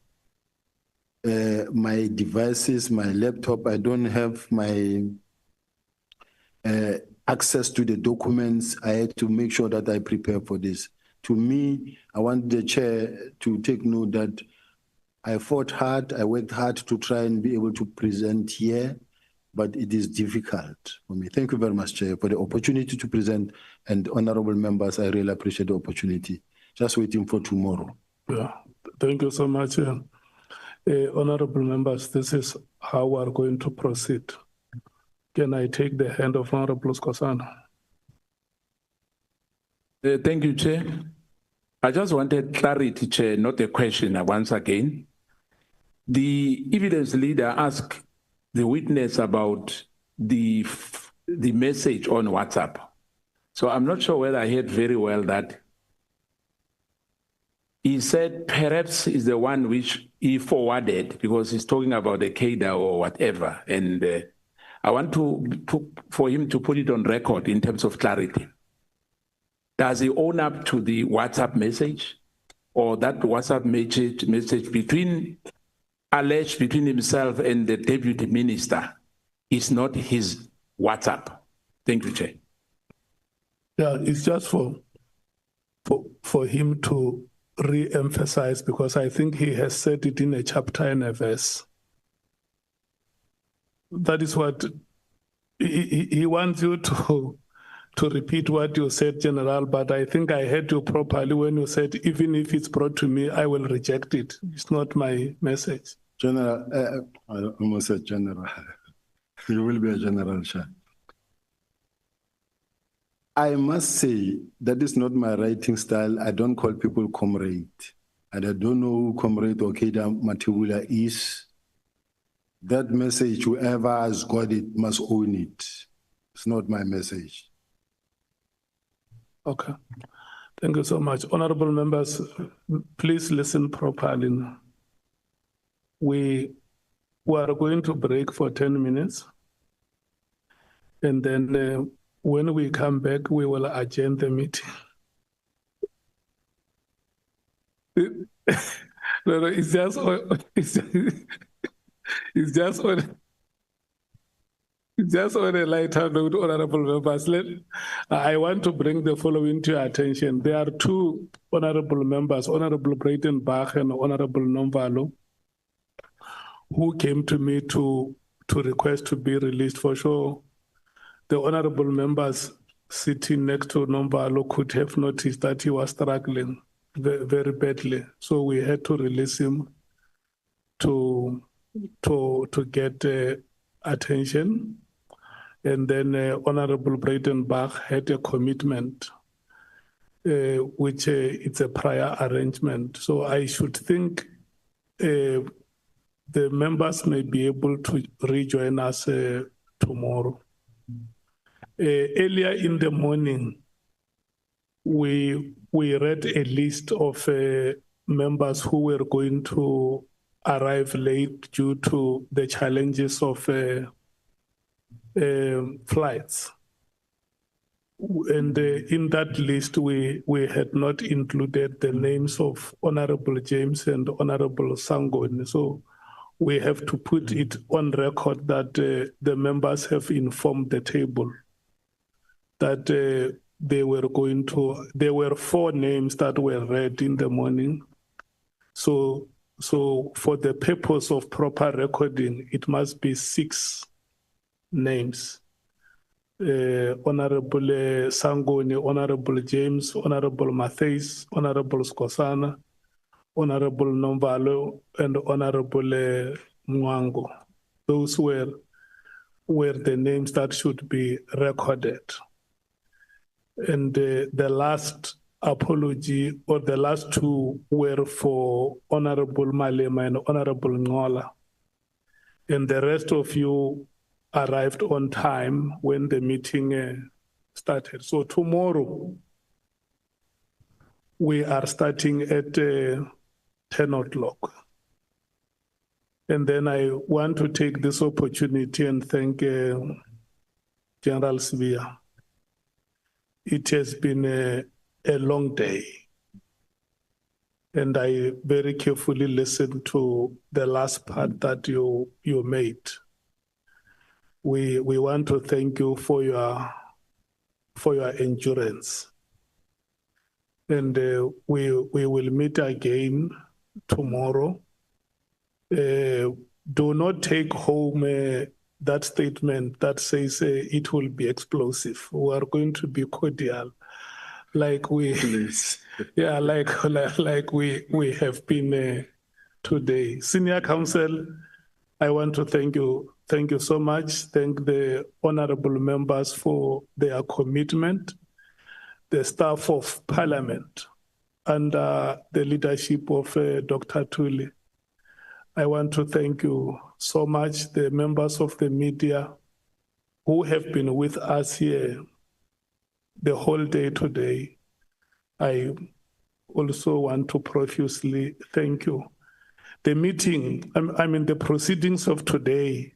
Speaker 3: my devices, my laptop. I don't have my access to the documents. I had to make sure that I prepare for this. To me, I want the chair to take note that I fought hard, I worked hard to try and be able to present here, but it is difficult for me. Thank you very much, Chair, for the opportunity to present, and honorable members, I really appreciate the opportunity. Just waiting for tomorrow.
Speaker 2: Yeah, thank you so much. Honorable members, this is how we are going to proceed. Can I take the hand of Honorable Skosana?
Speaker 5: Thank you, Chair. I just wanted clarity, Chair, not a question once again. The evidence leader asked the witness about the message on WhatsApp. So I'm not sure whether I heard very well that he said perhaps is the one which he forwarded because he's talking about the CADA or whatever. And I want for him to put it on record in terms of clarity. Does he own up to the WhatsApp message, or that WhatsApp message alleged between himself and the deputy minister is not his WhatsApp? Thank you, Chair.
Speaker 2: Yeah, it's just for him to re-emphasize, because I think he has said it in a chapter and a verse. That is what he wants you to repeat what you said, General, but I think I heard you properly when you said, even if it's brought to me, I will reject it. It's not my message.
Speaker 3: General, I almost said General. You will be a General, Chair. I must say that is not my writing style. I don't call people comrade. And I don't know who Comrade Okeda Matibula is. That message, whoever has got it must own it. It's not my message.
Speaker 2: Okay. Thank you so much. Honorable members, please listen properly. We are going to break for 10 minutes. And then when we come back, we will adjourn the meeting. No, it's just on a lighter note, honorable members. I want to bring the following to your attention. There are two honorable members, Honorable Breitenbach and Honorable Nomvalo, who came to me to request to be released. For sure, the honorable members sitting next to Nomvalo could have noticed that he was struggling very badly. So we had to release him to get attention. And then Honorable Breitenbach had a commitment, which it's a prior arrangement. So I should think the members may be able to rejoin us tomorrow. Earlier in the morning, we read a list of members who were going to arrive late due to the challenges of flights. And in that list, we had not included the names of Honorable James and Honorable Sangoni. So we have to put it on record that the members have informed the table that there were 4 names that were read in the morning. So for the purpose of proper recording, it must be 6 names. Honorable Sangoni, Honorable James, Honorable Matthews, Honorable Skosana, Honorable Nomvalo, and Honorable Mwango. Those were the names that should be recorded. And the last apology, or the last 2, were for Honorable Malema and Honorable Ngola. And the rest of you arrived on time when the meeting started. So tomorrow, we are starting at 10 o'clock. And then I want to take this opportunity and thank General Sibiya. It has been a long day. And I very carefully listened to the last part that you made. We want to thank you for your for your endurance. And we will meet again tomorrow. Do not take home that statement that says it will be explosive. We are going to be cordial, like we, yeah, like we have been today. Senior Counsel, I want to thank you. Thank you so much. Thank the honorable members for their commitment, the staff of Parliament, and the leadership of Dr. Tuli. I want to thank you so much, the members of the media who have been with us here the whole day today. I also want to profusely thank you. The meeting, the proceedings of today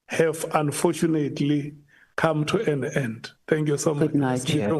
Speaker 2: have unfortunately come to an end. Thank you so much.
Speaker 8: Good night, Chair.